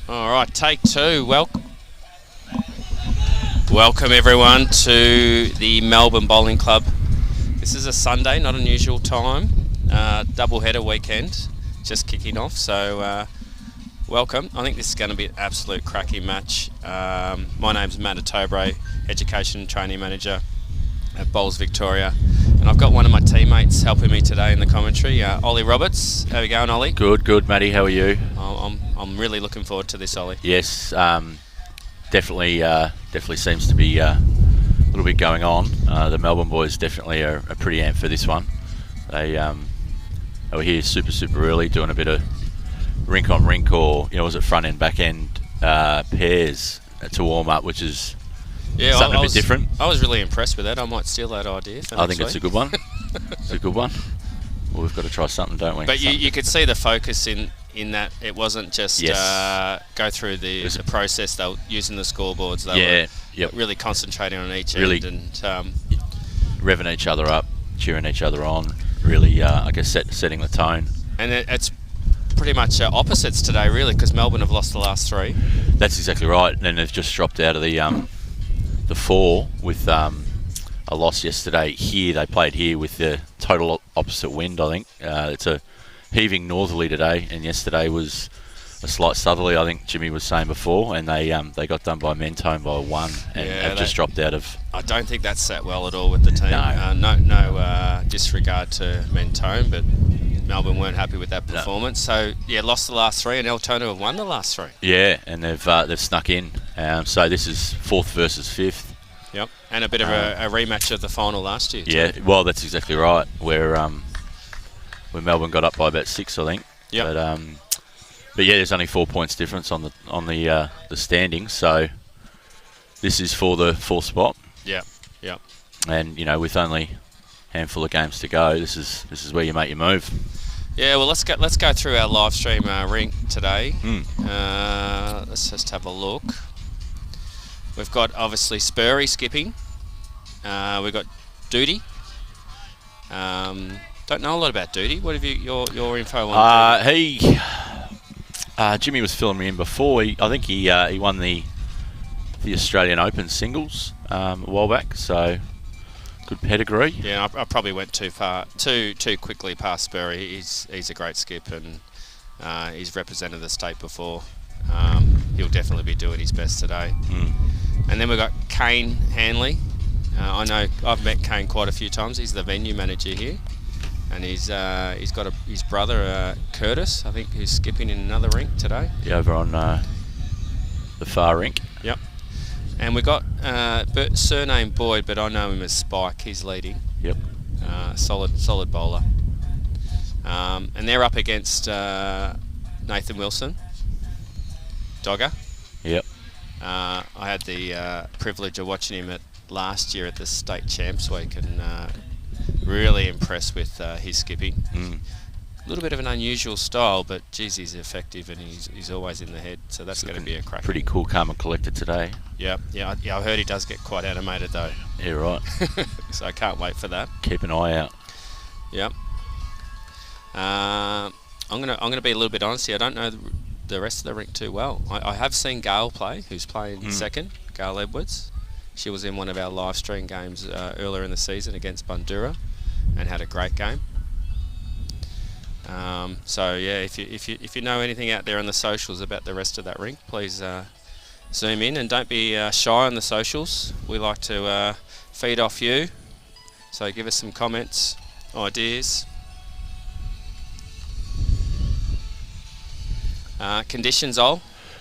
All right, take two. Welcome everyone to the Melbourne Bowling Club. This is a Sunday, not unusual time. Double header weekend, just kicking off. So welcome. I think this is going to be an absolute cracking match. My name's Matt Ottobre, Education and Training Manager at Bowls Victoria. And I've got one of my teammates helping me today in the commentary, Ollie Roberts. How are you going, Ollie? Good, Matty. How are you? I'm really looking forward to this, Ollie. Yes, definitely seems to be a little bit going on. The Melbourne boys definitely are pretty amped for this one. They were here super early, doing a bit of rink on rink, or was it front end back end pairs to warm up, which is something a bit different. I was really impressed with that. I might steal that idea for I think it's a good one. It's a good one. Well, we've got to try something, don't we? But you could see the focus in that it wasn't just go through the process. They were using the scoreboards. They were really concentrating on each end and revving each other up, cheering each other on. Really, I guess setting the tone. And it's pretty much opposites today, really, because Melbourne have lost the last three. That's exactly right. And they've just dropped out of the four with a loss yesterday. Here they played here with the total opposite wind. I think it's a heaving northerly today, and yesterday was a slight southerly. I think Jimmy was saying before, and they got done by Mentone by one, and have just dropped out of. I don't think that's sat well at all with the team. No disregard to Mentone, but Melbourne weren't happy with that performance. No. So lost the last three, and Altona have won the last three. Yeah, and they've snuck in. So this is fourth versus fifth. Yep, and a bit of a rematch of the final last year. Yeah, well, that's exactly right. Where Melbourne got up by about 6, I think. Yep. But there's only 4 points difference on the standings. So this is for the fourth spot. Yep. And with only a handful of games to go, this is where you make your move. Yeah, well, let's go through our live stream rink today. Let's just have a look. We've got obviously Spurry skipping. We've got Duty. Don't know a lot about Duty. What have your info on Duty? Jimmy was filling me in before. I think he won the Australian Open singles a while back. So good pedigree. Yeah, I probably went too far, too quickly past Spurry. He's a great skip, and he's represented the state before. He'll definitely be doing his best today. And then we've got Kane Hanley. I know I've met Kane quite a few times. He's the venue manager here, and he's got his brother Curtis, I think, who's skipping in another rink today. Yeah, over on the far rink. Yep. And we've got surname Boyd, but I know him as Spike. He's leading. Yep. Solid bowler. And they're up against Nathan Wilson, Dogger. Yep. I had the privilege of watching him last year at the State Champs Week, and really impressed with his skipping. A little bit of an unusual style, but geez, he's effective, and he's always in the head. So that's going to be a crack. Pretty cool, calm and collected today. Yeah. I heard he does get quite animated though. Yeah, right. So I can't wait for that. Keep an eye out. Yep. I'm gonna be a little bit honest here. I don't know the rest of the rink too well. I have seen Gail play, who's playing second, Gail Edwards. She was in one of our live stream games earlier in the season against Bundoora and had a great game. So if you know anything out there on the socials about the rest of that rink, please zoom in, and don't be shy on the socials. We like to feed off you, so give us some comments, ideas. Conditions, Ol?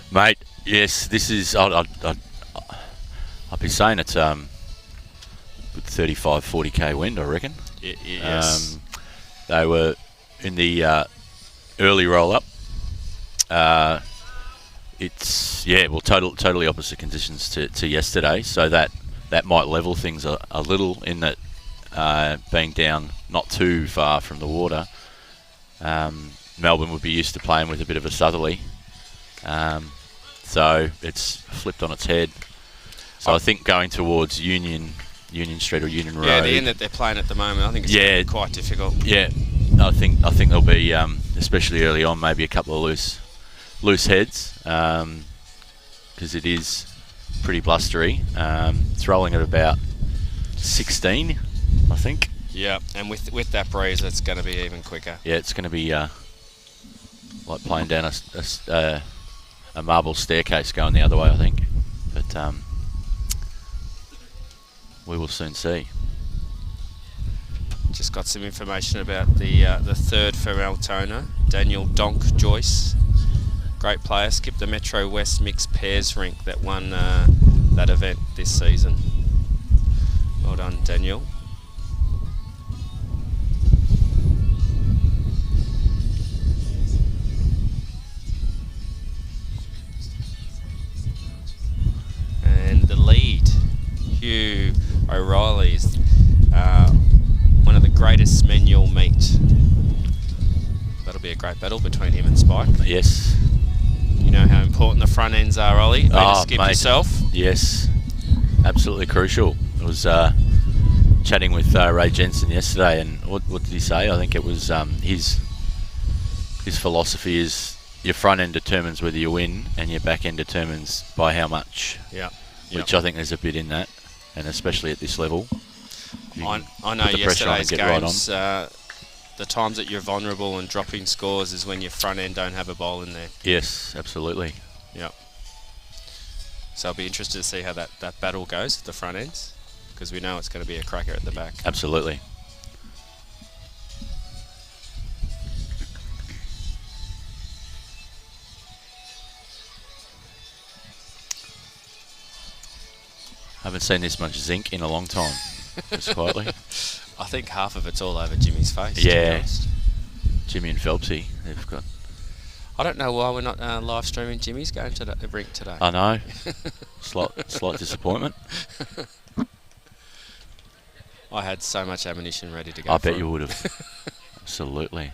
Mate, yes, this is. I'll be saying it's good 35-40k wind, I reckon. Yes. They were in the early roll-up. It's totally opposite conditions to yesterday. So that might level things a little in that being down not too far from the water. Melbourne would be used to playing with a bit of a southerly, so it's flipped on its head. So I think going towards Union Street or Union Road. Yeah, the end that they're playing at the moment, I think it's going to be quite difficult. Yeah, I think there'll be, especially early on, maybe a couple of loose loose heads, because it is pretty blustery. It's rolling at about 16, I think. Yeah, and with that breeze, it's going to be even quicker. Yeah, it's going to be like playing down a marble staircase going the other way, I think. But we will soon see. Just got some information about the third for Altona, Daniel Donk Joyce. Great player, skipped the Metro West Mixed Pairs Rink that won that event this season. Well done, Daniel. And the lead, Hugh O'Reilly's one of the greatest men you'll meet. That'll be a great battle between him and Spike. Yes. You know how important the front ends are, Ollie. Way to skip mate. yourself. Yes, absolutely crucial. I was chatting with Ray Jensen yesterday, and what did he say? I think it was his philosophy is your front end determines whether you win, and your back end determines by how much. Yeah. Which I think there's a bit in that, and especially at this level. I know yesterday's games, the times that you're vulnerable and dropping scores is when your front end don't have a ball in there. Yes, absolutely. Yeah. So I'll be interested to see how that battle goes at the front ends, because we know it's going to be a cracker at the back. Absolutely. Haven't seen this much zinc in a long time. Just quietly. I think half of it's all over Jimmy's face. Yeah. Jimmy and Phelpsy, they've got. I don't know why we're not live streaming Jimmy's going to the rink today. I know. slight disappointment. I had so much ammunition ready to go. I bet you would have. Absolutely.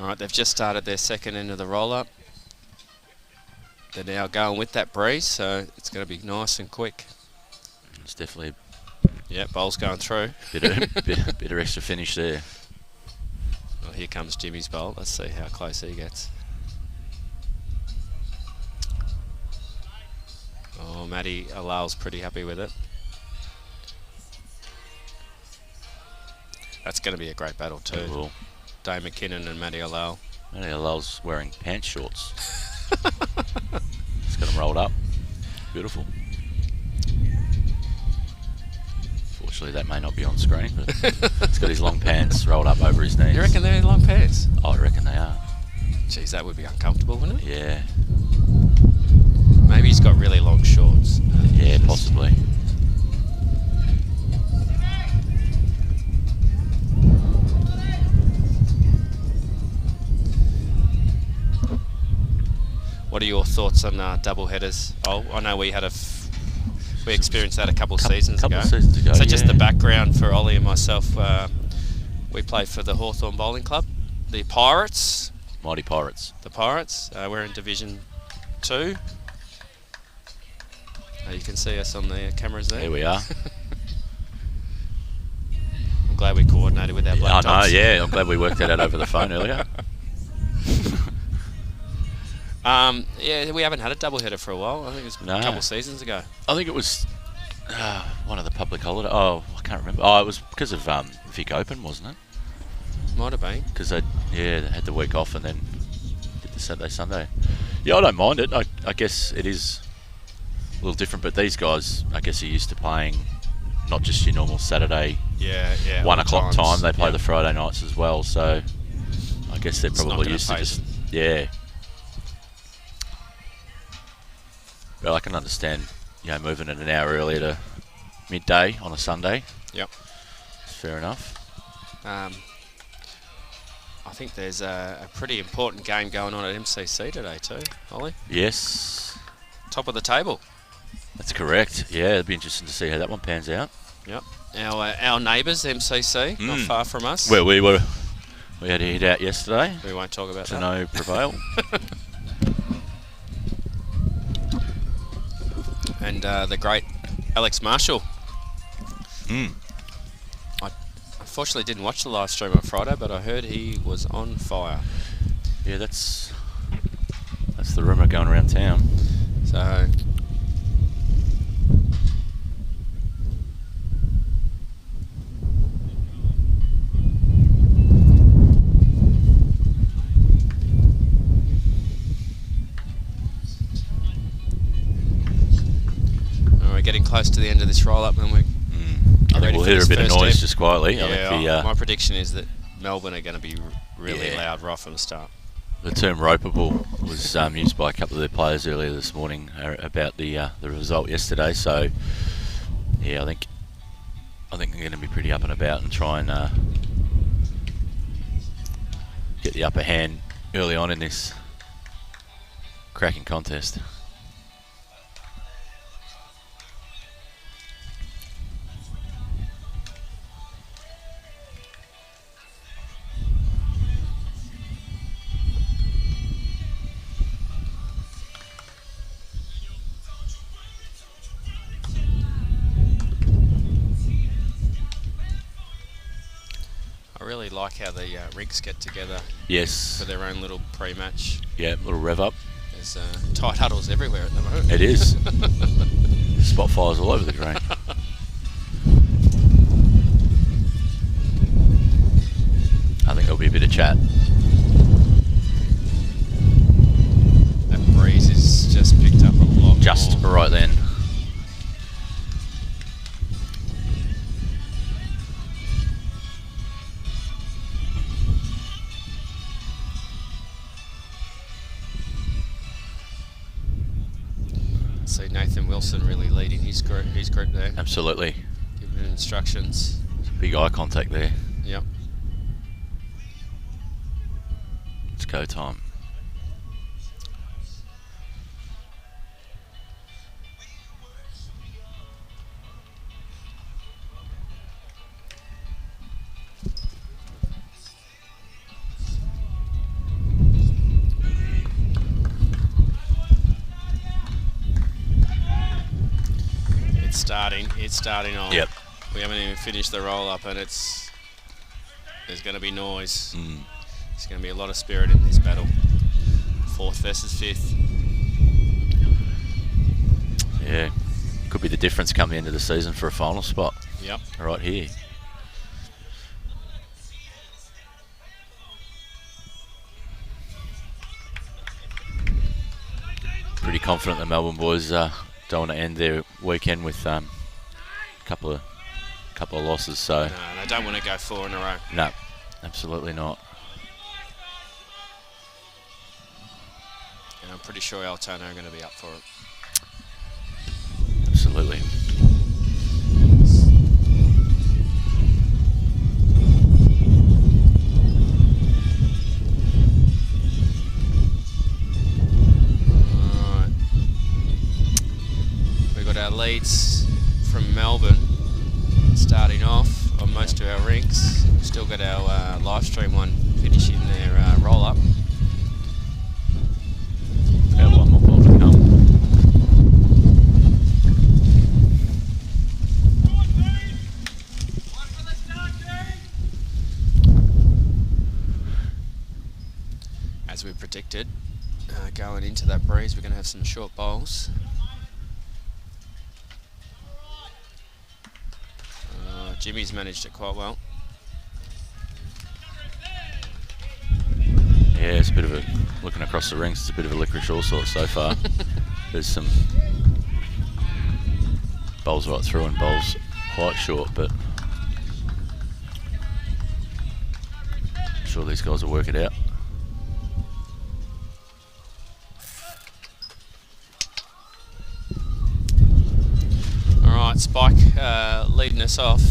Alright, they've just started their second end of the roll-up. They're now going with that breeze, so it's going to be nice and quick. It's definitely... Yeah, bowl's going through. bit of extra finish there. Well, here comes Jimmy's bowl. Let's see how close he gets. Oh, Matty Alal's pretty happy with it. That's going to be a great battle too. Cool. Dave McKinnon and Matty Alal. Matty Alal's wearing pants shorts. He's got them rolled up. Beautiful. Fortunately, that may not be on screen, but he's got his long pants rolled up over his knees. You reckon they're in long pants? Oh, I reckon they are. Jeez, that would be uncomfortable, wouldn't it? Yeah. Maybe he's got really long shorts. Yeah, possibly. What are your thoughts on double headers? Oh, I know we experienced that a couple of seasons ago. So just the background for Ollie and myself, we play for the Hawthorn Bowling Club, the Pirates. Mighty Pirates. The Pirates. We're in Division 2. You can see us on the cameras there. Here we are. I'm glad we coordinated with our black I know, yeah. I'm glad we worked that out over the phone earlier. Yeah, we haven't had a double header for a while. I think it was a couple of seasons ago. I think it was One of the public holidays. Oh, I can't remember. Oh, it was because of Vic Open, wasn't it? Might have been. Because they had the week off and then did the Saturday, Sunday. Yeah, I don't mind it. I guess it is a little different, but these guys, I guess, are used to playing not just your normal Saturday 1 o'clock time. They play the Friday nights as well, so I guess they're probably used to just... Yeah. But I can understand, moving it an hour earlier to midday on a Sunday. Yep. Fair enough. I think there's a pretty important game going on at MCC today too, Ollie. Yes. Top of the table. That's correct. Yeah, it'd be interesting to see how that one pans out. Yep. Our neighbours, MCC, not far from us. Well, we had a hit out yesterday. We won't talk about to that. no prevail. and the great Alex Marshall. I unfortunately didn't watch the live stream on Friday, but I heard he was on fire. Yeah, that's the rumour going around town. So we're getting close to the end of this roll-up, and we're I think we'll hear a bit of noise step. just quietly. Yeah, I think my prediction is that Melbourne are going to be really loud right from the start. the term ropeable was used by a couple of their players earlier this morning about the result yesterday. So yeah, I think they're going to be pretty up and about and try and get the upper hand early on in this cracking contest. I really like how the Rinks get together Yes. for their own little pre-match. Yeah, little rev up. There's tight huddles everywhere at the moment. It is. Spot fires all over the green. I think there'll be a bit of chat. That breeze is just picked up a lot Just more. right then. See Nathan Wilson really leading his group there, Absolutely. giving instructions. Big eye contact there. Yep. It's go time. It's starting on. Yep. We haven't even finished the roll up, and there's going to be noise. There's going to be a lot of spirit in this battle. 4th versus 5th. Yeah. Could be the difference come the end of the season for a final spot. Yep. Right here. Pretty confident the Melbourne boys don't want to end their weekend with a couple of losses. So No, they don't want to go 4 in a row. no, absolutely not. And I'm pretty sure Altona are going to be up for it. Absolutely. Alright. We've got our leads from Melbourne starting off on most of our rinks. We've still got our live stream one finishing their roll up. Yeah, one more ball to come. As we predicted, going into that breeze, we're going to have some short bowls. Jimmy's managed it quite well. Yeah, it's a bit of a, looking across the rings, it's a bit of a licorice all sorts so far. There's some bowls right through and bowls quite short, but I'm sure these guys will work it out. Alright, Spike leading us off.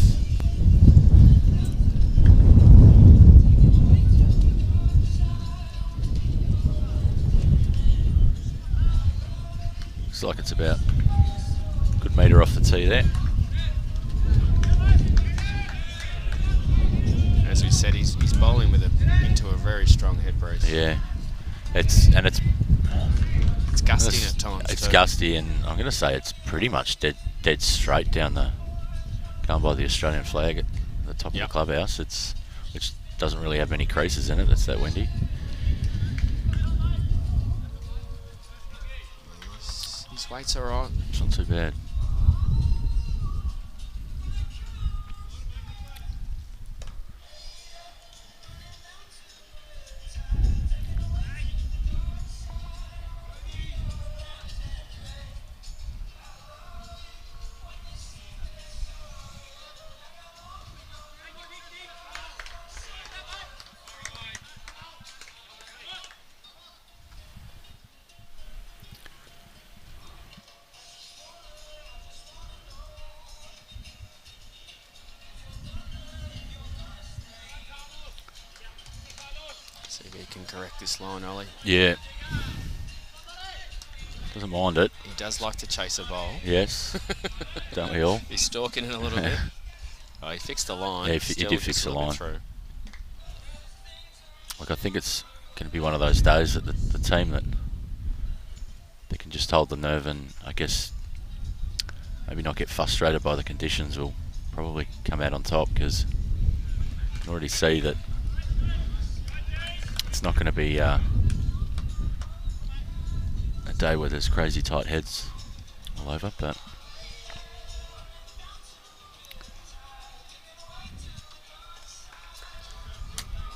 Looks like it's about a good metre off the tee there. As we said, he's bowling with it into a very strong head breeze. Yeah, it's gusting at times. It's too. gusty, and I'm going to say it's pretty much dead straight down going by the Australian flag at the top of the clubhouse. Which doesn't really have many creases in it. It's that windy. His weight's all right. It's not too bad. See if he can correct this line, Ollie. Yeah. Doesn't mind it. He does like to chase a bowl. Yes. Don't we all? He's stalking it a little bit. Oh, he fixed the line. Yeah, he did fix the line. Through. Look, I think it's going to be one of those days that the team that they can just hold the nerve and, I guess, maybe not get frustrated by the conditions will probably come out on top, because you can already see that it's not going to be a day where there's crazy tight heads all over, but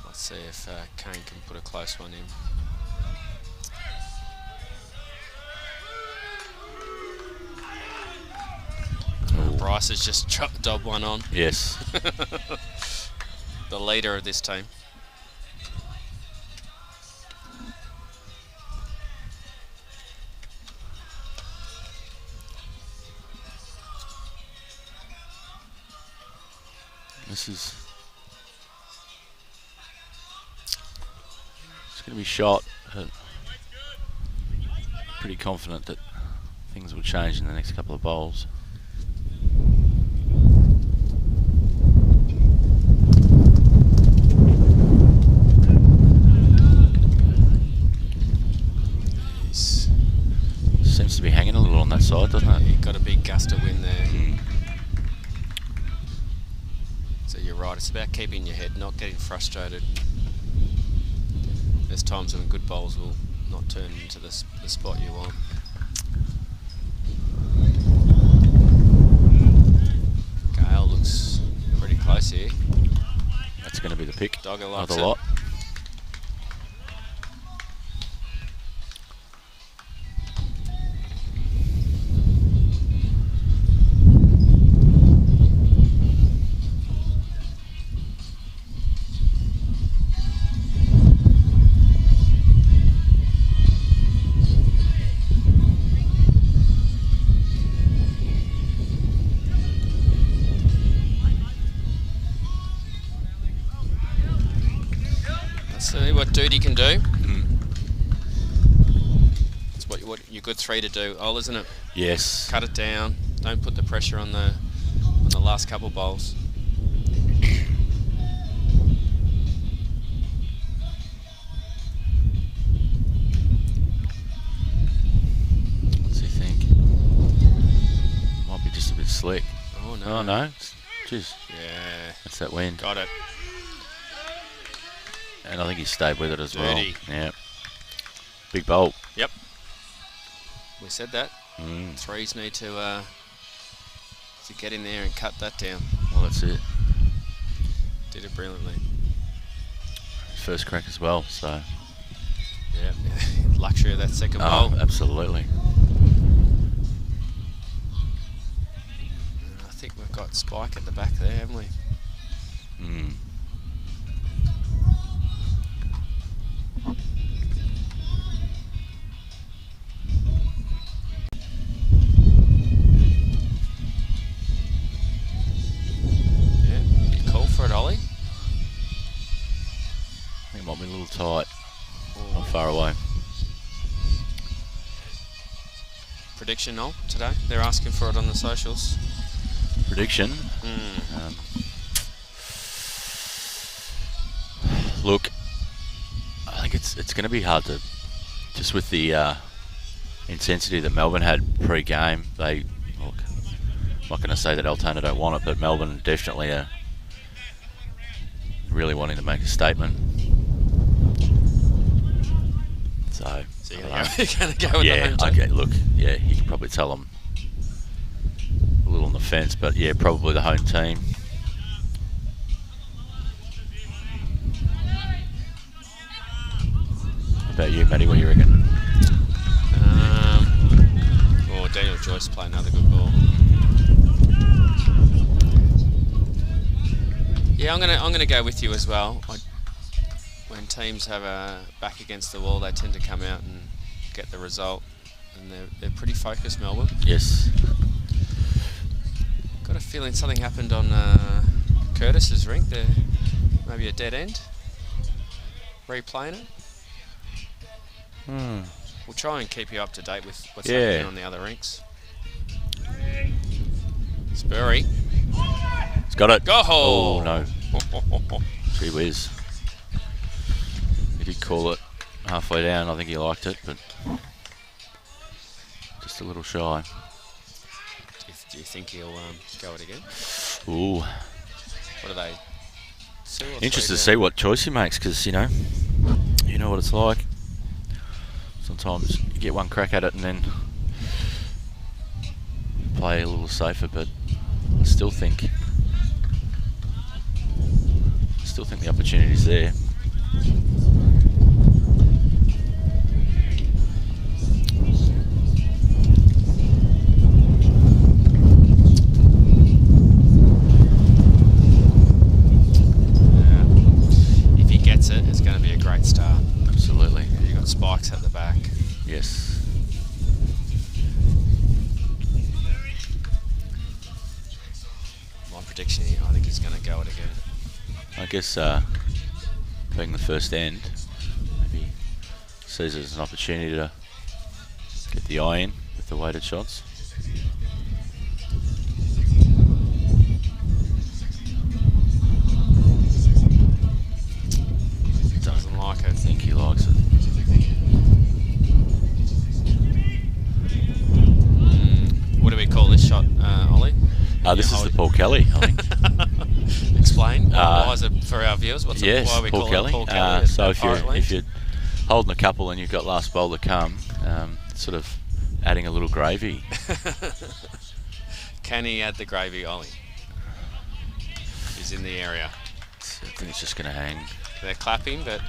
let's see if Kane can put a close one in. Bryce has just dobbed one on. yes. The leader of this team. It's going to be shot, but pretty confident that things will change in the next couple of bowls. Seems to be hanging a little on that side, doesn't it? He got a big gust of wind there. Mm. So you're right, it's about keeping your head, not getting frustrated. There's times when good bowls will not turn into the spot you want. Gale looks pretty close here. That's going to be the pick Dogger of likes the it. lot. See what Duty can do. Mm. It's what you're good three to do, Ol, isn't it? Yes. Cut it down. Don't put the pressure on the last couple bowls. What's he think? Might be just a bit slick. Oh no. Oh no. Jeez. Yeah. That's that wind. Got it. And I think he stayed with it as Dirty. well. Yeah. Big bolt. Yep. We said that. Mm. Threes need to get in there and cut that down. Well, that's it. Did it brilliantly. First crack as well, so. Yeah. Luxury of that second Oh, bowl. absolutely. I think we've got Spike at the back there, haven't we? Mm. Ollie? I think it might be a little tight. Oh. Not far away. Prediction, Ol, today? They're asking for it on the socials. Prediction. Look, I think it's going to be hard to, just with the intensity that Melbourne had pre-game. They, look, I'm not going to say that Altona don't want it, but Melbourne definitely are really wanting to make a statement. So you're going to go with yeah, the home okay, look, yeah, you can probably tell them a little on the fence, but yeah, probably the home team. How about you, Matty? What do you reckon? Daniel Joyce play another good ball. Yeah, I'm gonna go with you as well. When teams have a back against the wall, they tend to come out and get the result, and they're pretty focused, Melbourne. Yes. Got a feeling something happened on Curtis's rink there. Maybe a dead end. Replaying it. We'll try and keep you up to date with what's happening on the other rinks. Spurry. It's got it. Go! Oh, no. Gee whiz. He did call it halfway down. I think he liked it, but just a little shy. Do you think he'll go it again? Ooh. What are they? Interested to see what choice he makes, because, you know what it's like. Sometimes you get one crack at it and then play a little safer, but I still think the opportunity's there. If he gets it, it's going to be a great start. Absolutely. You've got spikes at the back. Yes. My prediction here, I think he's going to go it again. I guess being the first end, maybe sees it as an opportunity to get the eye in with the weighted shots. Doesn't like it. I think he likes it. What do we call this shot, Ollie? This is the Paul Kelly, I think. Explain. Why is it for our viewers? Why are we Paul calling Kelly. it Paul Kelly? So if you're holding a couple and you've got last bowl to come, sort of adding a little gravy. Can he add the gravy, Ollie? He's in the area. So I think it's just going to hang. They're clapping, but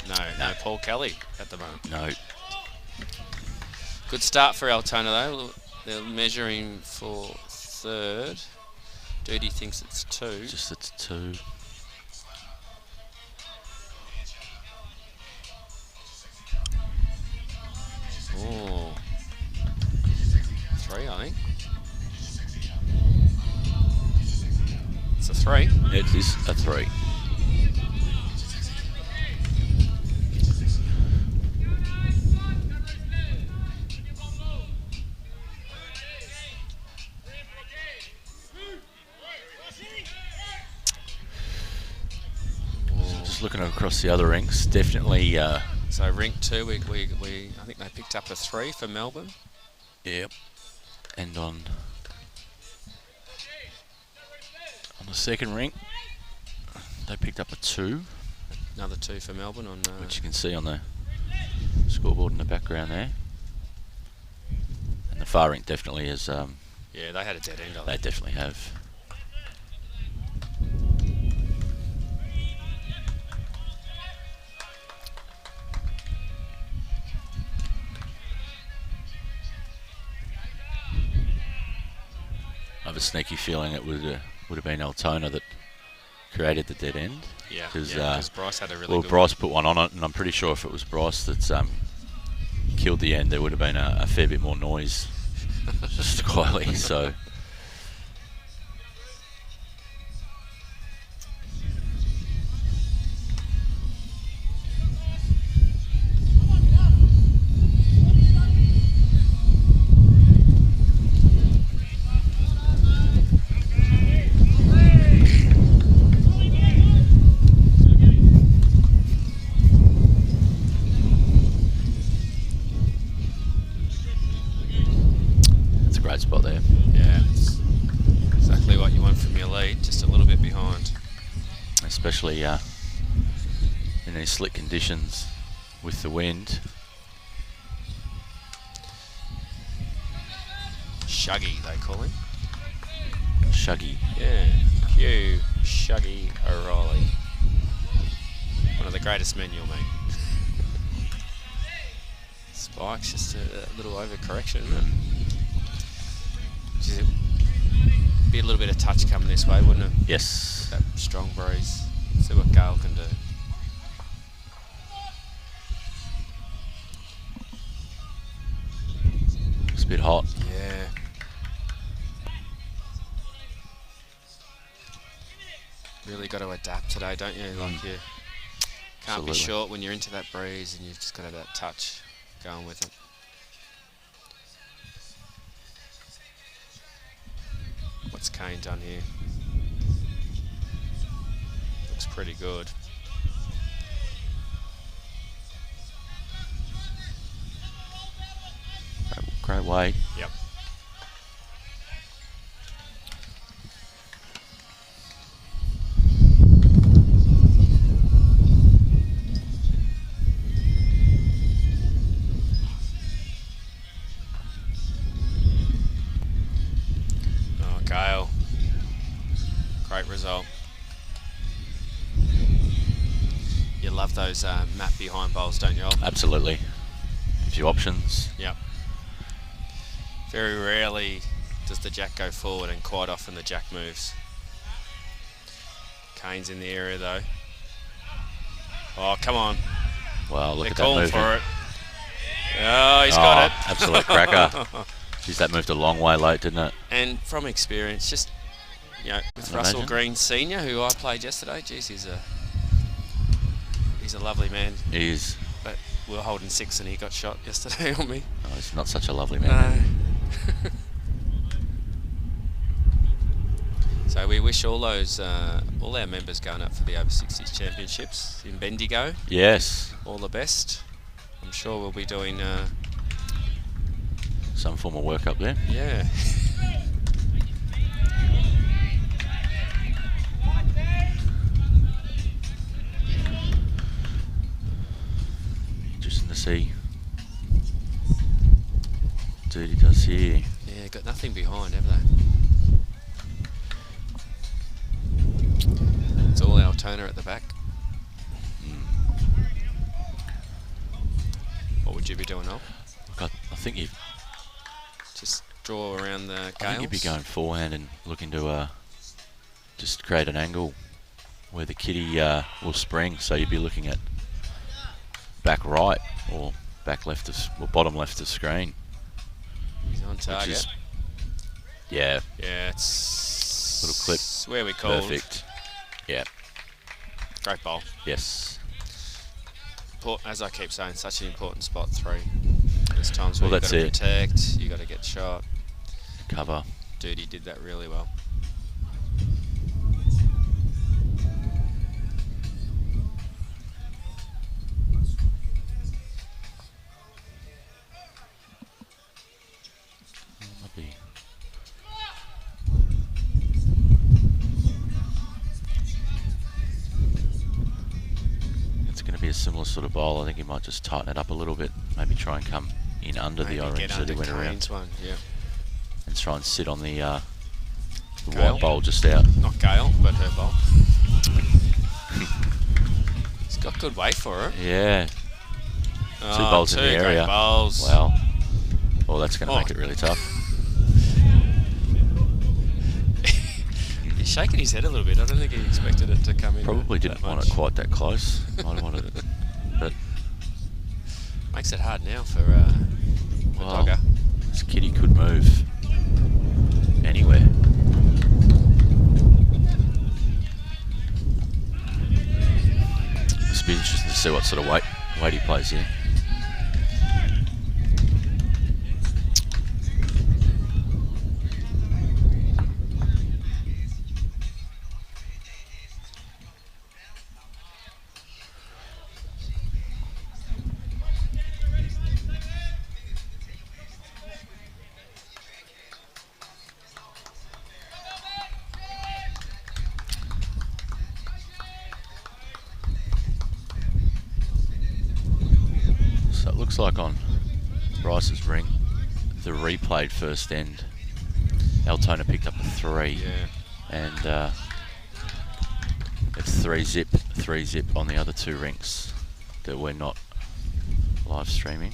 no Paul Kelly at the moment. No. Good start for Altona though. They're measuring for third. Duty thinks it's 2. Just it's 2. Oh. 3, I think. It's a 3. It is a 3. Looking across the other rinks, definitely. So rink 2, we I think they picked up a 3 for Melbourne. Yep. And on the second rink, they picked up a 2. Another 2 for Melbourne on. Which you can see on the scoreboard in the background there. And the far rink definitely is. Yeah, they had a dead end. They definitely have. I have a sneaky feeling it would have been Altona that created the dead end. Yeah, because Bryce had a really good Bryce put one on it, and I'm pretty sure if it was Bryce that's killed the end, there would have been a fair bit more noise, just quietly. So. Great spot there. Yeah, it's exactly what you want from your lead, just a little bit behind. Especially in these slick conditions with the wind. Shuggy, they call him. Shuggy. Yeah, Q Shuggy O'Reilly. One of the greatest men you'll meet. Spike's just a little overcorrection, isn't it? It'd be a little bit of touch coming this way, wouldn't it? Yes. That strong breeze. See what Gale can do. It's a bit hot. Yeah. Really got to adapt today, don't you? Like you can't Absolutely. be short when you're into that breeze, and you've just got to have that touch going with it. What's Kane done here? Looks pretty good. Great weight. Yep. Oh, Gale. Great result. You love those map behind bowls, don't you, Ollie? Absolutely. Gives you options. Yep. Very rarely does the jack go forward, and quite often the jack moves. Kane's in the area though. Oh, come on. Well, look They're at that calling movement. for it. Oh, he's got it. Absolute cracker. Geez, that moved a long way late, didn't it? And from experience, just, you know, with Can Russell imagine. Green Senior, who I played yesterday, geez, he's a lovely man. He is. But we were holding 6 and he got shot yesterday on me. Oh, he's not such a lovely man. No. So we wish all those, all our members going up for the over 60s championships in Bendigo, Yes. all the best. I'm sure we'll be doing, Some form of work up there. yeah. Interesting to see. Duty does here. Yeah, got nothing behind, have they? It's all Altona at the back. What would you be doing, Ol? Look, I think you've. Just draw around the I think Gales? you'd be going forehand and looking to just create an angle where the kitty will spring. So you'd be looking at back right or back left of, or bottom left of screen. He's on target. Is, yeah, Yeah, it's Little clip. where we called. perfect. Yeah. Great bowl. Yes. As I keep saying, such an important spot 3. There's times where Well, you've got to that's it. protect, you got to get shot. Cover. Duty did that really well. Might be. It's going to be a similar sort of bowl. I think he might just tighten it up a little bit. Maybe try and come in under Maybe the orange get that under he went around. Kane's one, yeah. And try and sit on the Gale. white bowl just out. Not Gale, but her bowl. He's got good weight for it. Yeah. Oh, 2 bowls in the great area. bowls. Wow. Well, that's going to Oh. make it really tough. He's shaking his head a little bit. I don't think he expected it to come in. Probably didn't that want much. it quite that close. Might have wanted it. But, Makes it hard now for the well, dogger. this kitty could move anywhere. It's be interesting to see what sort of weight he plays here. looks like on Bryce's Rink, the replayed first end, Altona picked up a 3. Yeah. And it's 3-zip on the other 2 rinks that we're not live streaming.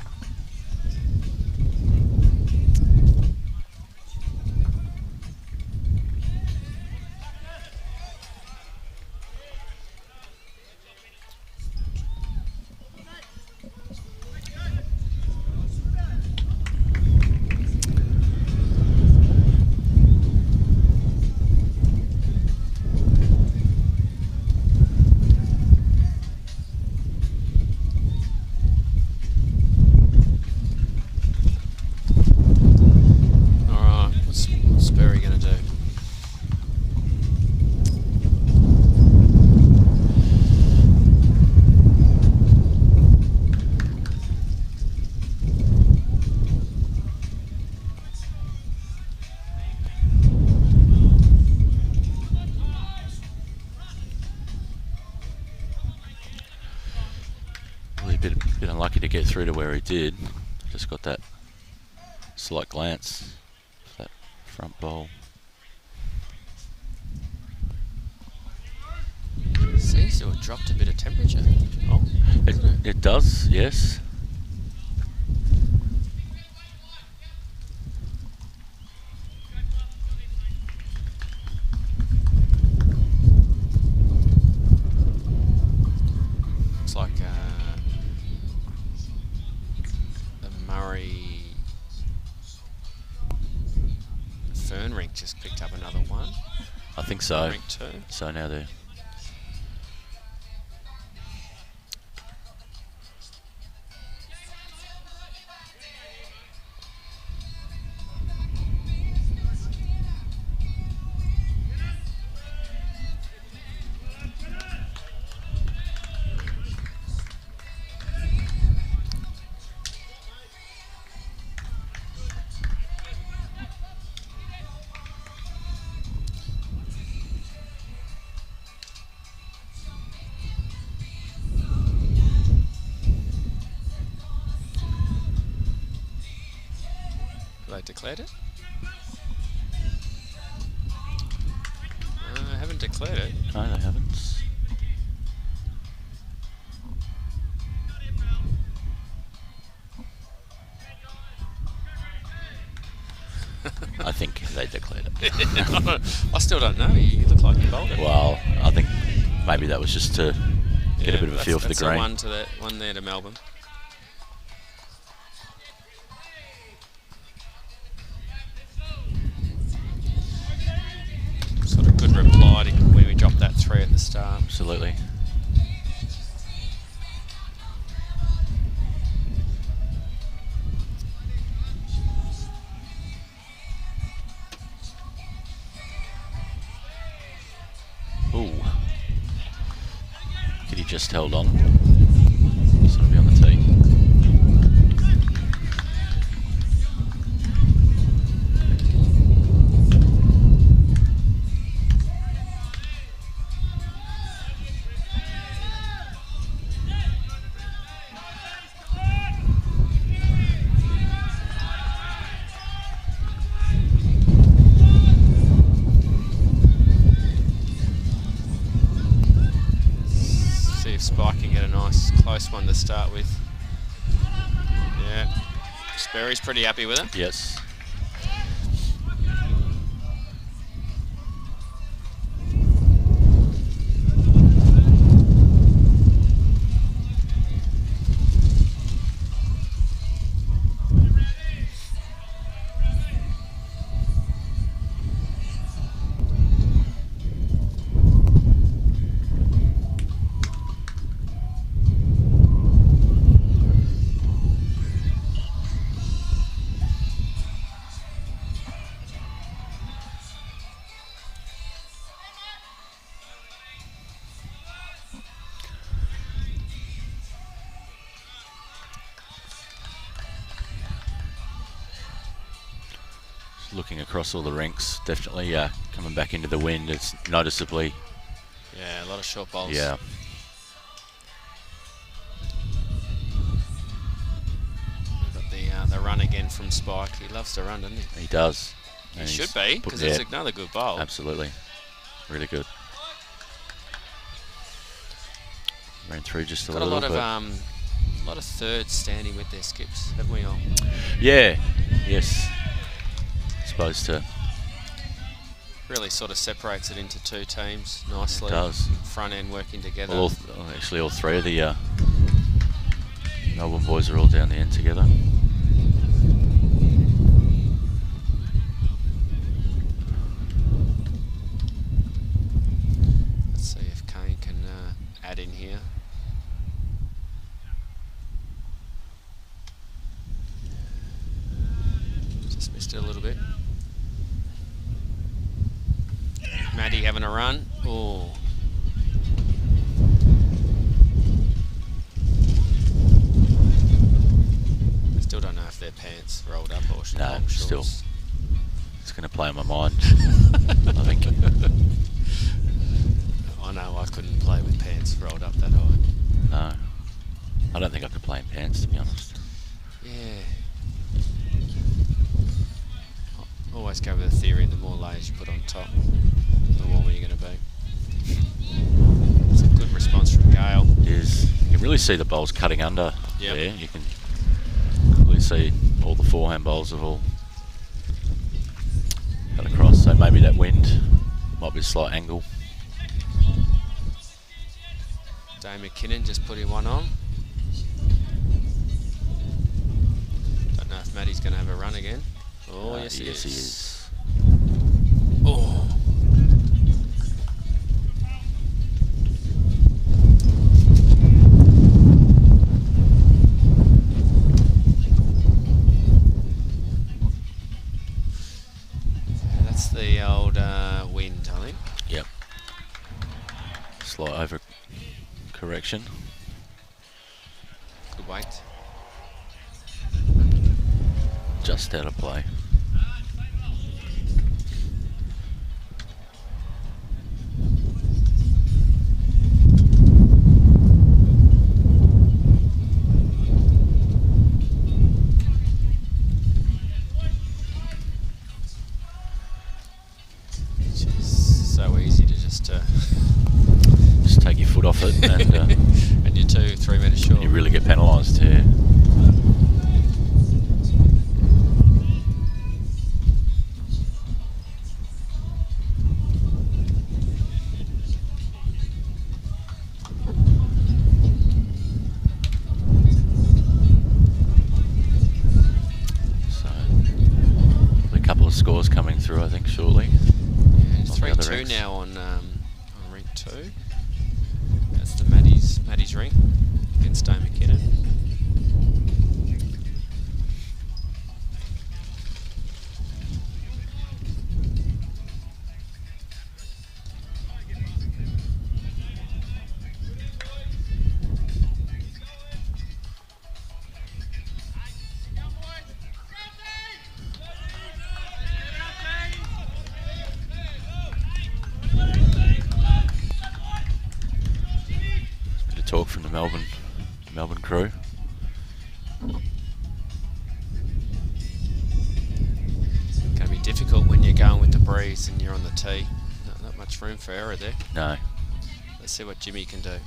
Bit unlucky to get through to where he did. Just got that slight glance for that front bowl. Seems to have dropped a bit of temperature. Oh, it does, yes. Looks like Fern Rink just picked up another one. I think so. Rink 2. So now they're... They declared it? I haven't declared it. No, they haven't. I think they declared it. I still don't know. You look like you bowled it. Well, I think maybe that was just to get a bit of a feel for the green. One there to Melbourne. Sort of good reply to when we dropped that 3 at the start. Absolutely. Ooh. Could he just held on? Sort of be on the tee. Spike can get a nice close one to start with. Yeah, Sperry's pretty happy with it. Yes. Looking across all the rinks, definitely coming back into the wind. It's noticeably. Yeah, a lot of short bowls. Yeah. Another run again from Spike. He loves to run, doesn't he? He does. He should be, because it's another good bowl. Absolutely. Really good. Ran through just a little bit. A lot of thirds standing with their skips, haven't we all? Yeah. Yes. Supposed to. Really sort of separates it into two teams nicely. It does. Front end working together. Actually, all three of the Melbourne boys are all down the end together. Let's see if Kane can add in here. Just missed it a little bit. Maddie having a run. Oh. Still don't know if their pants rolled up or no, long shorts. Still. It's going to play on my mind, I think. I know I couldn't play with pants rolled up that high. No. I don't think I could play in pants, to be honest. Yeah. I always go with the theory, the more layers you put on top, the warmer you're going to be. It's a good response from Gale. It is. You can really see the bowls cutting under there. You can clearly see all the forehand bowls have all cut across, so maybe that wind might be a slight angle. Dave McKinnon just putting one on. Don't know if Matty's going to have a run again. Oh, yes he is. Oh. That's the old wind, I think. Yep. Slight over correction. Good weight. Just out of play. So easy to just take your foot off it and and you're 2-3 minutes short. You really get penalised here. So a couple of scores coming through, I think, shortly. Yeah, it's 3-2 now on Rink 2. That's the Maddie's Rink against Dave McKinnon. Talk from the Melbourne crew. Going to be difficult when you're going with the breeze and you're on the tee. Not much room for error there. No. Let's see what Jimmy can do.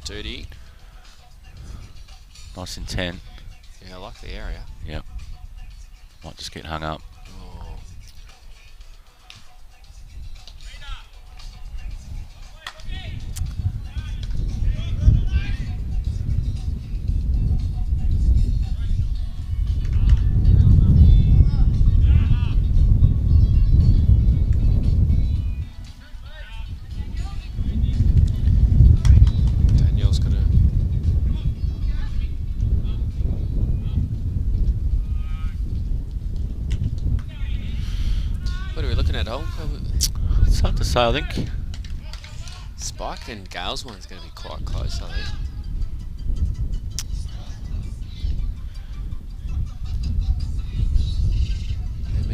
Dirty. Nice and 10. Yeah, I like the area. Yep. Might just get hung up. Oh. It's hard to say, I think. Spike and Gale's one's going to be quite close, I think.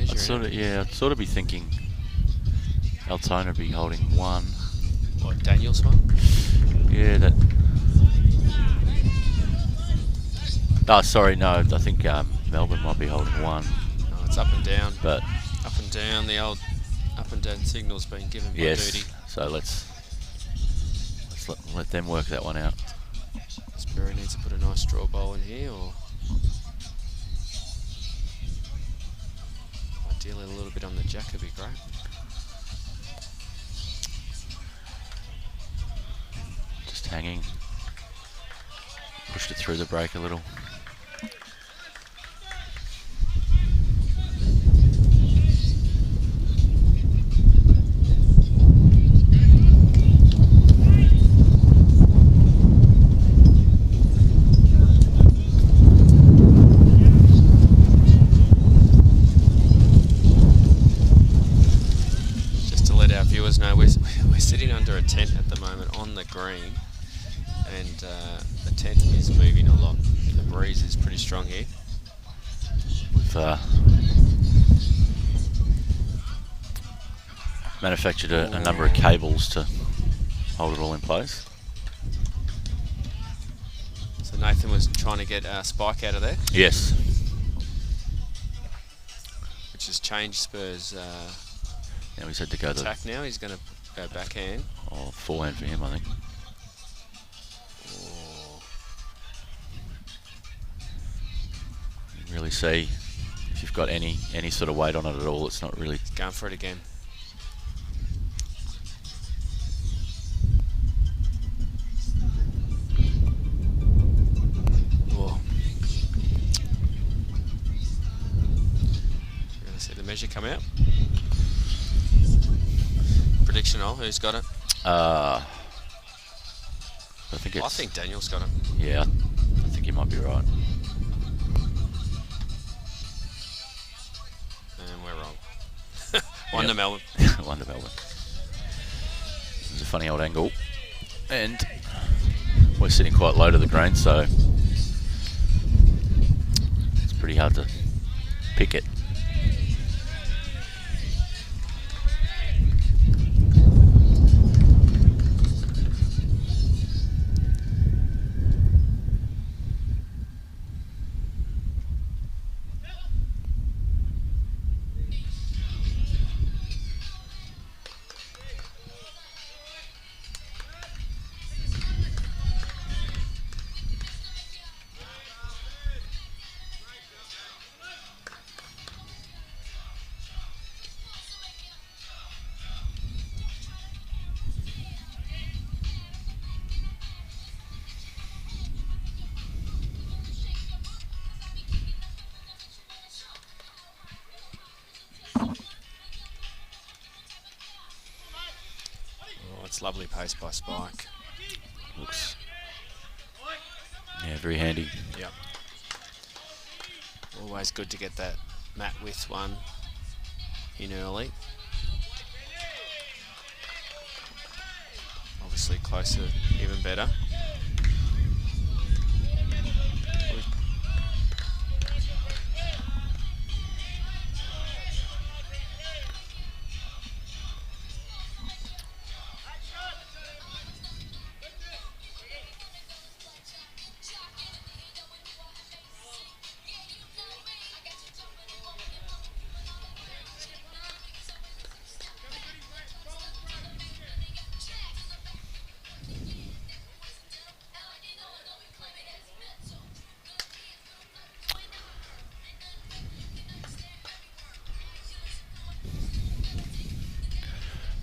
I'd sort of be thinking Altona would be holding 1. What, Daniel's one? Yeah, that. Oh, sorry, no. I think Melbourne might be holding 1. Oh, it's up and down. But up and down. The old up and down signal's been given by Duty. So let's let them work that one out. Sperry needs to put a nice draw bowl in here, or ideally a little bit on the jack would be great. Just hanging. Pushed it through the break a little. We're sitting under a tent at the moment on the green, and the tent is moving a lot. The breeze is pretty strong here. We've manufactured a number of cables to hold it all in place. So Nathan was trying to get Spike out of there. Yes. Which has changed Spurs' Now he's had to go attack now. He's going to go backhand. Oh, forehand for him, I think. Oh. You can really see if you've got any sort of weight on it at all, it's not really... He's going for it again. Whoa. You're going to see the measure come out. Prediction of who's got it? I think Daniel's got it. Yeah, I think you might be right. And we're wrong. One to Melbourne. 1 to Melbourne. It's a funny old angle. And we're sitting quite low to the green, so it's pretty hard to pick it. It's lovely pace by Spike. Looks, yeah, very handy. Yep. Always good to get that mat width one in early. Obviously closer, even better.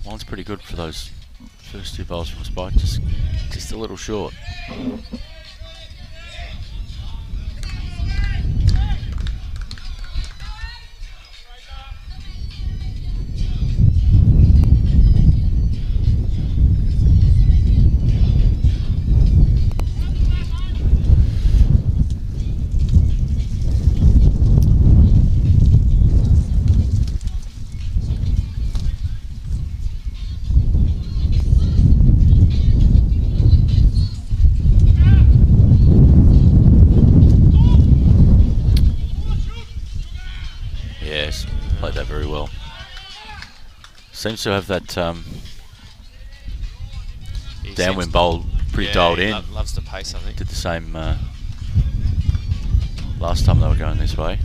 One's pretty good for those first 2 bowls from Spike, just a little short. Seems to have that He downwind bowl pretty dialed in. Loves the pace, I think. Did the same last time they were going this way.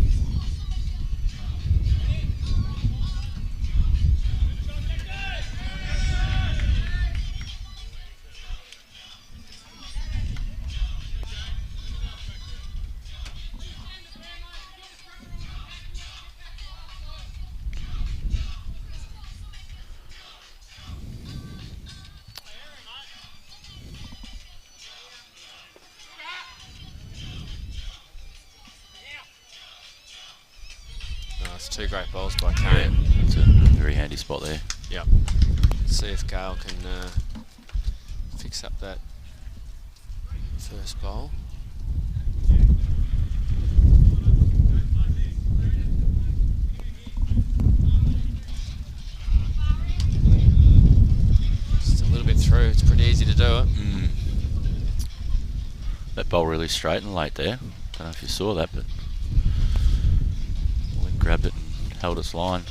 Two great bowls by Kane. Yeah, it's a very handy spot there. Yep. See if Gale can fix up that first bowl. Just a little bit through. It's pretty easy to do it. That bowl really straightened late there. Don't know if you saw that, but Ollie grabbed it and held its line.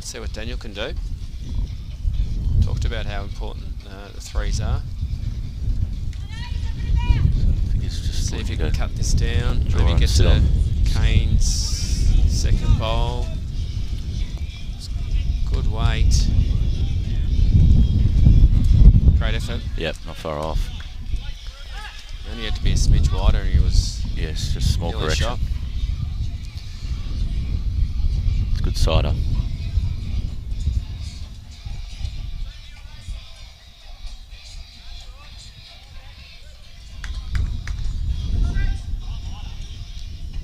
See what Daniel can do. Talked about how important the threes are. I think it's just see if you can cut this down. Maybe get sit to on Kane's second bowl. Good weight. Great effort. Yep, not far off. Only had to be a smidge wider and he was Yes, just small nearly correction. shot. It's good cider.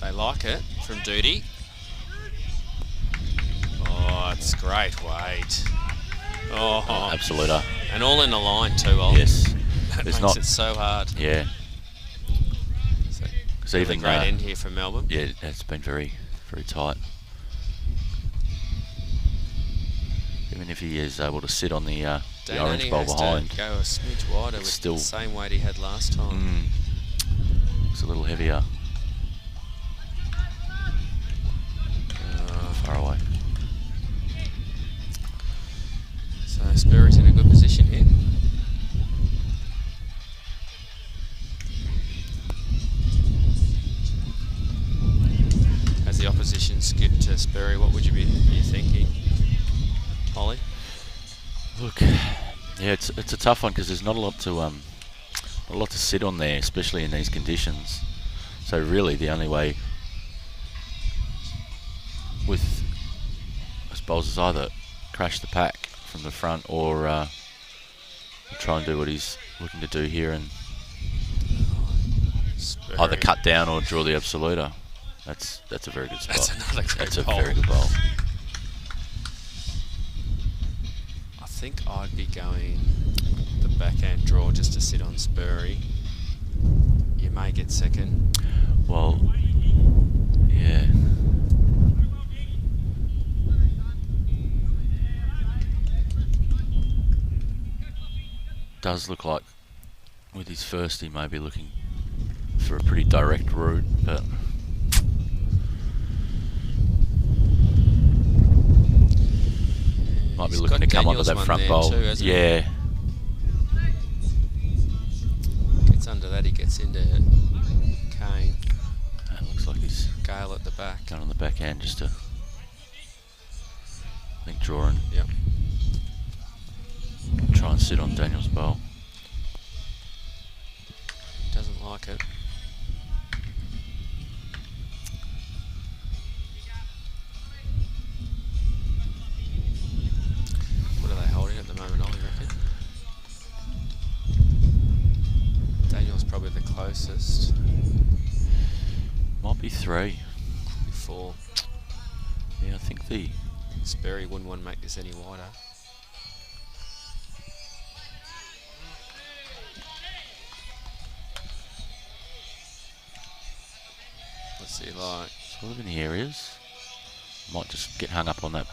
They like it from Duty. Oh, it's great weight. Oh, Absoluta. And all in the line too, Ollie. Yes. That There's makes not, it so hard. Yeah. So, Because really even great end here from Melbourne. Yeah, it's been very, very tight. Even if he is able to sit on the orange bowl behind, to go a smidge wider with still the same weight he had last time. It's a little heavier. Far away. So Sperry's in a good position here. As the opposition skipped to Sperry, what would you be thinking, Ollie? Look, yeah, it's a tough one because there's not a lot to sit on there, especially in these conditions. So really, the only way with I suppose is either crash the pack from the front or try and do what he's looking to do here and either cut down or draw the absoluta. That's a very good spot. That's another great That's a bowl. very good bowl. I think I'd be going the backhand draw just to sit on Spurry. You may get second. Well, yeah. Does look like with his first he may be looking for a pretty direct route, but might be looking to come onto that front bowl. Yeah. Gets under that, he gets into Kane. It looks like he's Gale at the back. going on the backhand just to I think drawing. Yep. Try and sit on Daniel's bowl. Doesn't like it. What are they holding at the moment, Ollie, reckon? Daniel's probably the closest. Might be 3. 4. Yeah, I think the... Sperry wouldn't want to make this any wider. What's he like? Sort of in the areas. Might just get hung up on that.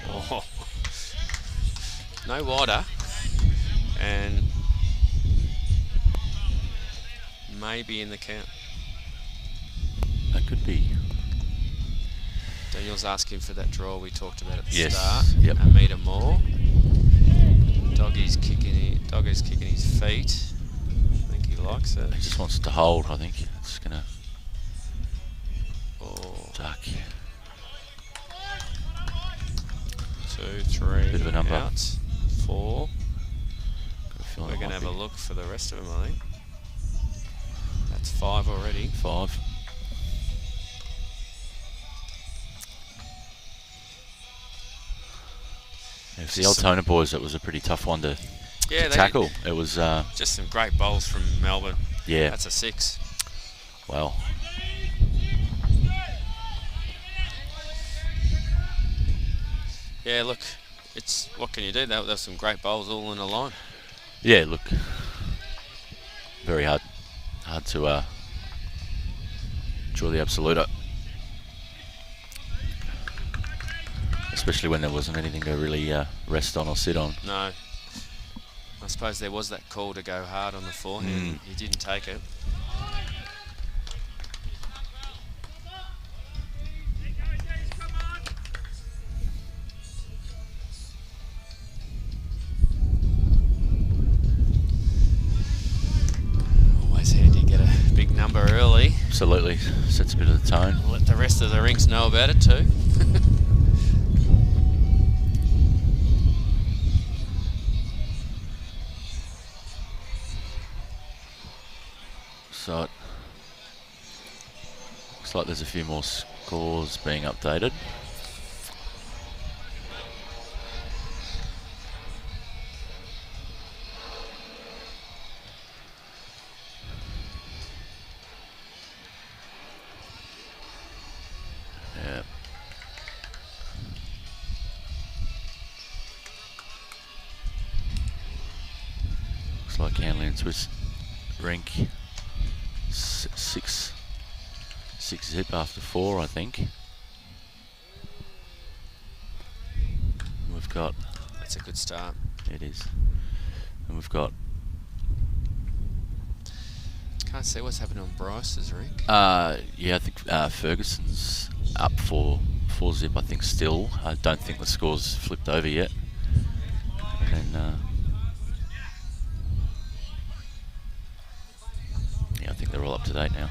Oh. No wider. And maybe in the count. That could be. Daniel's asking for that draw we talked about at the Yes. start. Yep. A metre more. Doggy's kicking his feet. I think he likes it. He just wants to hold, I think. It's gonna duck. 2, 3. Bit of a number. Out. 4. We're We're going to have a look for the rest of them, I think. That's 5 already. 5. Yeah, for the Altona boys, that was a pretty tough one to tackle. It was just some great bowls from Melbourne. Yeah. That's a 6. Well. Yeah, look, it's what can you do? There's some great bowls all in a line. Yeah, look, very hard to draw the absoluta, especially when there wasn't anything to really rest on or sit on. No, I suppose there was that call to go hard on the forehand. He didn't take it. Number early. Absolutely, sets a bit of the tone. We'll let the rest of the rinks know about it too. So it looks like there's a few more scores being updated. Like Hanley and Swiss Rink 6 zip after 4, I think. We've got. That's a good start. It is, and we've got. Can't see what's happening on Bryce's Rink. Yeah, I think Ferguson's up for 4 zip. I think still. I don't think the score's flipped over yet. And then. I think they're all up to date now.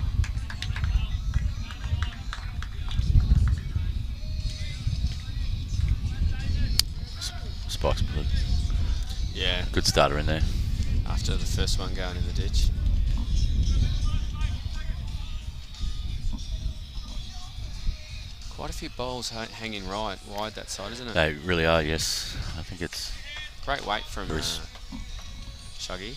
Spike's blue. Yeah. Good starter in there. After the first one going in the ditch. Quite a few bowls hanging wide that side, isn't it? They really are, yes. I think it's... Great weight from Shuggy.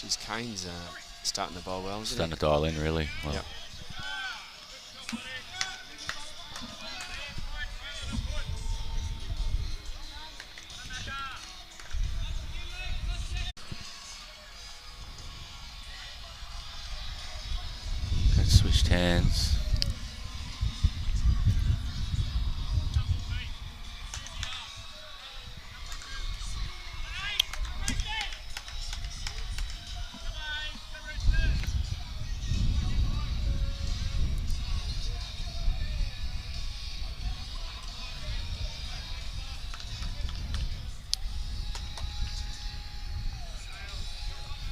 Geez, Kane's starting to bowl well, isn't starting to dial in, really. Well. Yep. Switched hands.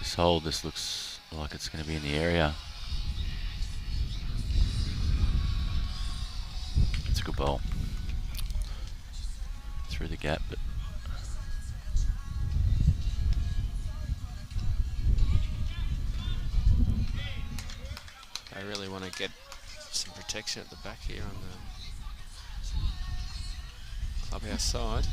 Nice hold. This looks like it's going to be in the area. It's a good ball. Through the gap, but I really want to get some protection at the back here on the clubhouse side.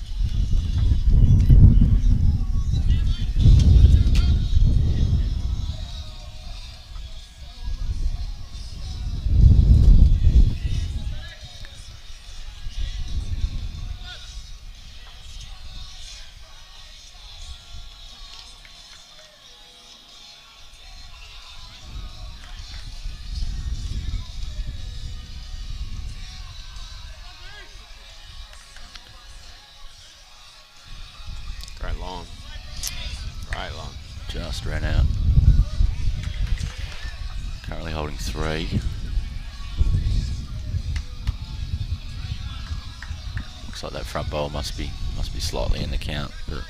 Great line. Great line. just ran out. Currently holding 3. Looks like that front bowl must be slightly in the count, but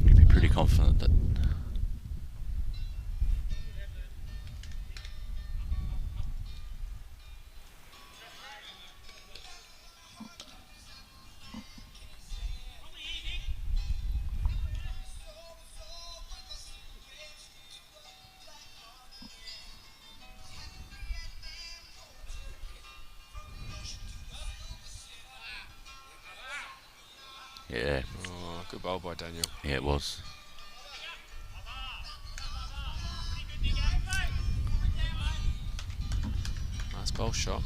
you'd be pretty confident that yeah. Oh, good bowl by Daniel. Yeah, it was. Nice bowl shot.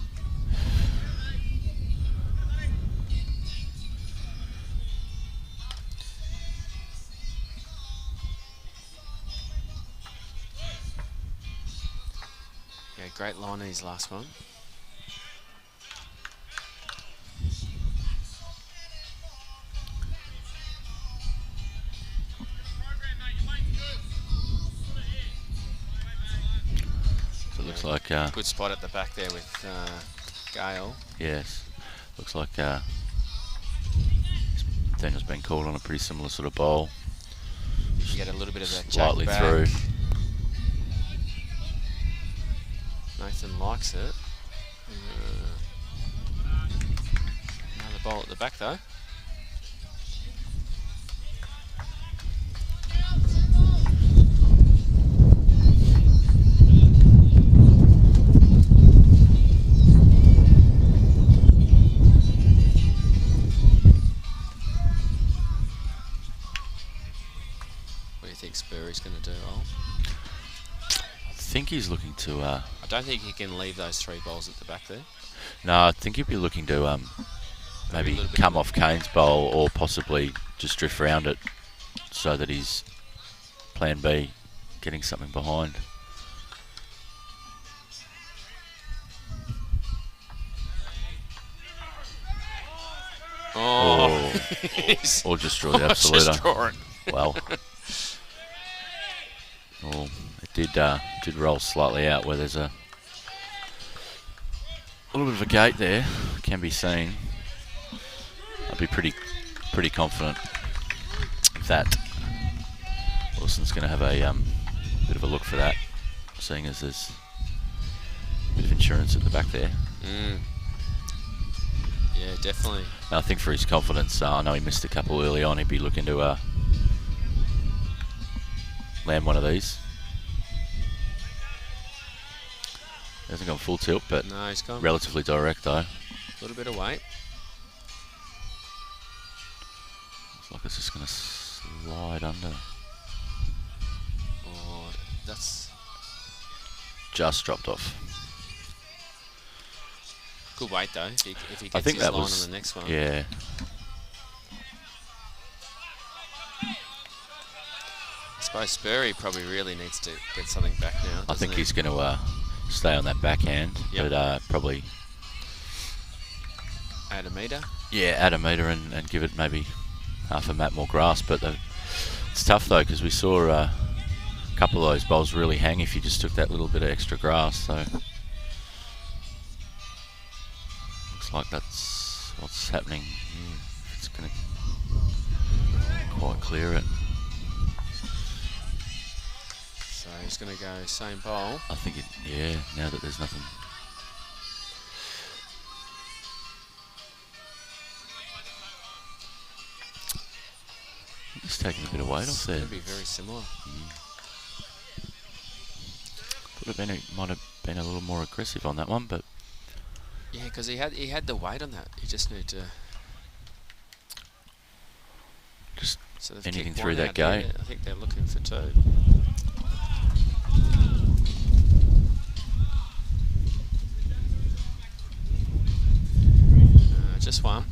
Yeah, great line in his last one. Looks like good spot at the back there with Gale. yes, looks like Daniel's been called on a pretty similar sort of bowl. You get a little bit of that slightly jack back. through. Nathan likes it. Another bowl at the back though. Spurry's going to do. I think he's looking to. I don't think he can leave those 3 bowls at the back there. No, I think he'd be looking to maybe come off Kane's bowl or possibly just drift around it so that he's plan B, getting something behind. Oh, or just draw the absoluter. Just draw it. Well. Well, it did roll slightly out where there's a little bit of a gate there, can be seen. I'd be pretty confident that Wilson's going to have a bit of a look for that, seeing as there's a bit of insurance at the back there. Yeah, definitely. And I think for his confidence, I know he missed a couple early on, he'd be looking to land one of these. Hasn't gone full tilt, but no, he's gone relatively direct though. A little bit of weight. Looks like it's just going to slide under. Oh, that's just dropped off. Good weight though. If he gets I think his that line was on the next one. Yeah. I suppose Spurry probably really needs to get something back now. I think he's going to stay on that backhand, but probably add a metre. Yeah, add a metre and give it maybe half a mat more grass. But it's tough though, because we saw a couple of those bowls really hang if you just took that little bit of extra grass. So looks like that's what's happening. It's going to quite clear it. he's going to go same bowl. I think it, yeah, now that there's nothing. He's taking a bit of weight off there. It's going to be very similar. Might have been a little more aggressive on that one, but yeah, because he had the weight on that. He just needed to just sort of anything kick through one that out gate. there. I think they're looking for 2. Just one.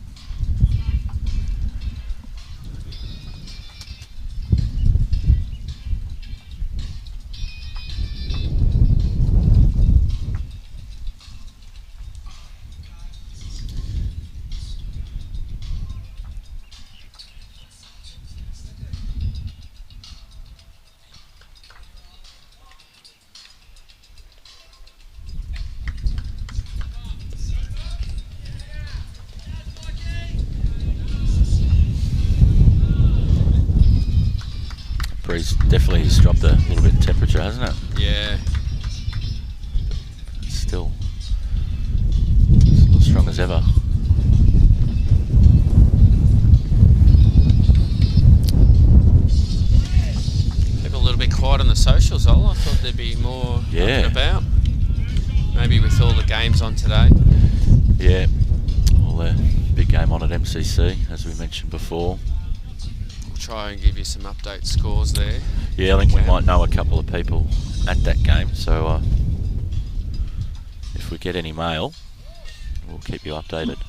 Breeze definitely has dropped a little bit in temperature, hasn't it? Yeah. Still as strong as ever. People a little bit quiet on the socials, Ollie. I thought there'd be more up and about. Maybe with all the games on today. Yeah. Well, the big game on at MCC, as we mentioned before. Try and give you some update scores there. Yeah, I think we might know a couple of people at that game, so if we get any mail, we'll keep you updated.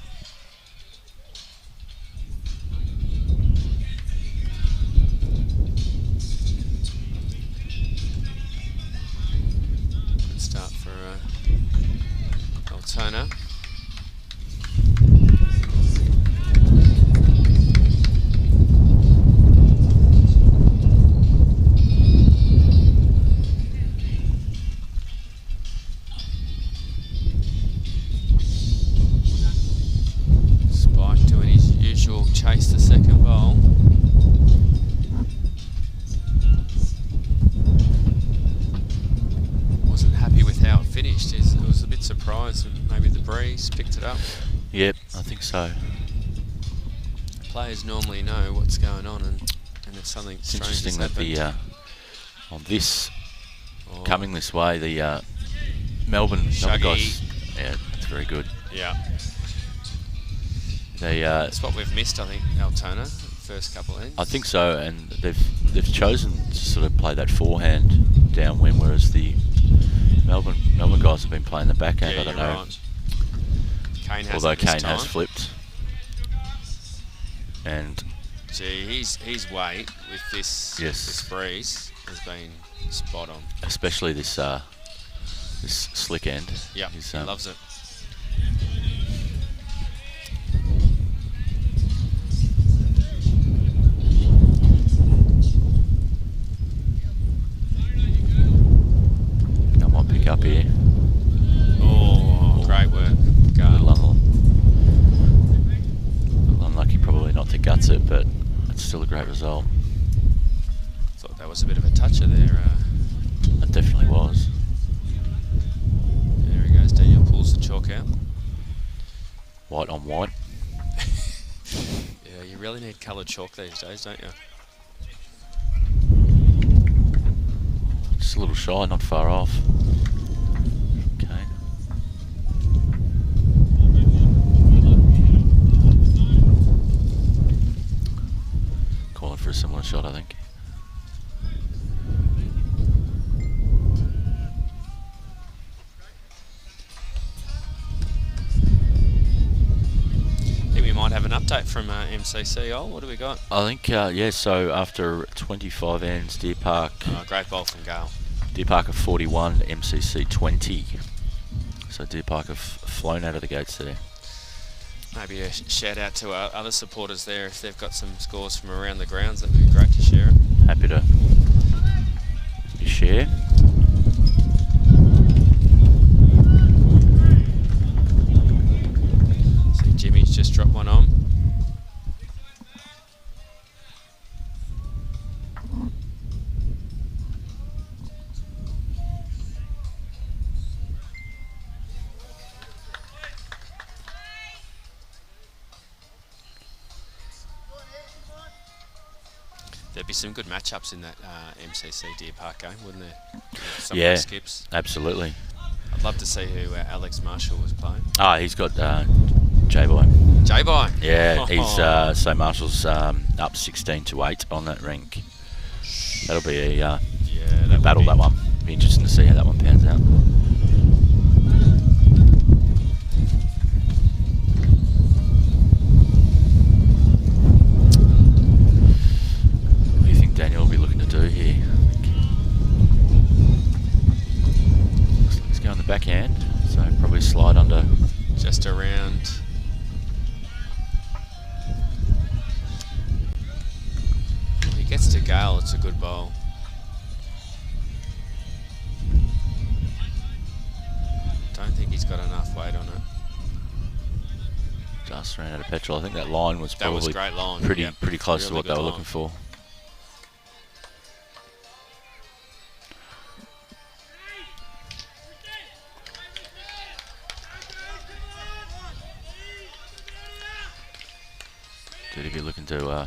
Good start for Altona. Chase the second bowl. Wasn't happy with how it finished. It was a bit surprised, and maybe the breeze picked it up. Yep, I think so. Players normally know what's going on, and if something It's strange interesting that happened, on this coming this way, the Melbourne guys, yeah, it's very good. Yeah. That's what we've missed, I think, Altona, first couple ends. I think so, and they've chosen to sort of play that forehand downwind, whereas the Melbourne guys have been playing the backhand. Yeah, I don't know. right. Kane has Although Kane has flipped, and gee, his weight with this breeze has been spot on. Especially this this slick end. Yeah, he loves it. Up here. Oh, great work. A little unlucky probably not to guts it, but it's still a great result. Thought that was a bit of a toucher there. It definitely was. There he goes. Daniel pulls the chalk out. White on white. Yeah, you really need coloured chalk these days, don't you? Just a little shy, not far off. Okay. Calling for a similar shot, I think. Might have an update from MCC. What do we got? I think, yeah, so after 25 ends, Deer Park... great ball from Gale. Deer Park of 41, MCC 20. So Deer Park have flown out of the gates there. Maybe a shout out to our other supporters there if they've got some scores from around the grounds. That'd be great to share it. Happy to share. Jimmy's just dropped one on. There'd be some good matchups in that MCC Deer Park game, wouldn't there? Some Yeah, skips. absolutely. I'd love to see who Alex Marshall was playing. Ah, he's got J-Boy. J-Boy? Yeah, he's so Marshall's up 16-8 on that Rink. That'll be a battle, that one. Be interesting to see how that one pans out. What do you think Daniel will be looking to do here? Looks like he's going the backhand, so probably slide under. Just around. If he gets to Gale, it's a good bowl. Don't think he's got enough weight on it. Just ran out of petrol. I think that line was probably great line. pretty close to what they were looking for. Did he be looking to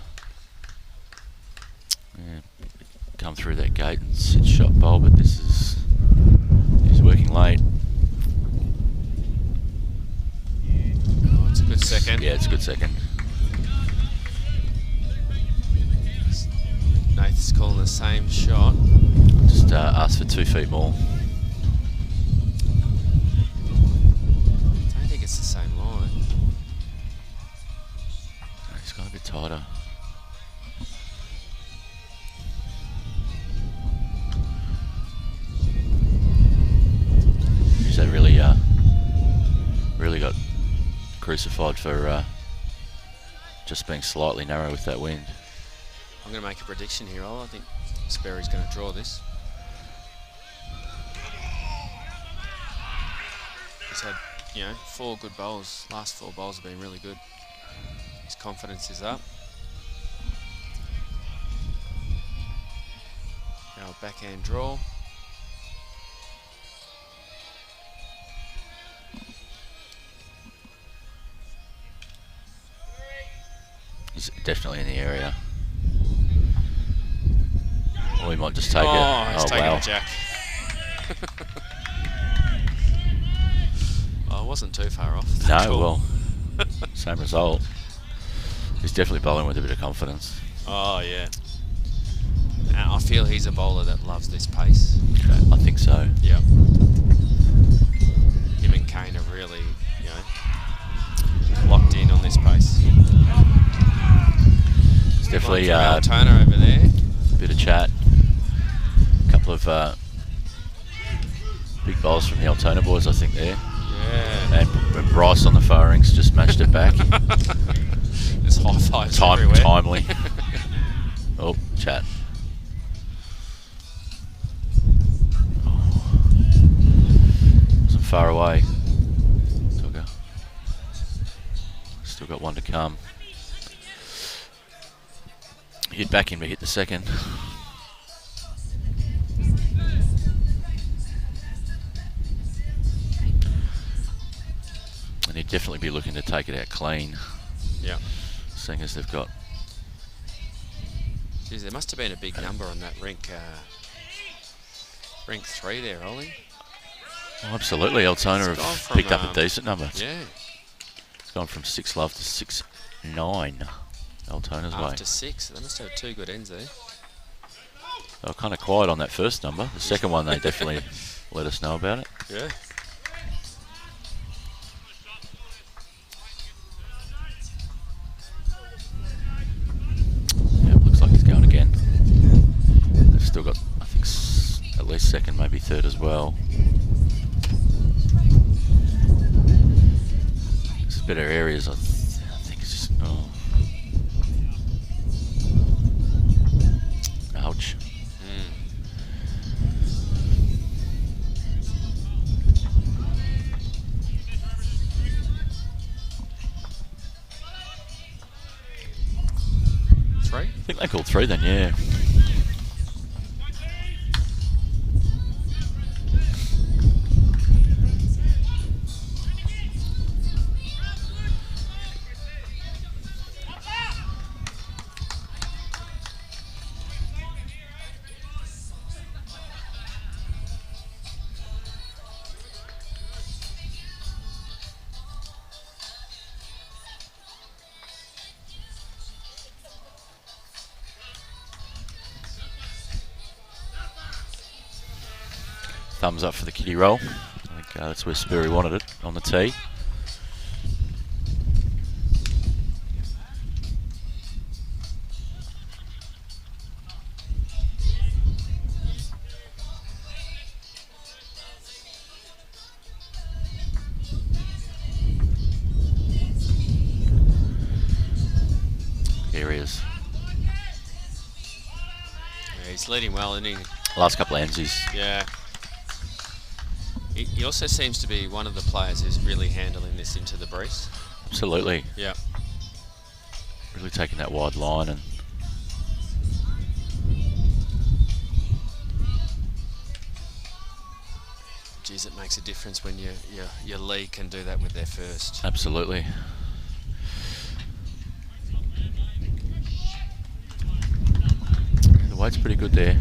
come through that gate and sit shot bowl, but he's working late. Oh, it's a good second. Yeah, it's a good second. Nath's calling the same shot. Just ask for 2 feet more. I don't think it's the same line. He's gone a bit tighter. That really got crucified for just being slightly narrow with that wind. I'm going to make a prediction here, Ollie. I think Sperry's going to draw this. He's had, 4 good bowls. Last 4 bowls have been really good. His confidence is up. Now a backhand draw. He's definitely in the area. Or he might just take it. He's taking a jack. Well, it wasn't too far off. No, Cool. well, same result. He's definitely bowling with a bit of confidence. Oh, yeah. I feel he's a bowler that loves this pace. I think so. Yep. Him and Kane are really, locked in on this pace. It's definitely Altona over there. a bit of chat. A couple of big bowls from the Altona boys, I think, there. Yeah. And Bryce on the far rings just matched it back. There's high fives everywhere. Timely. Oh, chat. Wasn't far away. Still got one to come. Hit back in, but hit the second. And he'd definitely be looking to take it out clean. Yeah. Seeing as they've got. Jeez, there must have been a big number on that Rink 3 there, Ollie. Oh, absolutely, Altona It's gone have from, picked up a decent number. Yeah. It's gone from 6 love to 6-9. Altona's way. After 6, they must have 2 good ends there. They were kind of quiet on that first number. The second one, they definitely let us know about it. Yeah. Yeah, looks like he's going again. They've still got, I think, at least second, maybe third as well. There's better areas, I think it's just, oh. Ouch. Three? I think they called 3 then, yeah. thumbs up for the kiddie roll. I think that's where Spurry wanted it, on the tee. Here he is. Yeah, he's leading well, isn't he? Last couple of ends, yeah. He also seems to be one of the players who's really handling this into the breeze. Absolutely. Yeah. Really taking that wide line and geez, it makes a difference when your lead can do that with their first. absolutely. The weight's pretty good there.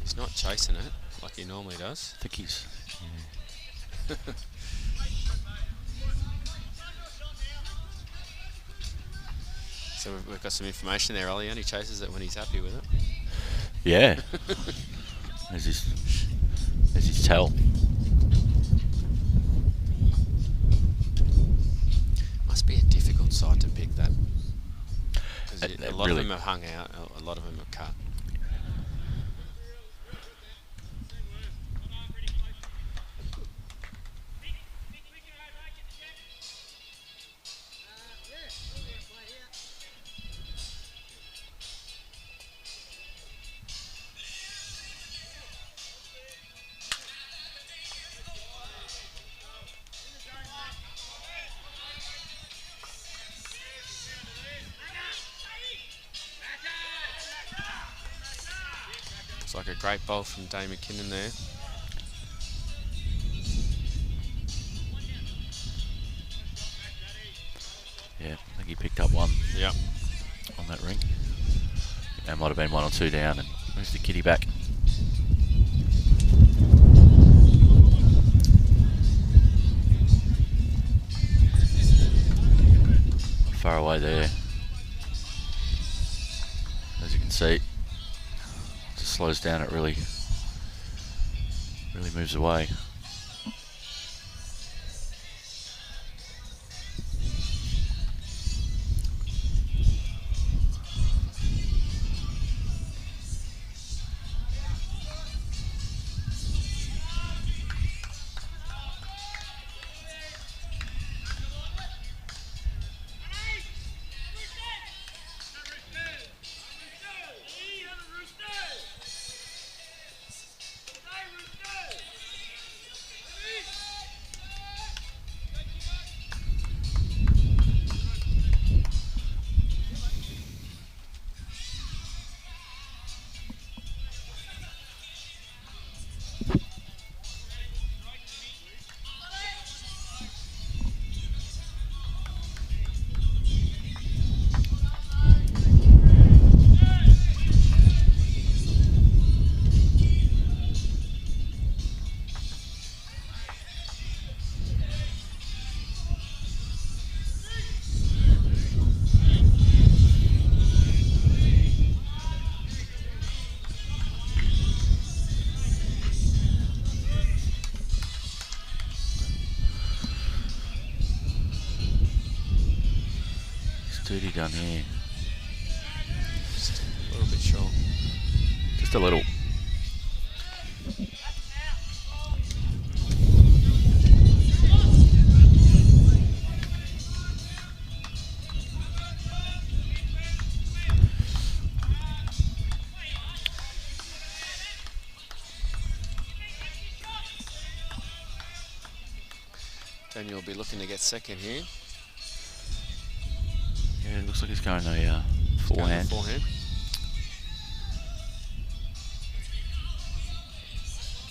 He's not chasing it like he normally does. I think he's... So we've got some information there, Ollie. He only chases it when he's happy with it. Yeah. There's his tell. Must be a difficult side to pick, that. Because a lot really of them are hung out, a lot of them are cut. Looks like a great bowl from Dave McKinnon there. Yeah, I think he picked up one. Yep. On that Rink. There might have been one or two down, and moves the kiddie back. Not far away there. As you can see, just slows down, it really moves away. Dirty down here. Just a little bit short. Just a little. Daniel will be looking to get second here. Yeah, it looks like he's going a forehand. Forehand.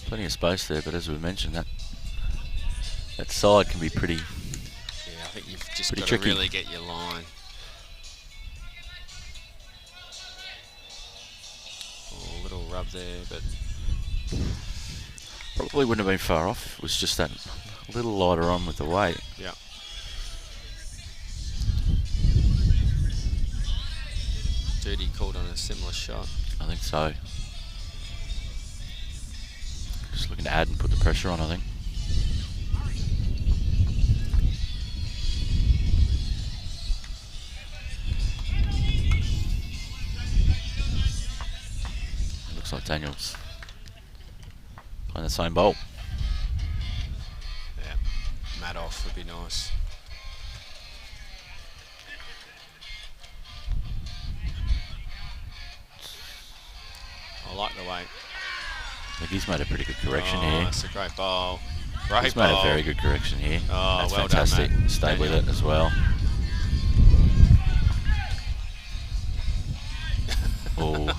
Plenty of space there, but as we mentioned, that side can be pretty. Yeah, I think you've just Pretty got tricky. to really get your line. Oh, a little rub there, but Probably wouldn't have been far off. It was just that little lighter on with the weight. Yeah. Duty called on a similar shot. I think so. Just looking to add and put the pressure on, I think. Looks like Daniel's playing the same bowl. Yeah, mat off would be nice. I like the weight. I think he's made a pretty good correction here. That's a great bowl. Great He's bowl. made a very good correction here. Oh, that's well fantastic. done, mate. Stay with it as well. Oh.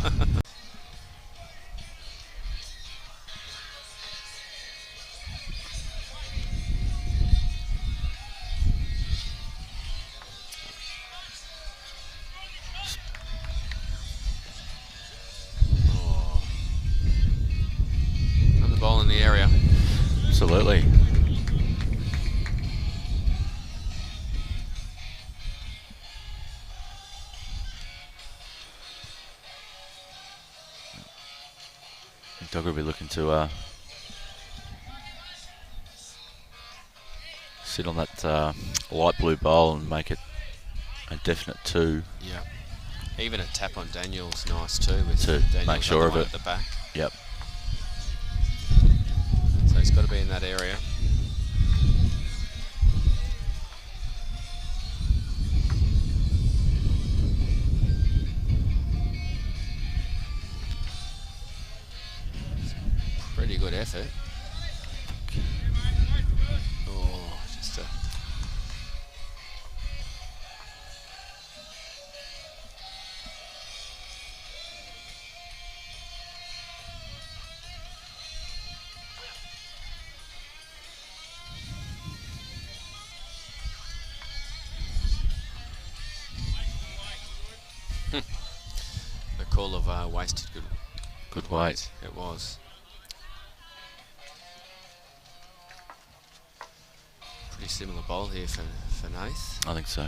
Another ball in the area. Absolutely. Dog will be looking to sit on that light blue bowl and make it a definite 2. Yeah. Even a tap on Daniel's nice too. With To Daniel's make sure other of one it. at the back. Yep. So he's got to be in that area. Pretty good effort. Oh, just a... The call of wasted good weight. It was. Pretty similar bowl here for Nath. I think so.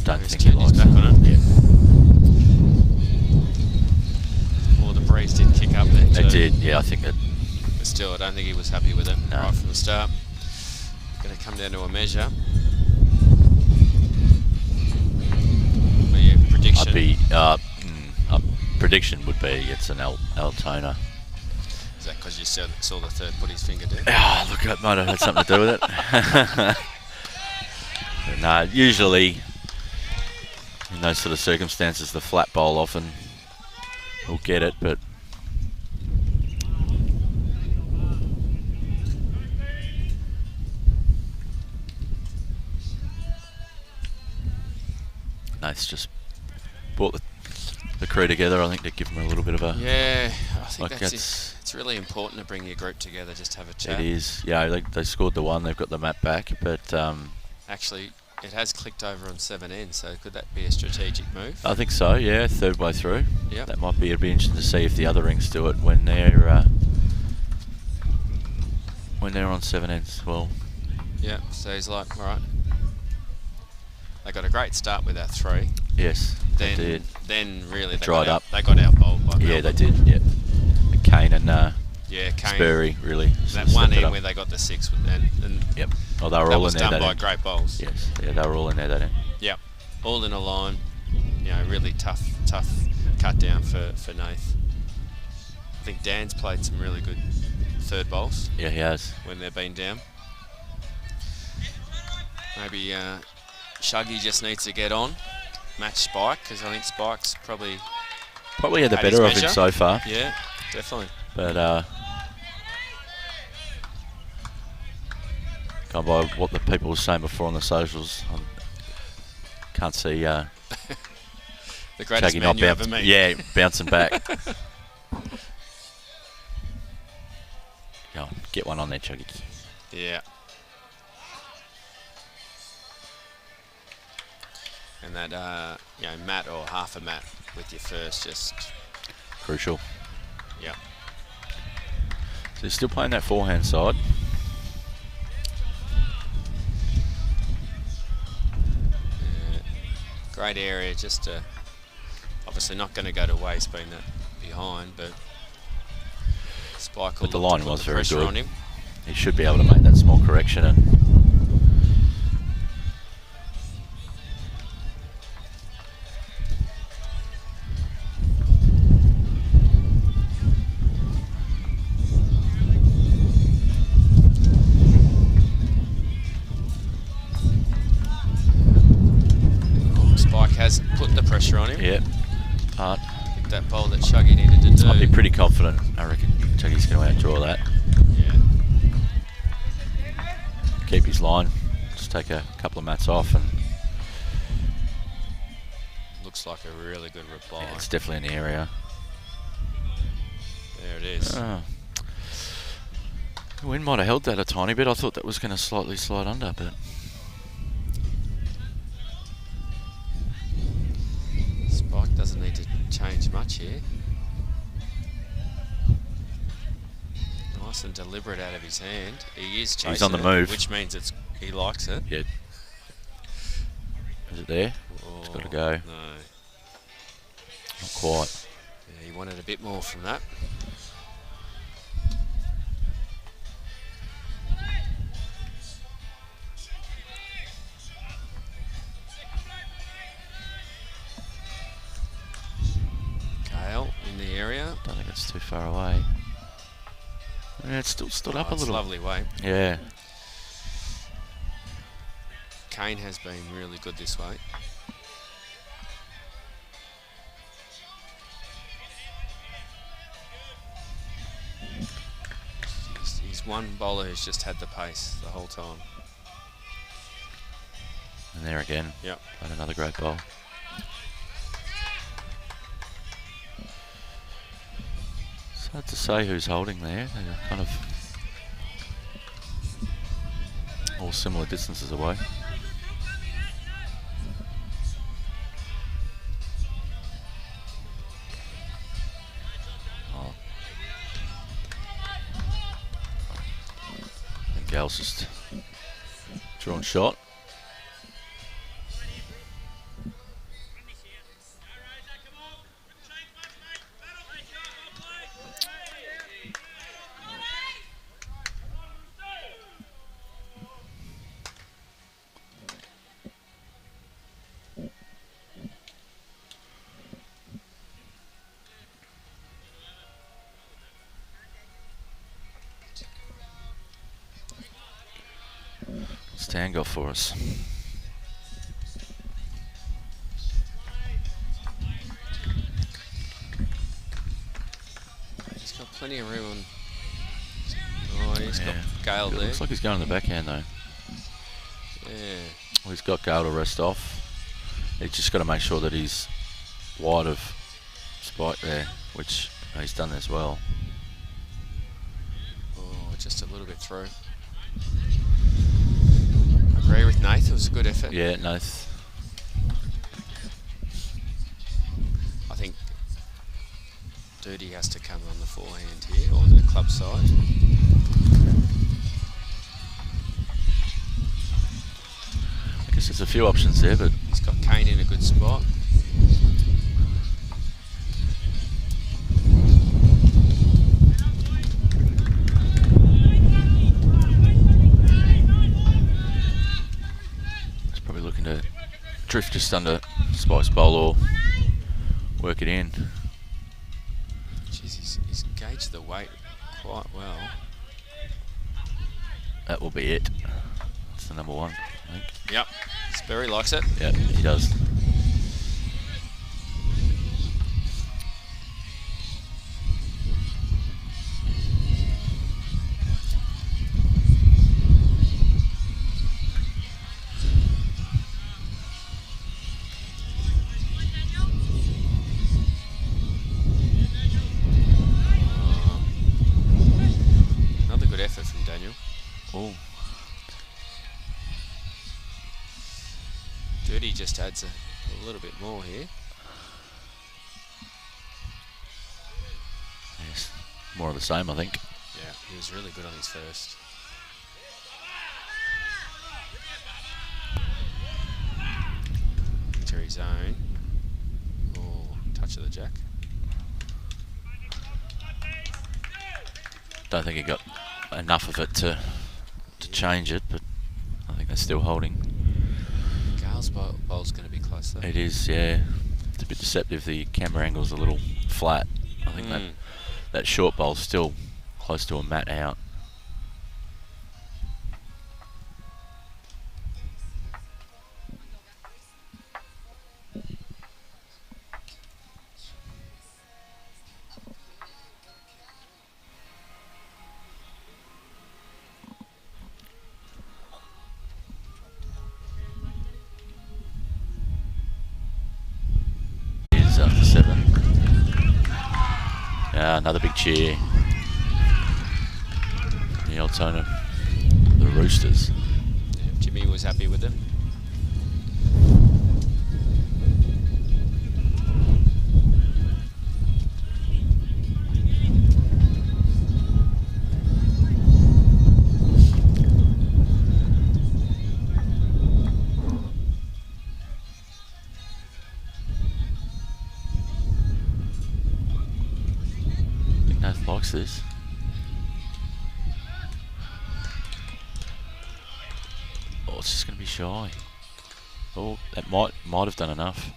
Don't He's think he turned his likes back it. on it. Yeah. Or the breeze did kick up there too. It did, yeah, I think that. But still, I don't think he was happy with it No. right from the start. Going to come down to a measure. But yeah, prediction. I'd be, prediction would be it's an Altona. Is that because you saw the third put his finger down? Ah, look, it might have had something to do with it. But no, usually in those sort of circumstances, the flat bowl often will get it, but no, it's just brought the crew together. I think to give them a little bit of a Yeah, I think like that's it. It's really important to bring your group together, just have a chat. It is, yeah. They scored the one. They've got the map back, but Actually, it has clicked over on 7N, so could that be a strategic move? I think so. Yeah, third way through. Yep. That might be. It'd be interesting to see if the other rinks do it when they're on 7Ns. Well, Yeah, so he's like, all right. They got a great start with that 3. yes, Then, they did. then really they dried got up. They got out bowled by Yeah, they Melbourne. did. Yeah, and Kane and Yeah, Kane. Spurry really. That stepped one it in up. where they got the 6 with and Yep. Oh, they were that all was in there. done That by end. great bowls. Yes. Yeah, they were all in there. That end. Yep, all in a line. You know, really tough cut down for Nath. I think Dan's played some really good third bowls Yeah, he has. when they've been down. Maybe Shuggy just needs to get on, match Spike, because I think Spike's probably Probably had the Had his better of him measure. so far, yeah, definitely. but going by what the people were saying before on the socials, I Can't see the greatest Chuggy man not you ever meet. Yeah, bouncing back. Go on, get one on there, Chuggy. Yeah. And that, you know, mat or half a mat with your first, just Crucial. yeah. So he's still playing that forehand side. Great area, just to, obviously not going to go to waste being that behind, but Spike will But the look to line put was the very pressure good. on him. He should be able to make that small correction. And Spike has put the pressure on him. yeah, but I think that bowl that Chuggy needed to do. I'd be pretty confident. I reckon Chuggy's going to outdraw that. Yeah. Keep his line. Just take a couple of mats off, and Looks like a really good reply. yeah, it's definitely in the area. There it is. The wind might have held that a tiny bit. I thought that was going to slightly slide under, but Spike doesn't need to change much here. Nice and deliberate out of his hand. He is chasing He's on the it, move. which means he likes it. yeah. Is it there? It's got to go. No. Not quite. Yeah, he wanted a bit more from that. Gale in the area. Don't think it's too far away. Yeah, it's still stood up a It's little. lovely way. Yeah. Kane has been really good this way. He's one bowler who's just had the pace the whole time. And there again. Yep. Played another great bowl. It's hard to say who's holding there. They're kind of all similar distances away. Oh. And Gale's just drawn shot. Stan go for us. He's got plenty of room on. Oh, he's got Gale It there. looks like he's going on the backhand though. Yeah. Well, he's got Gale to rest off. He's just got to make sure that he's wide of Spike there, which he's done as well. Oh, just a little bit through. Agree with Nath, it was a good effort. Yeah, Nath. I think Duty has to come on the forehand here, or the club side. I guess there's a few options there, but He's got Kane in a good spot. he's probably looking to drift just under Spike's bowl or work it in. Jeez, he's gauged the weight quite well. That will be it. That's the number one, I think. Yep, Sperry likes it. Yeah, he does. just adds a little bit more here. Yes, more of the same, I think. Yeah, he was really good on his first. Into his own. Oh, touch of the jack. Don't think he got enough of it to change it, but I think they're still holding. Gale's bowl's going to be close though. It is, yeah. It's a bit deceptive. The camera angle's a little flat. I think that short bowl's still close to a mat out. Another big cheer. The Altona, the Roosters. Yeah, Jimmy was happy with them. Likes this. Oh, it's just going to be shy. Oh, that might have done enough.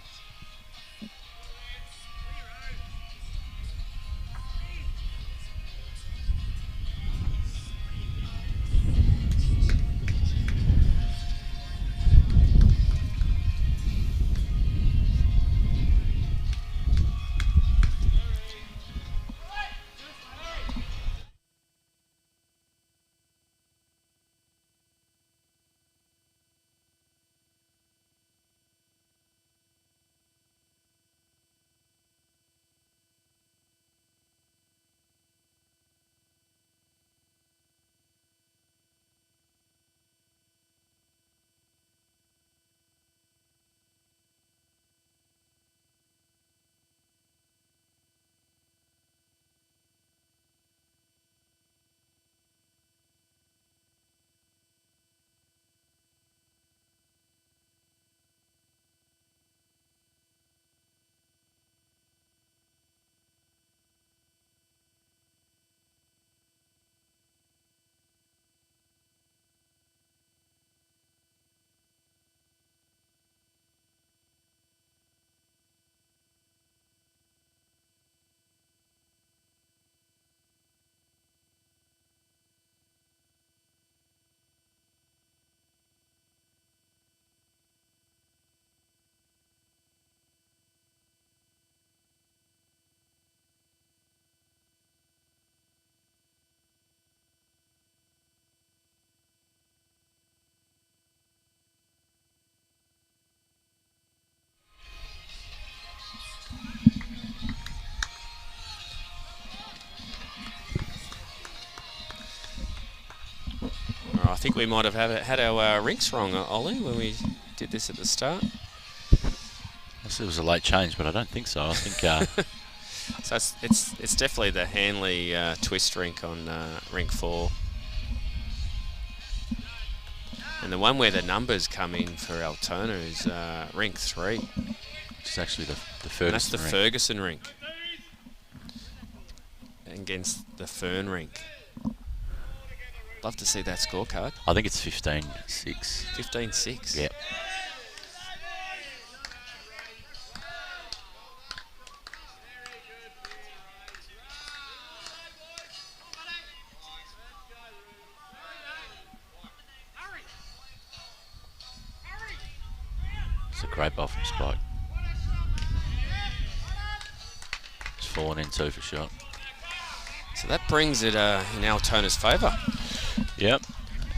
I think we might have had our rinks wrong, Ollie, when we did this at the start. It was a late change, but I don't think so. I think so it's definitely the Hanley twist rink on rink 4, and the one where the numbers come in for Altona is rink 3. It's actually the Ferguson. And that's the rink. Ferguson rink against the Fern rink. Love to see that scorecard. I think it's 15-6. 15-6. Yep. It's a great ball from Spike. It's fallen in too for shot. So that brings it in Altona's favour. Yep,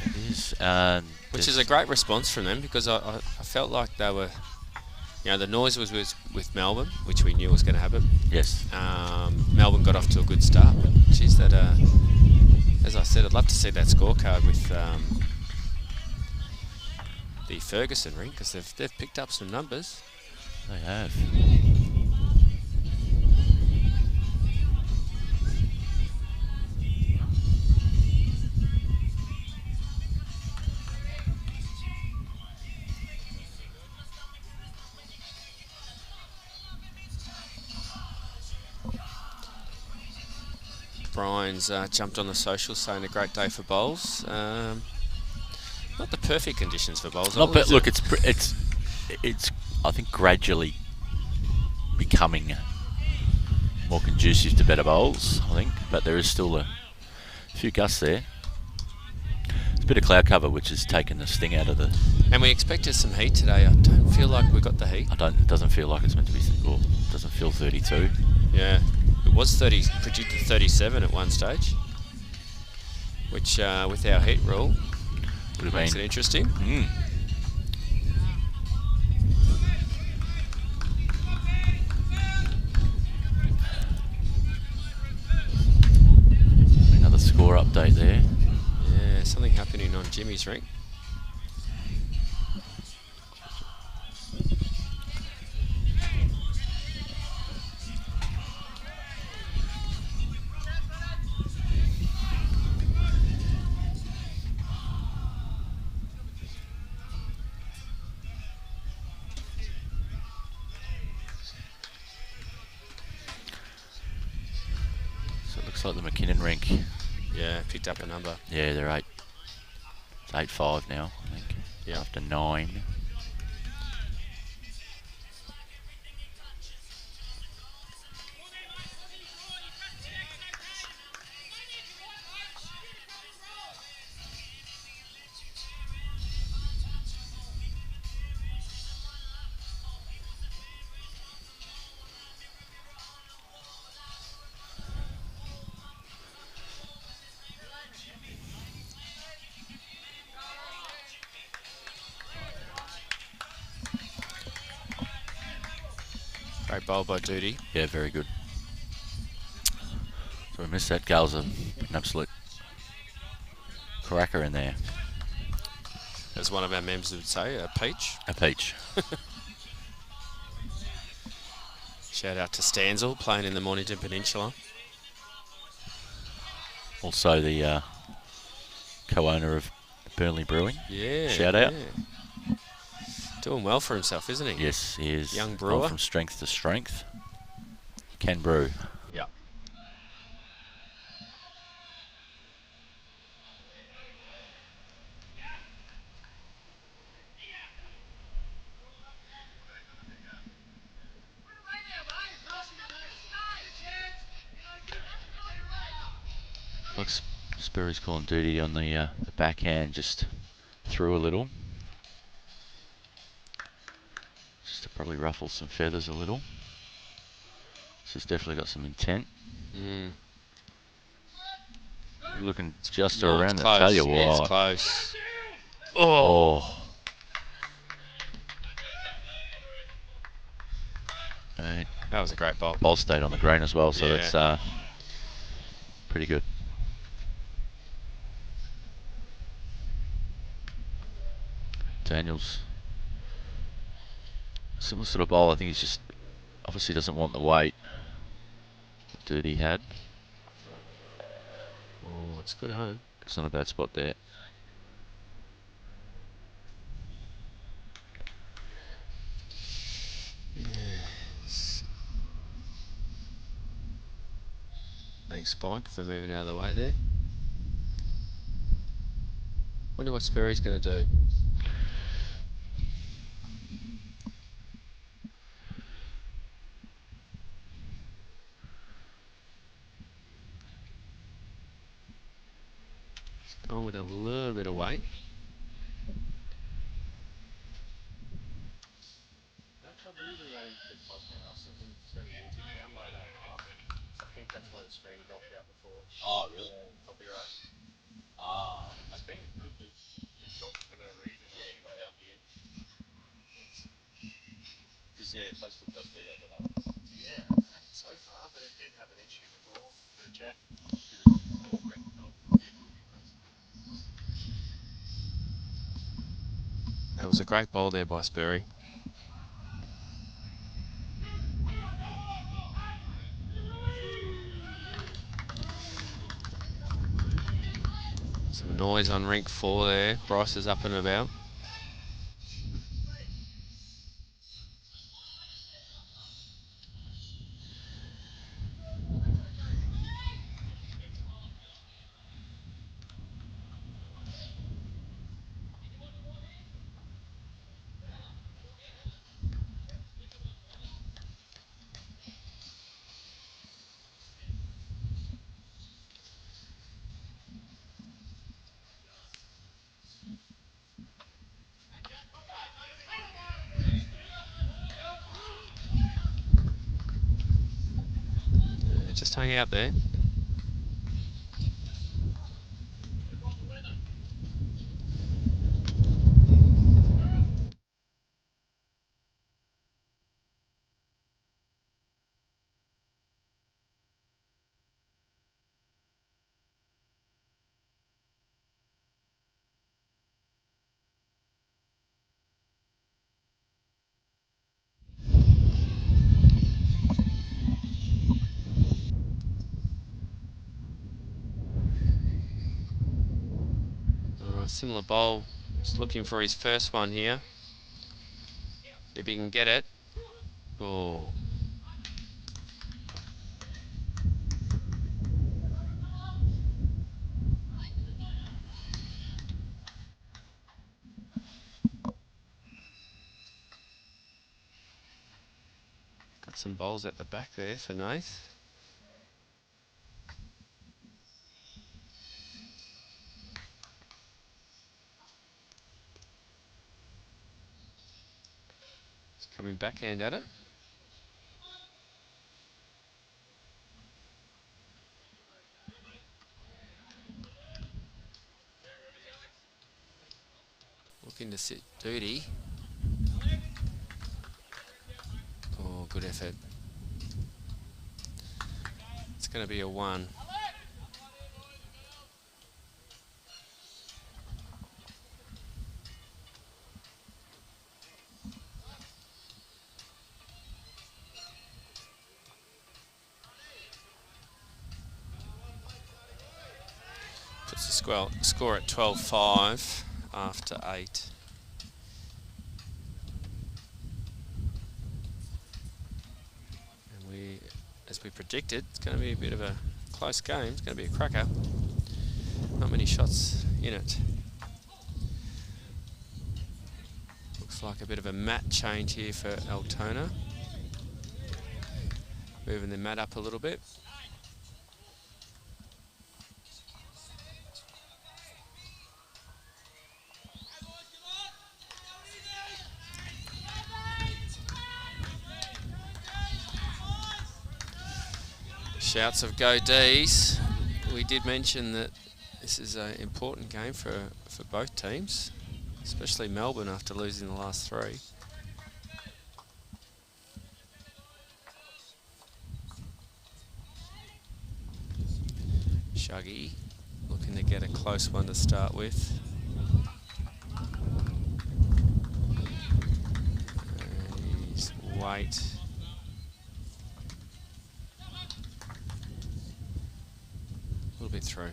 it is. Which is a great response from them, because I felt like they were, the noise was with Melbourne, which we knew was going to happen. Yes. Melbourne got off to a good start, but geez, that, as I said, I'd love to see that scorecard with the Ferguson Rink, because they've picked up some numbers. They have. Brian's jumped on the social saying a great day for bowls. Not the perfect conditions for bowls. Not but look, it's I think gradually becoming more conducive to better bowls. I think, but there is still a few gusts there. It's a bit of cloud cover, which has taken the sting out of the. And we expected some heat today. I don't feel like we got the heat. It doesn't feel like it's meant to be. Well, it doesn't feel 32. Yeah, it was 30, predicted 37 at one stage, which with our heat rule Would have makes been it interesting. Another score update there. Yeah, something happening on Jimmy's rink. Looks like the McKinnon rink. Yeah, picked up a number. Yeah, they're 8. It's 8-5 now, I think. Yeah. After 9. Great bowl by Duty. Yeah, very good. So we missed that. Gale's an absolute cracker in there. As one of our members would say, a peach. A peach. Shout out to Stanzel, playing in the Mornington Peninsula. Also the co-owner of Burnley Brewing. Yeah. Shout out. Yeah. Doing well for himself, isn't he? Yes, he is. Young brewer. Gone from strength to strength. Can brew. Yeah. Looks Sperry's calling duty on the backhand, just through a little. Just to probably ruffle some feathers a little. This has definitely got some intent. Looking just around that. Tell you what. It's close. Oh. That was a great bowl. Ball stayed on the green as well, so Yeah. that's pretty good. Daniels, similar sort of bowl. I think he's just obviously doesn't want the weight that Duty had. Oh, it's good home. It's not a bad spot there. Yes. Thanks, Spike, for moving out of the way there. Wonder what Sperry's going to do. Going with a little bit of weight. Oh, really? Ah, I think. Yeah, Facebook does do that. Yeah, so far, but it did have an issue before. The chat. was a great bowl there by Spurry. Some noise on Rink 4 there. Bryce is up and about. Just hang out there. Similar bowl. Just looking for his first one here. If he can get it. Oh. Got some bowls at the back there for Nath. Coming backhand at it. Looking to sit duty. Oh, good effort. It's going to be a 1. Puts the score at 12-5 after 8. And as we predicted, it's going to be a bit of a close game. It's going to be a cracker. Not many shots in it. Looks like a bit of a mat change here for Altona. Moving the mat up a little bit. Shouts of go D's. We did mention that this is an important game for both teams, especially Melbourne after losing the last 3. Shuggy looking to get a close one to start with. And he's weight. A little bit through.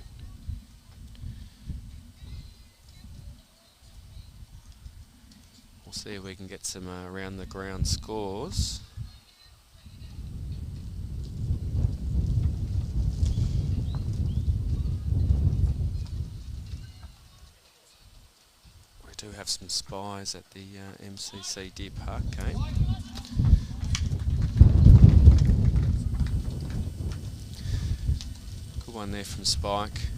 We'll see if we can get some around the ground scores. We do have some spies at the MCC Deer Park game. Good one there from Spike.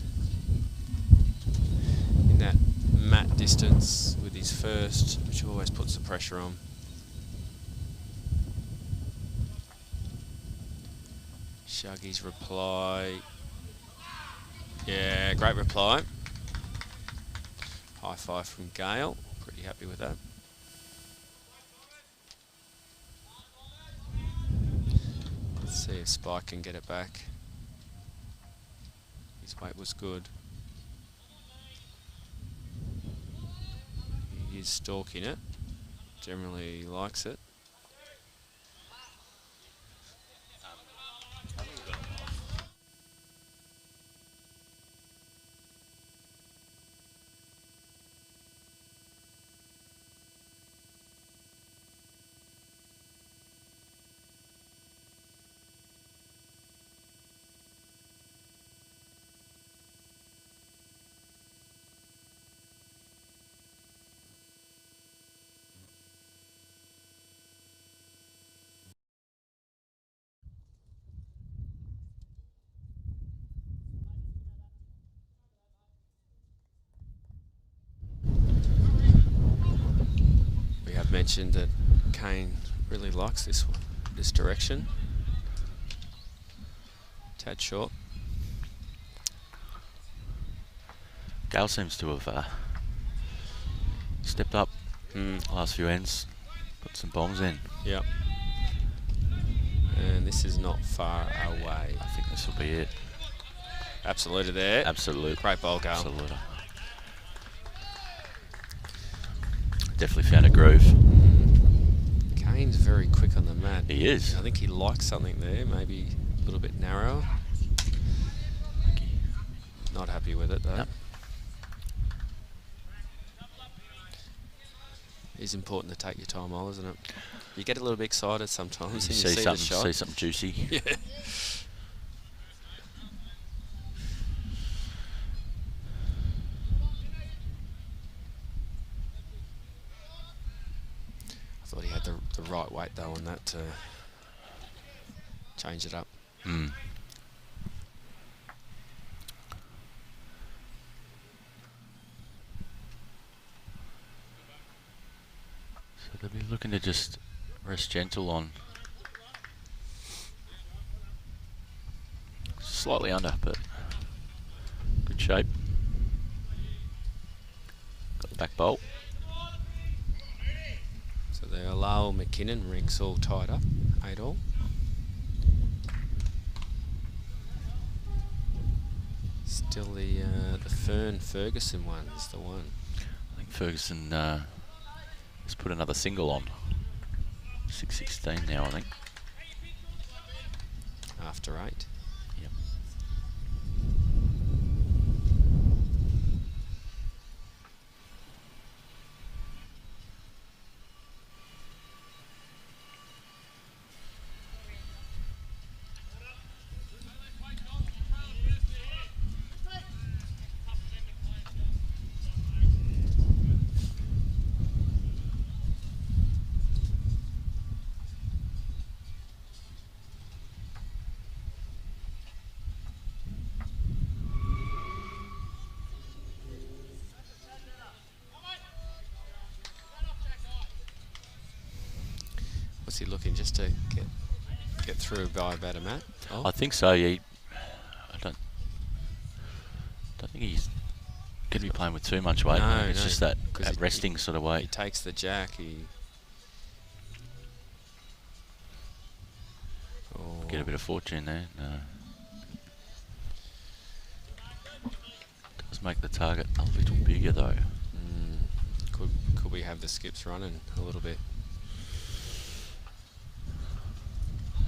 In that mat distance with his first, which always puts the pressure on. Shuggy's reply. Yeah, great reply. High five from Gale. Pretty happy with that. Let's see if Spike can get it back. His weight was good. He is stalking it. Generally likes it. Mentioned that Kane really likes this direction. Tad short. Gale seems to have stepped up last few ends, put some bombs in. Yep. And this is not far away. I think this will be it. Absolutely there. Absolute. Great bowl, Gale. Absolute. Definitely found a groove. Kane's very quick on the mat. He is. I think he likes something there, maybe a little bit narrower. Not happy with it though. Nope. It's important to take your time, Ollie, isn't it? You get a little bit excited sometimes. You and see the shot. see something juicy. Yeah. I thought he had the right weight though on that to change it up. Mm. So they'll be looking to just rest gentle on. Slightly under, but good shape. Got the back bolt. So they allow McKinnon, Rink's all tied up, 8-all. Still the Fern Ferguson one is the one. I think Ferguson has put another single on. 6:16 now, I think. After 8. Yep. What's he looking just to get through by about a mat? Oh. I think so. Yeah. I don't think he's going to be playing with too much weight. No, it's no, just that he, resting sort of weight. He takes the jack. Get a bit of fortune there. No. Does make the target a little bigger though. Could we have the skips running a little bit?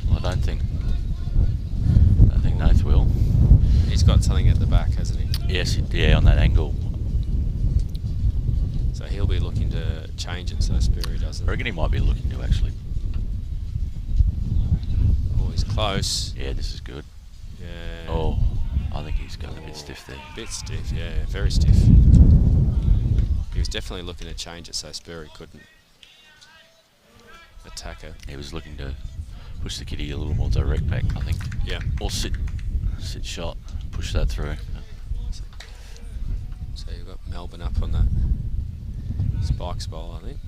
Well, I don't think Nath will. He's got something at the back, hasn't he? Yes, yeah, on that angle. So he'll be looking to change it so Sperry doesn't. I reckon he might be looking to actually. Oh, he's close. Yeah, this is good. Yeah. Oh, I think he's going a bit stiff there. A bit stiff, yeah, very stiff. He was definitely looking to change it so Sperry couldn't attack her. He was looking to push the kitty a little more direct back, I think. Yeah. Or sit shot, push that through. So you've got Melbourne up on that Spikes bowl, I think.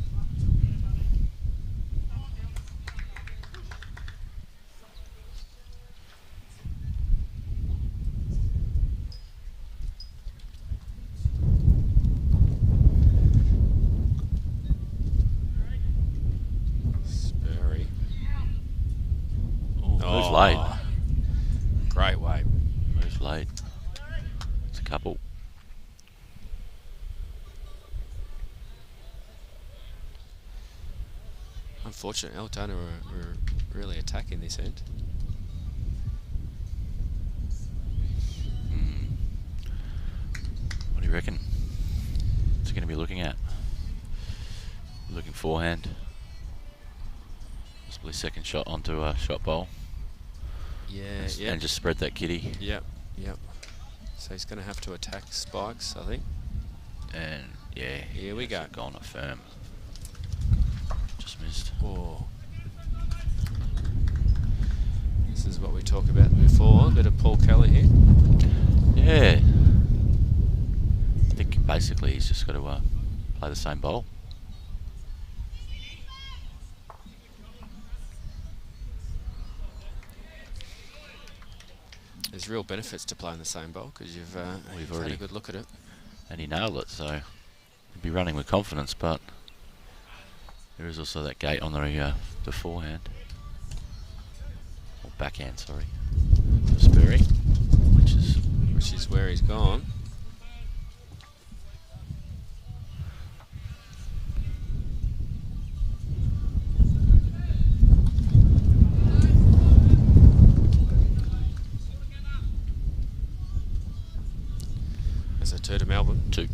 Moves late. Great weight. Moves late. It's a couple. unfortunate. Altona were really attacking this end. What do you reckon? What's he going to be looking at? Looking forehand. Possibly second shot onto a shot bowl. Yeah, yeah. And just spread that kitty. Yep, yep. So he's going to have to attack spikes, I think. And yeah, here we go. Gone a firm. Just missed. Oh. This is what we talked about before. A bit of Paul Kelly here. Yeah. I think basically he's just got to play the same bowl. There's real benefits to playing the same bowl because you've already had a good look at it. And he nailed it, so he'd be running with confidence, but there is also that gate on the forehand. Or backhand, sorry. Sperry, which is where he's gone. There's a 2 to Melbourne. 2.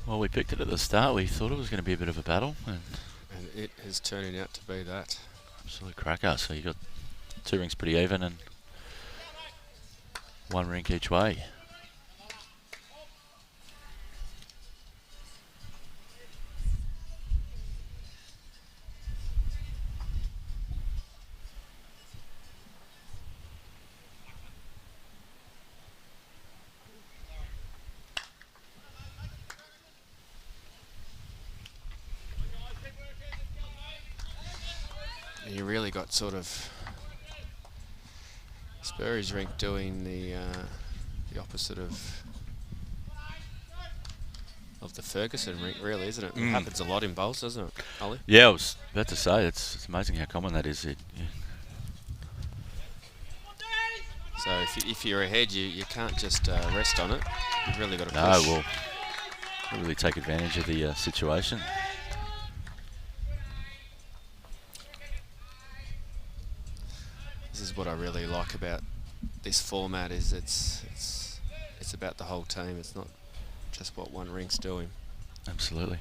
Well, we picked it at the start. We thought it was going to be a bit of a battle, and it is turning out to be that. Absolute cracker. So you got 2 rinks pretty even, and 1 rink each way. You really got sort of Spurry's rink doing the opposite of the Ferguson rink, really, isn't it? It happens a lot in bowls, doesn't it, Ollie? Yeah, I was about to say it's amazing how common that is. Yeah. So if you're ahead, you can't just rest on it. You've really got to push. No, well, really take advantage of the situation. This is what I really like about this format, is it's about the whole team. It's not just what one rink's doing. Absolutely.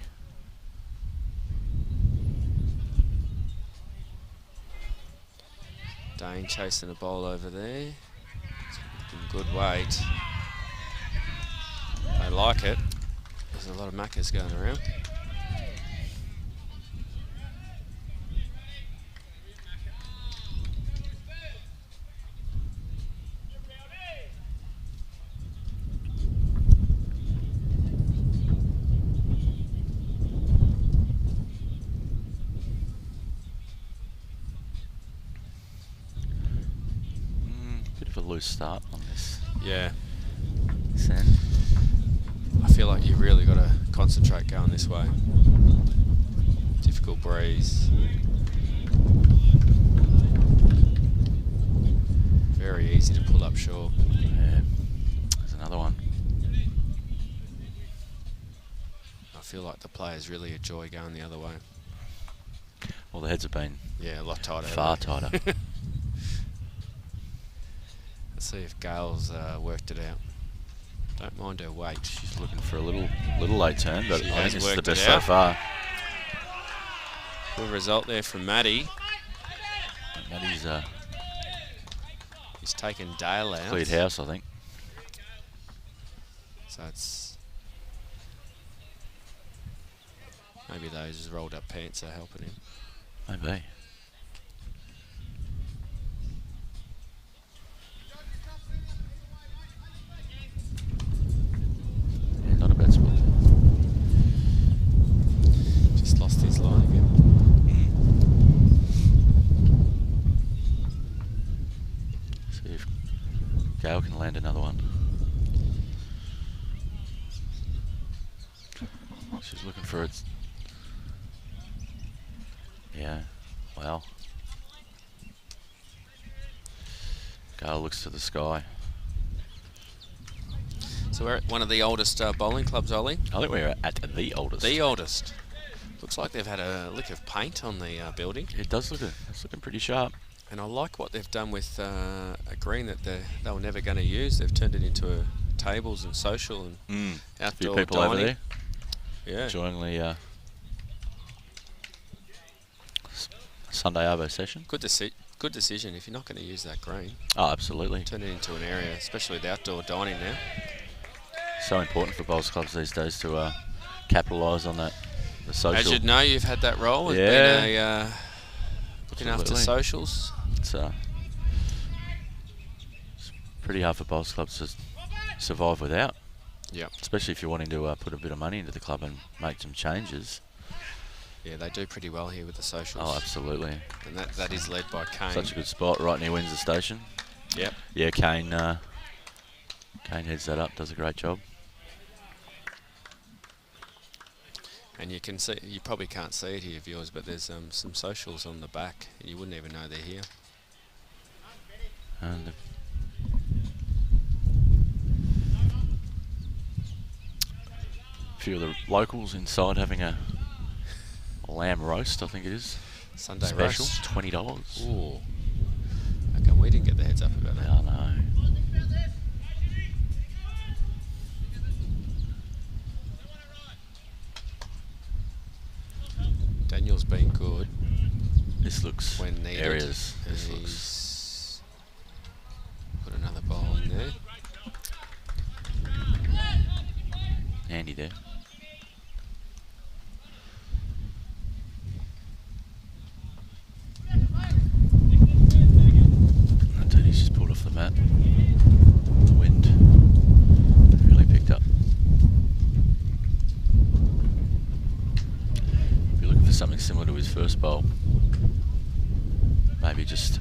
Dane chasing a bowl over there. It's in good weight. I like it. There's a lot of maccas going around. A loose start on this. Yeah. This end. I feel like you've really got to concentrate going this way. Difficult breeze. Very easy to pull up shore. Yeah. There's another one. I feel like the players really enjoy going the other way. Well, the heads have been a lot tighter. Far tighter. Let's see if Gail's worked it out. Don't mind her weight. She's looking for a little late turn, but She I has think it's the worked it best so out. far. Good result there from Maddie. Maddie's He's taken Dale out. cleared house, I think. So it's maybe those rolled up pants are helping him. Maybe. Yeah, not a bad spot. Just lost his line again. She's looking for it. Yeah, wow. Gale looks to the sky. So we're at one of the oldest bowling clubs, Ollie. I think we're at the oldest. The oldest. Looks like they've had a lick of paint on the building. It does look. It's looking pretty sharp. And I like what they've done with a green that they were never going to use. They've turned it into tables and social and outdoor a few people dining. over there. Yeah. Enjoying the Sunday Arvo session. Good decision if you're not going to use that green. Oh, absolutely. Turn it into an area, especially with outdoor dining now. So important for bowls clubs these days to capitalise on that. The social. As you'd know, you've had that role as being a looking after socials. It's pretty hard for bowls clubs to survive without. Yeah. Especially if you're wanting to put a bit of money into the club and make some changes. Yeah, they do pretty well here with the socials. Oh, absolutely. And that is led by Kane. Such a good spot right near Windsor Station. Yep. Yeah, Kane heads that up, does a great job. And you can see, you probably can't see it here, viewers, but there's some socials on the back, and you wouldn't even know they're here. And a few of the locals inside having a lamb roast, I think it is. Sunday special, roast. $20. Ooh. How come we didn't get the heads up about that? I know. Daniel's been good. This looks when needed. Areas. And This he's looks put another bowl in there. handy there. Tony's just pulled off the mat. The wind really picked up. If you're looking for something similar to his first bowl, maybe just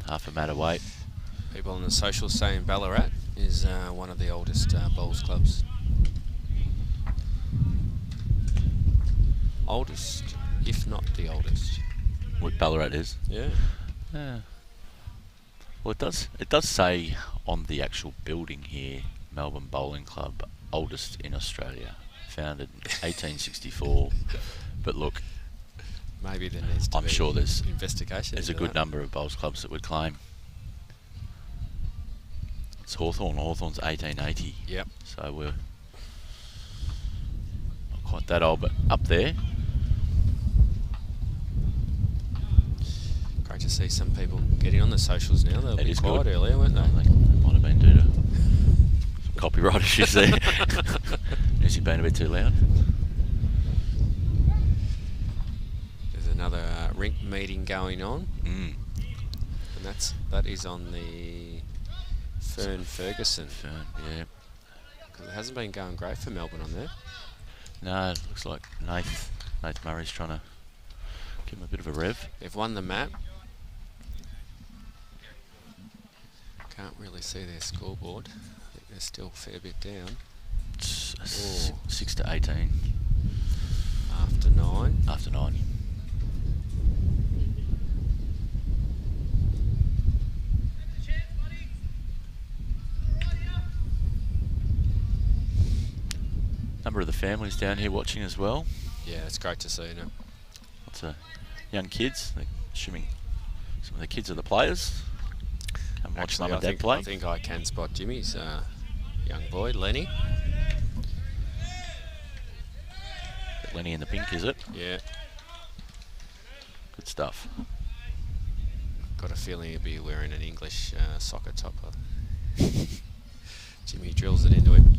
half a mat of weight. People on the social saying Ballarat is one of the oldest bowls clubs. Oldest, if not the oldest. What Ballarat is? Yeah. Yeah. Well, it does say on the actual building here, Melbourne Bowling Club, oldest in Australia, founded in 1864. But look, maybe there needs to I'm be sure there's investigation. a good number of bowls clubs that would claim. It's Hawthorn. Hawthorn's 1880. Yep. So we're not quite that old, but up there. Great to see some people getting on the socials now. They were a bit quiet earlier, weren't they? They might have been due to some copyright issues there. Has he been a bit too loud? There's another Rink meeting going on, Mm. and that is on the Ferguson. Fern, yeah. Because it hasn't been going great for Melbourne on there. No, it looks like Nath Murray's trying to give him a bit of a rev. They've won the map. Can't really see their scoreboard. I think they're still a fair bit down. It's Oh. 6 to 18. After 9. After 9. Number of the families down here watching as well. Yeah, it's great to see them. Lots of young kids. They're assuming some of the kids are the players. Come watch Actually, mum and dad play. I think I can spot Jimmy's young boy, Lenny. Lenny in the pink, is it? Yeah. Good stuff. Got a feeling he'll be wearing an English soccer topper. Jimmy drills it into him.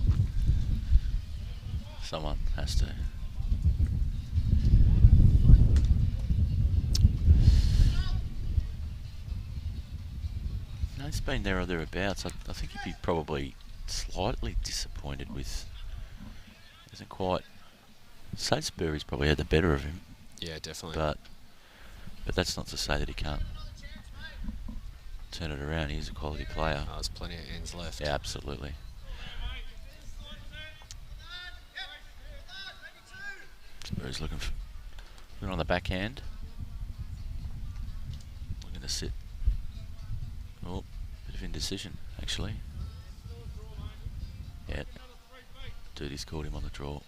Someone has to. No, he's been there or thereabouts. I think he'd be probably slightly disappointed with. Isn't quite. Sainsbury's probably had the better of him. Yeah, definitely. But that's not to say that he can't turn it around. He's a quality player. There's plenty of ends left. Yeah, absolutely. He's looking on the backhand. Looking to sit. Oh, bit of indecision, actually. Yeah. Duty's caught him on the draw.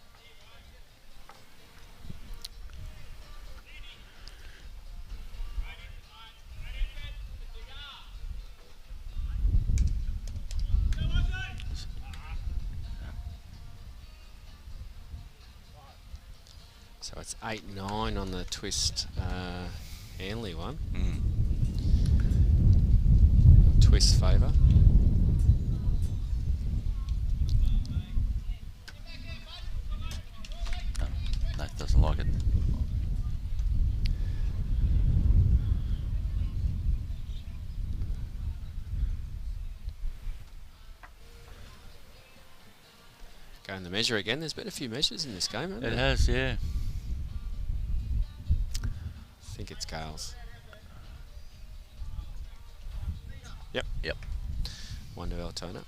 So it's 8-9 on the twist Hanley one. Twist favour. That doesn't like it. Going the measure again. There's been a few measures in this game, hasn't there? It has, yeah. I think it's Gales. Yep. One to Altona.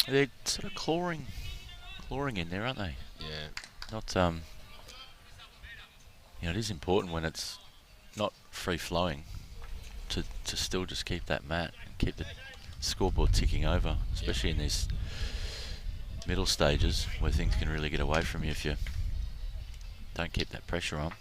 They're sort of clawing in there, aren't they? Yeah. Not, you know, it is important when it's not free flowing to still just keep that mat and keep the scoreboard ticking over, especially in these middle stages where things can really get away from you if you don't keep that pressure on.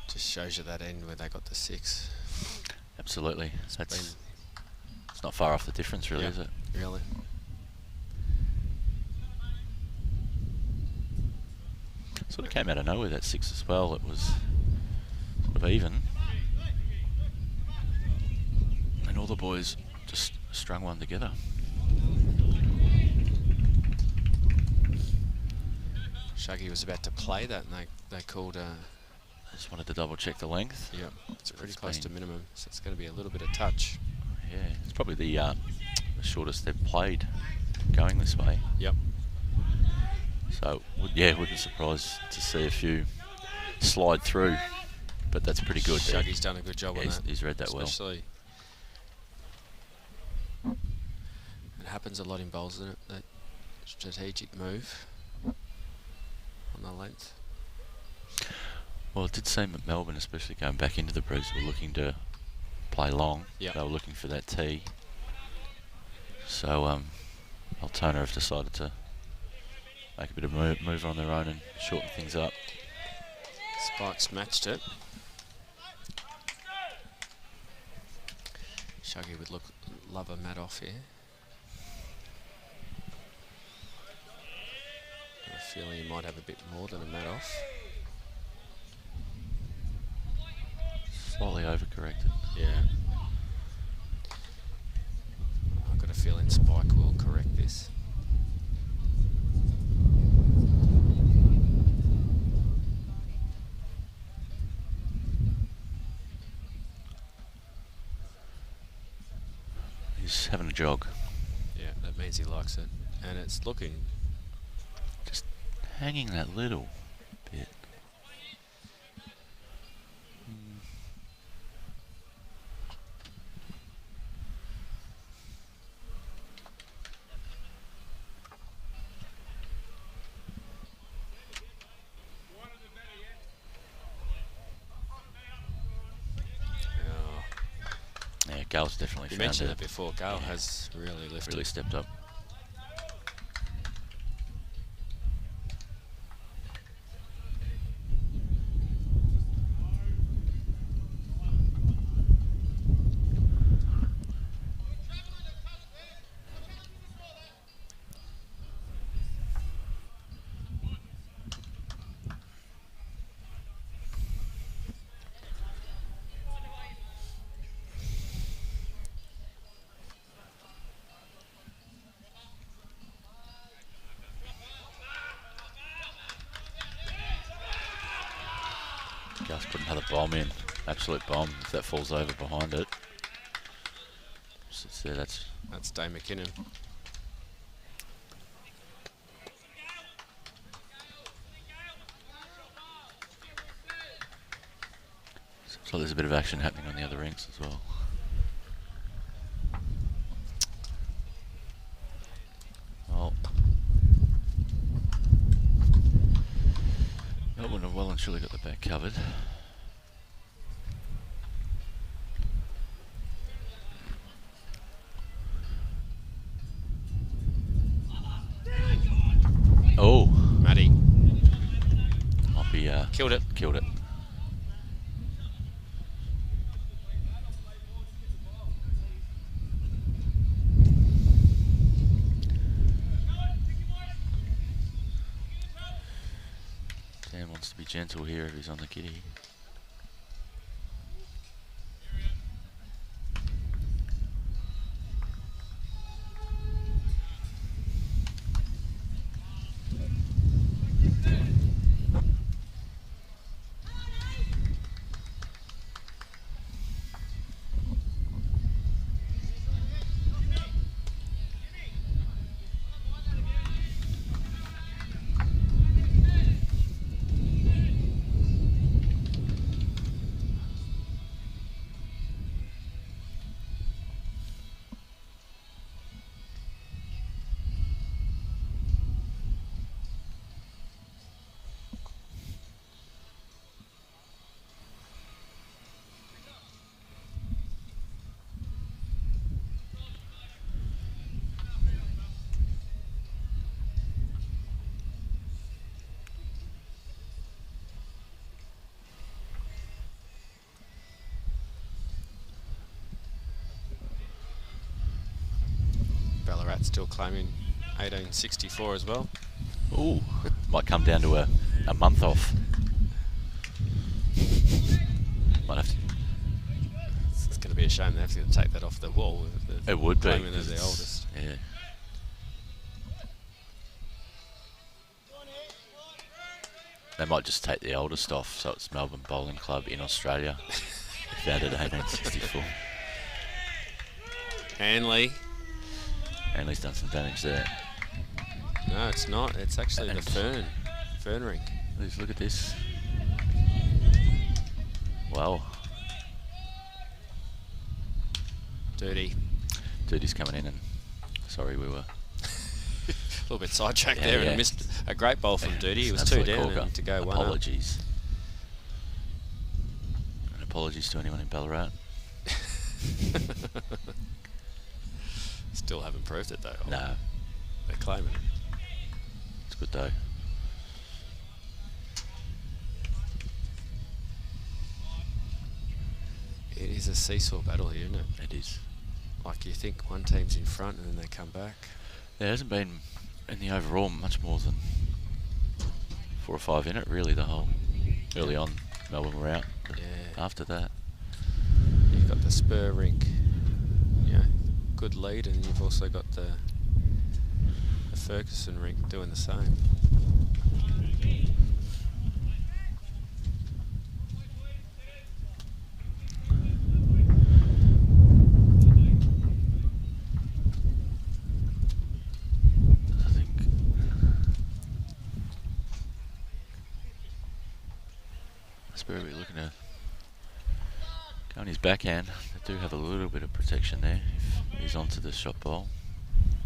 Just shows you that end where they got the 6. Absolutely. It's not far off the difference, really, is it? Really. Sort of came out of nowhere, that 6 as well. It was sort of even. And all the boys just strung one together. Shuggy was about to play that and they called I just wanted to double check the length. Yep, it's pretty close to minimum, so it's going to be a little bit of touch. Yeah, it's probably the shortest they've played going this way. Yep. So, wouldn't surprise to see a few slide through, but that's pretty good. Shuggy's done a good job on that. He's read that well. Especially, it happens a lot in bowls, doesn't it? That strategic move on the length. Well, it did seem at Melbourne, especially going back into the breeze, were looking to play long. Yep. They were looking for that tee. So Altona have decided to make a bit of move on their own and shorten things up. Spikes matched it. Shuggy would love a mat off here. I have a feeling he might have a bit more than a mat off. Slightly overcorrected. Yeah. I've got a feeling Spike will correct this. He's having a jog. Yeah, that means he likes it. And it's looking... Just hanging that little bit. Yeah, Gale's definitely You found mentioned it. that before. Gale has really lifted. Really stepped up. Gale's put another bomb in. Absolute bomb. If that falls over behind it. Sits there, that's Dave McKinnon. so there's a bit of action happening on the other rinks as well. sure they got the back covered. Oh, Matty. Might be Killed it. Killed it. Dan wants to be gentle here if he's on the kitty. Ballarat still claiming 1864 as well. Ooh, might come down to a month off. Might have to. It's going to be a shame they have to take that off the wall. It would be. Claiming as the oldest. Yeah. They might just take the oldest off, so it's Melbourne Bowling Club in Australia. Founded in 1864. Hanley. Hanley's done some damage there. No, it's not. It's actually And the Fern Rink. Let's look at this. Wow. Dirty. Duty's coming in, and sorry, we were A little bit sidetracked Yeah, there yeah. and missed a great bowl from Duty. He was absolute 2 down corker. and to go 1 up. Apologies. And apologies to anyone in Ballarat. Still haven't proved it though. No, They're claiming it. it's good though. It is a seesaw battle here, isn't it? It is. Like you think one team's in front and then they come back. There hasn't been in the overall much more than 4 or 5 in it really. The whole early on, Melbourne were out. But Yeah. after that, You've got the Spur Rink, good lead, and you've also got the Ferguson Rink doing the same. I think Spur will be looking to go on his backhand. They do have a little bit of protection there if he's onto the shot bowl.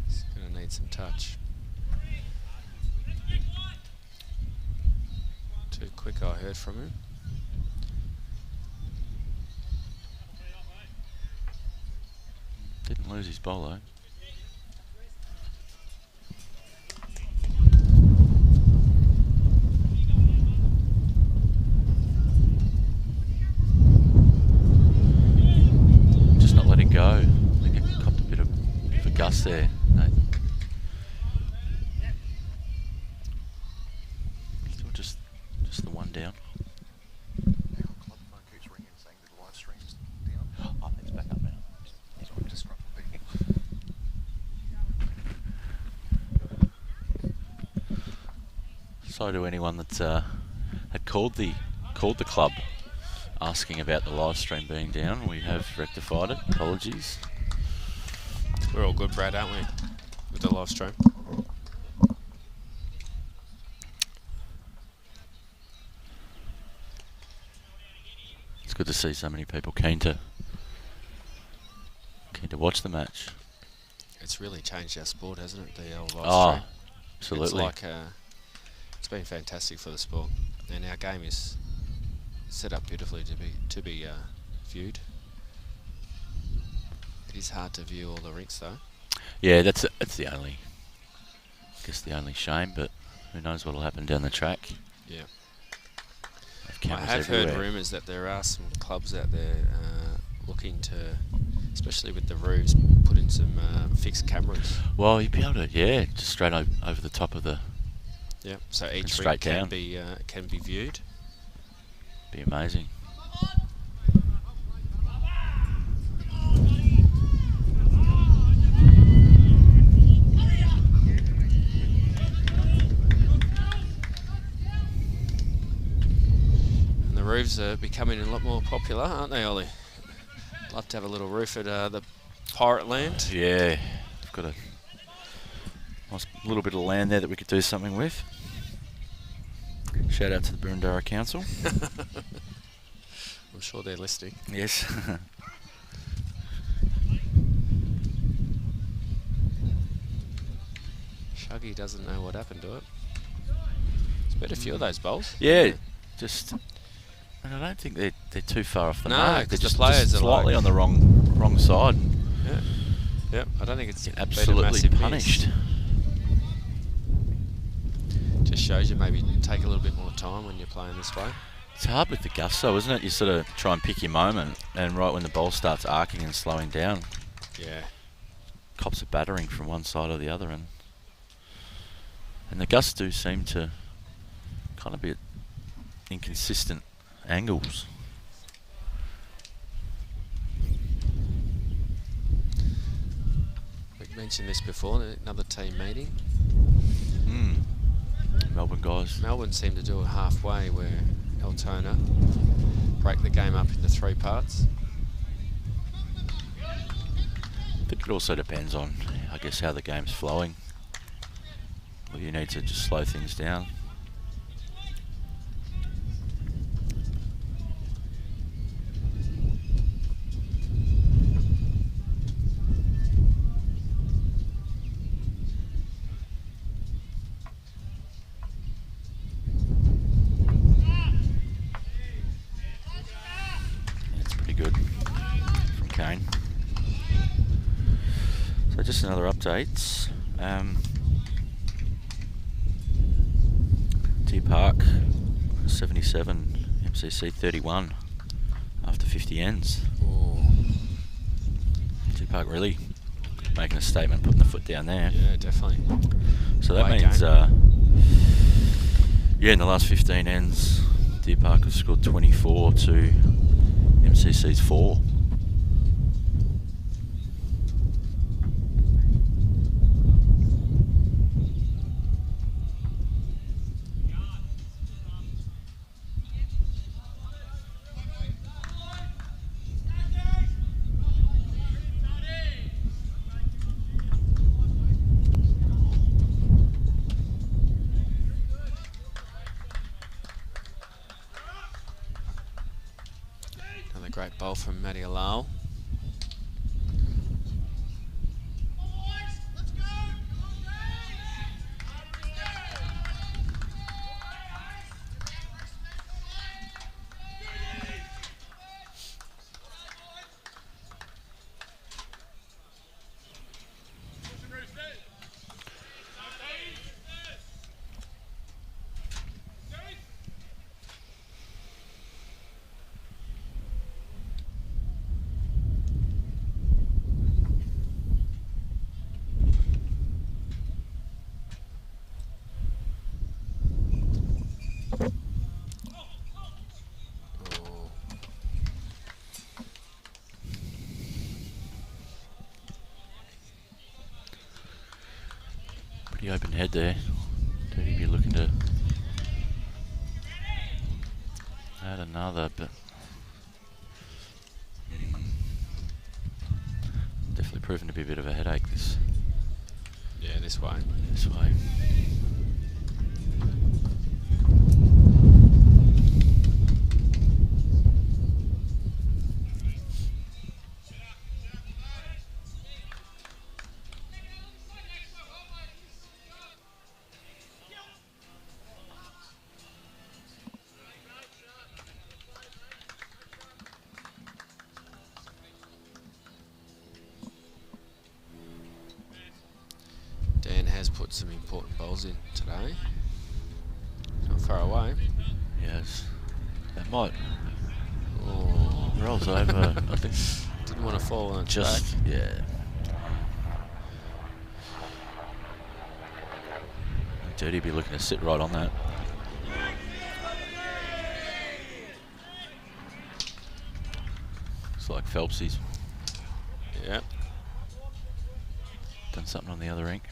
He's going to need some touch. Too quick, I heard from him. Didn't lose his bowl though. Just not letting go. I think it copped a bit of a gust there. No. Still just the one down. Club phone keeps ringing saying that the live stream's down. Oh, it's back up now. He's wanting to scrap the people. Sorry to anyone that had called the club asking about the live stream being down. We have rectified it. Apologies. We're all good, Brad, aren't we? With the live stream. It's good to see so many people keen to watch the match. It's really changed our sport, hasn't it? The old live Oh, stream. absolutely. It's like it's been fantastic for the sport. And our game is set up beautifully to be viewed. It is hard to view all the rinks though. Yeah, that's the only, I guess the only shame. But who knows what'll happen down the track? Yeah. Have I cameras have heard everywhere. rumours that there are some clubs out there looking to, especially with the roofs, put in some fixed cameras. Well, you'd be able to, yeah, just straight over the top of the. Yeah. So each straight rink down. can be viewed. Be amazing. And the roofs are becoming a lot more popular, aren't they, Ollie? Love to have a little roof at the Pirate Land. Yeah, we've got a nice little bit of land there that we could do something with. Shout out to the Burundara Council. I'm sure they're listening. Yes. Shuggy doesn't know what happened to it. It's been a few of those bowls. Yeah, just. And I don't think they're too far off the No, mark. 'cause They're the players just are slightly like- on the wrong side. Yeah. Yeah. I don't think it's been a Absolutely massive miss. punished. Just shows you maybe take a little bit more time when you're playing this way. It's hard with the gusto, isn't it? You sort of try and pick your moment, and right when the ball starts arcing and slowing down, Yeah. cops are battering from one side or the other, and the gusts do seem to kind of be at inconsistent angles. We mentioned this before, another team meeting. Melbourne guys. Melbourne seem to do it halfway, where Altona break the game up into 3 parts. I think it also depends on, I guess, how the game's flowing. Well, you need to just slow things down. It's pretty good from Kane. So just another update. T Park 77, MCC 31 after 50 ends. Oh, T Park really making a statement, putting the foot down there. yeah, definitely. So that Away means, game. yeah, in the last 15 ends, Deer Park have scored 24 to MCC's 4. Another great bowl from Matty Alal. Oh. Pretty open head there. Don't be looking to add another, but definitely proven to be a bit of a headache this Yeah, this way. way. put some important bowls in today. Not far away. Yes. That might Oh. rolls over. I think Didn't want to fall on its just back. yeah. Dirty be looking to sit right on that. It's like Phelpsy's Yeah. done something on the other rink.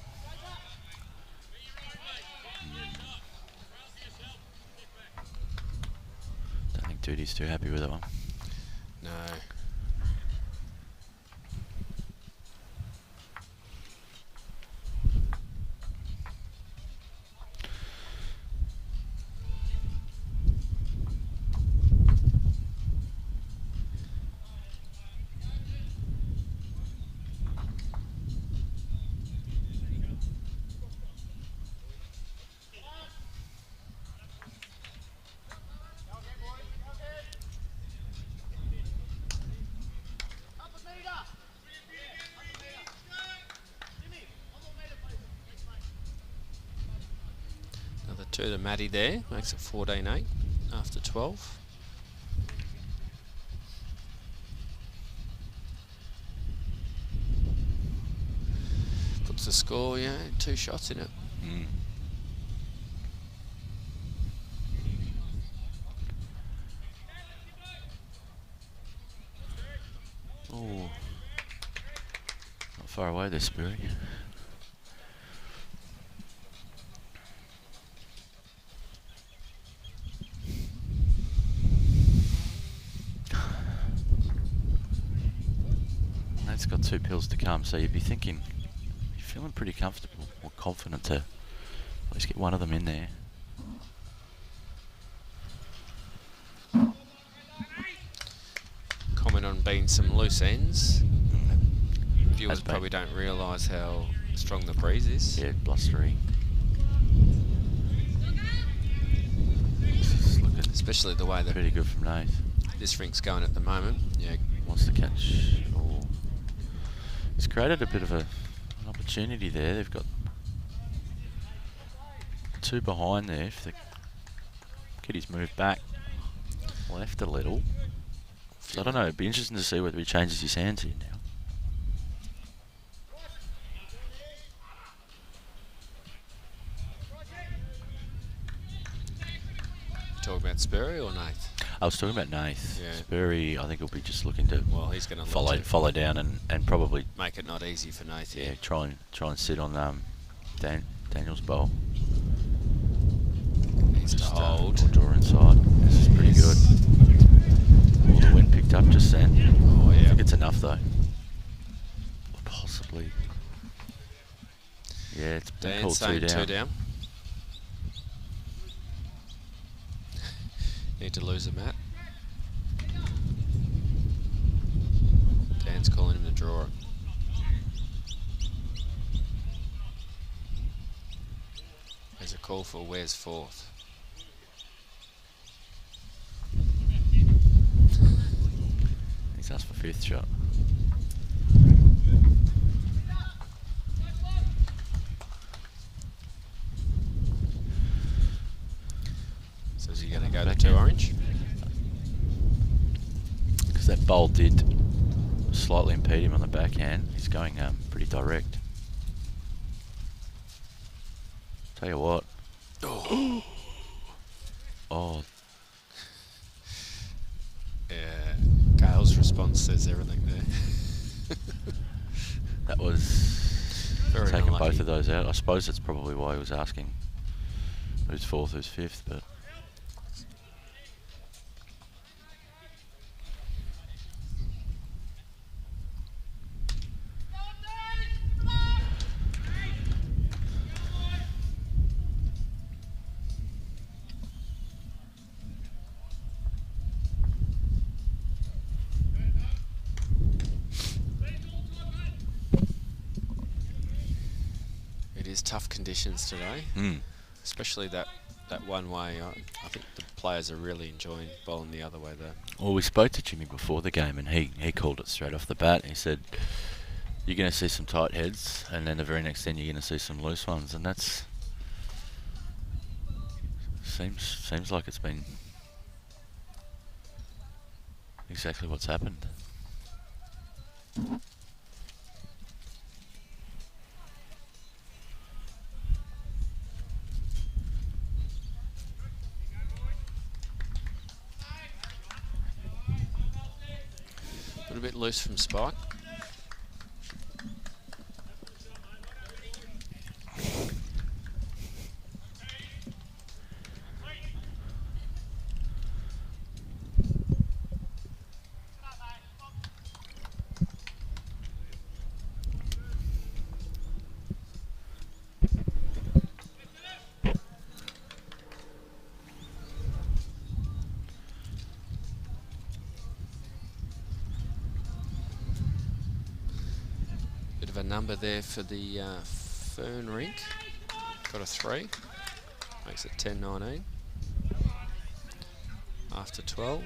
Don't think Dirty's too happy with that one. No. Another 2 to Matty there, makes it 14-8 after 12. Puts the score, yeah, 2 shots in it. Mm. Oh, not far away there, Spirit. Nate's got 2 pills to come, so you'd be thinking, you're feeling pretty comfortable or confident to at least get one of them in there. Comment on being some loose ends. Viewers Has been. probably don't realise how strong the breeze is. Yeah, blustery. This is looking Especially the way that pretty good from Nate. this rink's going at the moment. Yeah, Wants to catch. Oh. He's created a bit of an opportunity there. They've got 2 behind there. If the kiddies move back left a little. So I don't know. It'd be interesting to see whether he changes his hands here now. talking about Sperry or Nath? I was talking about Nath. Yeah. Sperry, I think he'll be just looking to Well, he's going to follow down and probably make it not easy for Nath. yeah try and sit on Daniel's bowl. Needs to Just, hold. or draw inside. This is pretty good. Oh, the wind picked up just then. Oh I yeah. think it's enough though. Possibly. Yeah, it's been Dan called 2 saying down. 2 down. Need to lose a mat. Dan's calling him to draw it. There's a call for where's 4th. He's asked for 5th shot. So is he going to go to 2 orange? Because that bowl did slightly impede him on the backhand. He's going pretty direct. Tell you what. Oh. Oh, Yeah. Gale's response says everything there. that was Very taking unlucky. both of those out. I suppose that's probably why he was asking who's 4th, who's 5th, but It is tough conditions today, especially that one way. I think the players are really enjoying bowling the other way though. well, we spoke to Jimmy before the game, and he called it straight off the bat. He said you're going to see some tight heads, and then the very next end you're going to see some loose ones, and that's seems like it's been exactly what's happened. A little bit loose from Spike. Bit of a number there for the Fern Rink. Got a 3. Makes it 10-19. After 12.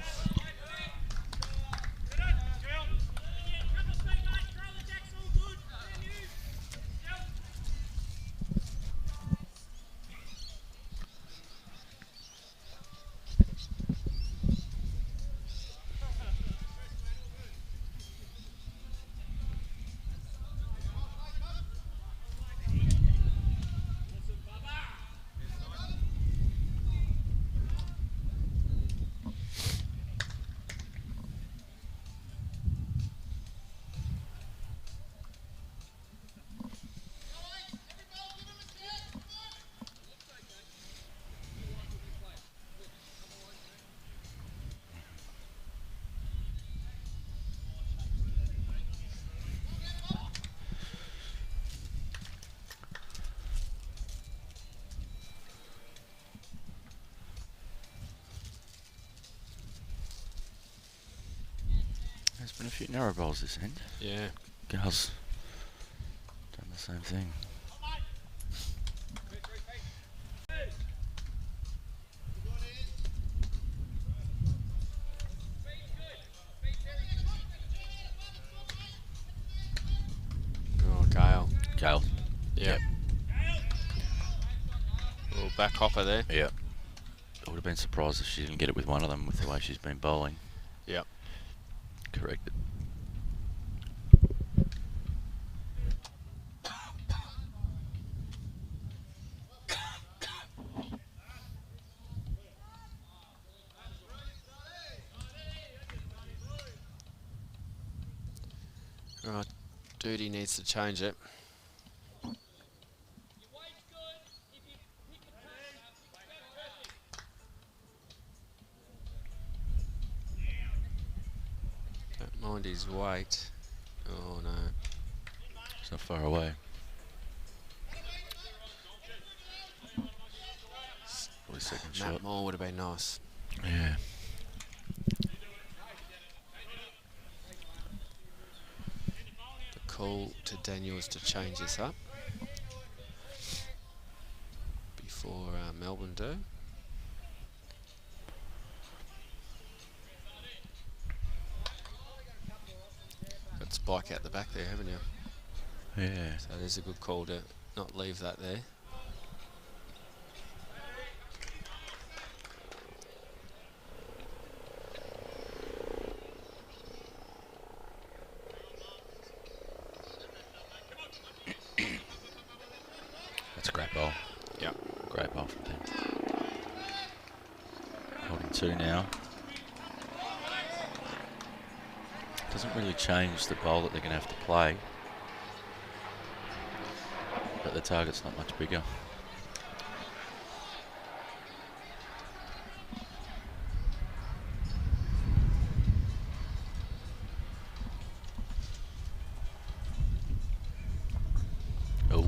There's been a few narrow bowls this end. Yeah. Girls done the same thing. Oh, Gale. Gale. Yep. Little back hopper there. Yep. I would have been surprised if she didn't get it with one of them with the way she's been bowling. Yep. Corrected. Right, Duty needs to change it. Don't mind his weight. Oh no. It's not far away. Probably second shot. Matt Moore would have been nice. Yeah. The call to Daniels to change this up before Melbourne do. Got Spike out the back there, haven't you? Yeah. So it is a good call to not leave that there. That's a great bowl. Yep. Great bowl from them. Holding 2 now. Doesn't really change the bowl that they're going to have to play. But the target's not much bigger. Oh.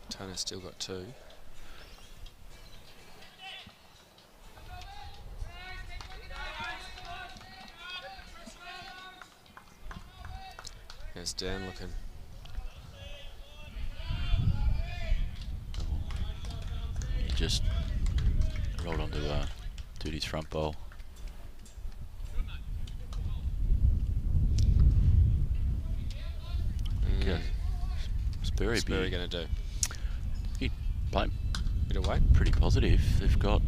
Tona's still got 2. There's Dan looking. Duty's front bowl. Okay. Sperry going to do? Playing Bit of weight. pretty positive. They've got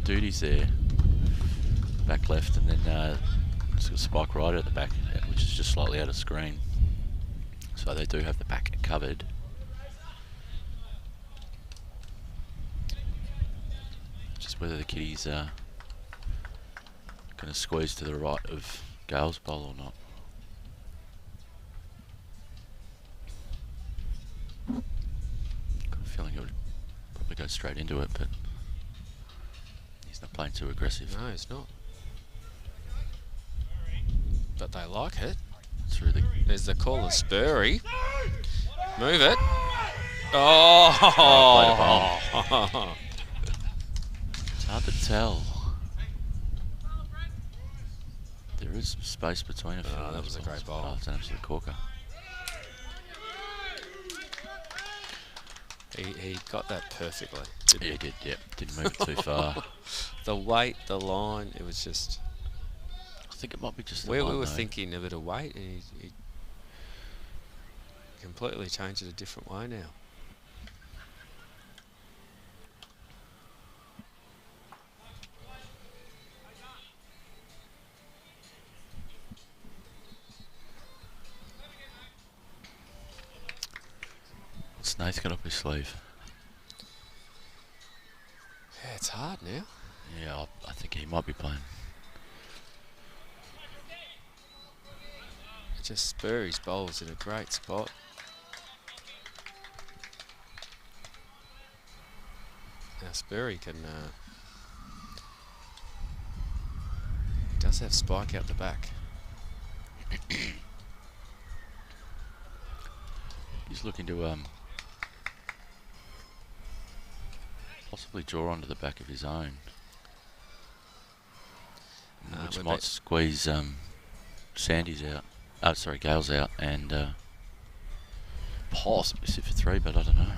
Duties there, back left, and then it's got Spike Ryder at the back, which is just slightly out of screen. So they do have the back covered. Just whether the kiddies are going to squeeze to the right of Gale's bowl or not. Got a feeling it would probably go straight into it, but he's not playing too aggressive. No, he's not. But they like it. It's really There's the call of Spurry. Move it. Oh! played a bomb. It's hard to tell. There is some space between a few. Oh, that was a great ball. Oh, it's an absolute corker. He got that perfectly. Yeah, he did, yep. Didn't move it too far. The weight, the line, it was just... I think it might be just the We line, were though. thinking a bit of weight, and he completely changed it a different way now. What's Nath got up his sleeve? Yeah, it's hard now. Yeah, I think he might be playing. Just Spurry's bowls in a great spot. Now Spurry can... does have Spike out the back. He's looking to possibly draw onto the back of his own, which we might met- squeeze Sandy's out. Oh, sorry, Gale's out, and possibly sit for three, but I don't know.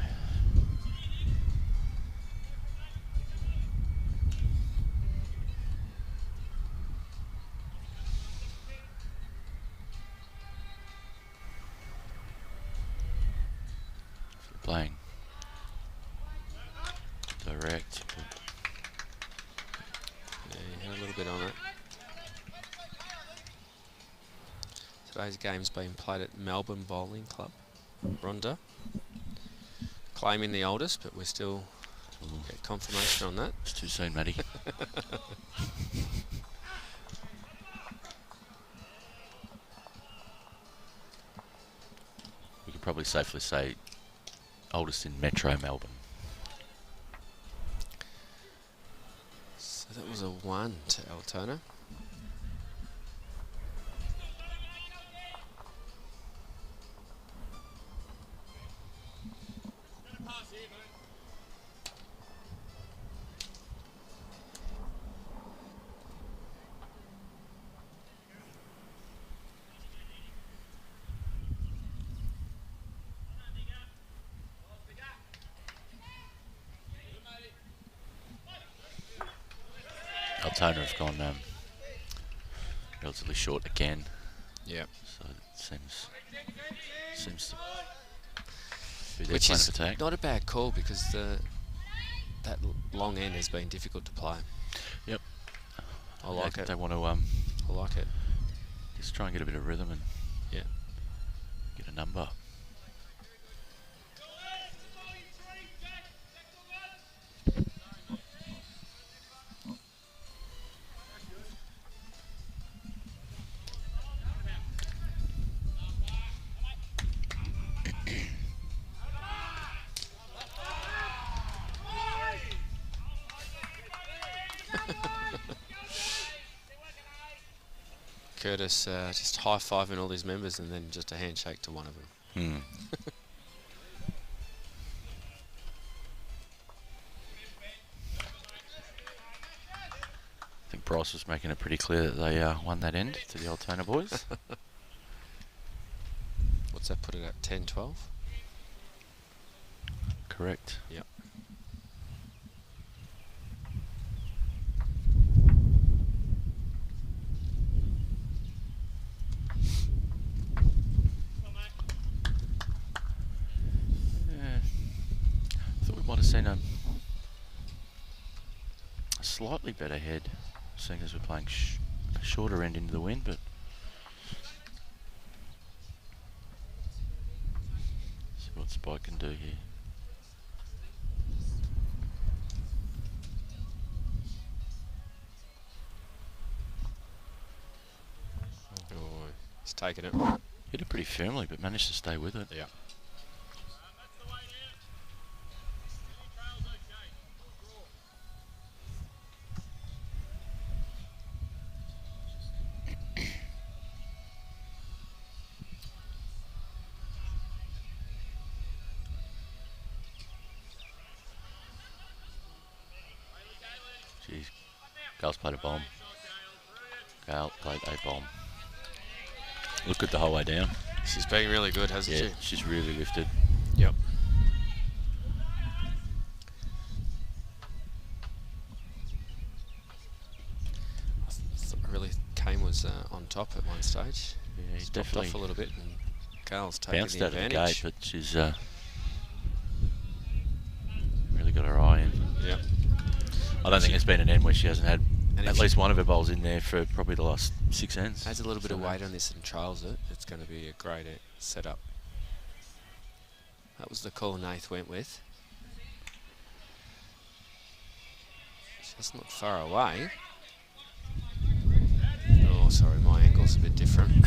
If you're playing direct, Yeah, he had a little bit on it. Today's game's been played at Melbourne Bowling Club. Rhonda. Claiming the oldest, but we're still get confirmation on that. it's too soon, Matty. We could probably safely say oldest in Metro Melbourne. So that was a 1 to Altona. Altona have gone relatively short again, Yep. so it seems to be their Which plan is of attack. not a bad call because that long end has been difficult to play. Yep. I like it. They want to I like it. just try and get a bit of rhythm and Yeah. get a number. Curtis just high-fiving all his members and then just a handshake to one of them. I think Bryce was making it pretty clear that they won that end to the Altona boys. What's that put it at? 10-12? Correct. Yep. have seen a slightly better head, seeing as we're playing a shorter end into the wind, but see what Spike can do here. Oh, he's taken it. Hit it pretty firmly, but managed to stay with it. Yeah. Jeez, Gale's played a bomb. Gale played a bomb. Looked good the whole way down. She's been really good, hasn't Yeah, she? she's really lifted. Yep. I really Kane was on top at one stage. Yeah, he's Stopped definitely off a little bit, and Gale's taken bounced the out of the advantage. gate, but she's really got her eye in. Yep. I don't think there's been an end where she hasn't had And at if least one of her bowls in there for probably the last 6 ends. Adds a little bit of 7 weight ends. on this and trials it. It's going to be a great setup. That was the call Nath went with. Just not far away. Oh, sorry, my angle's a bit different.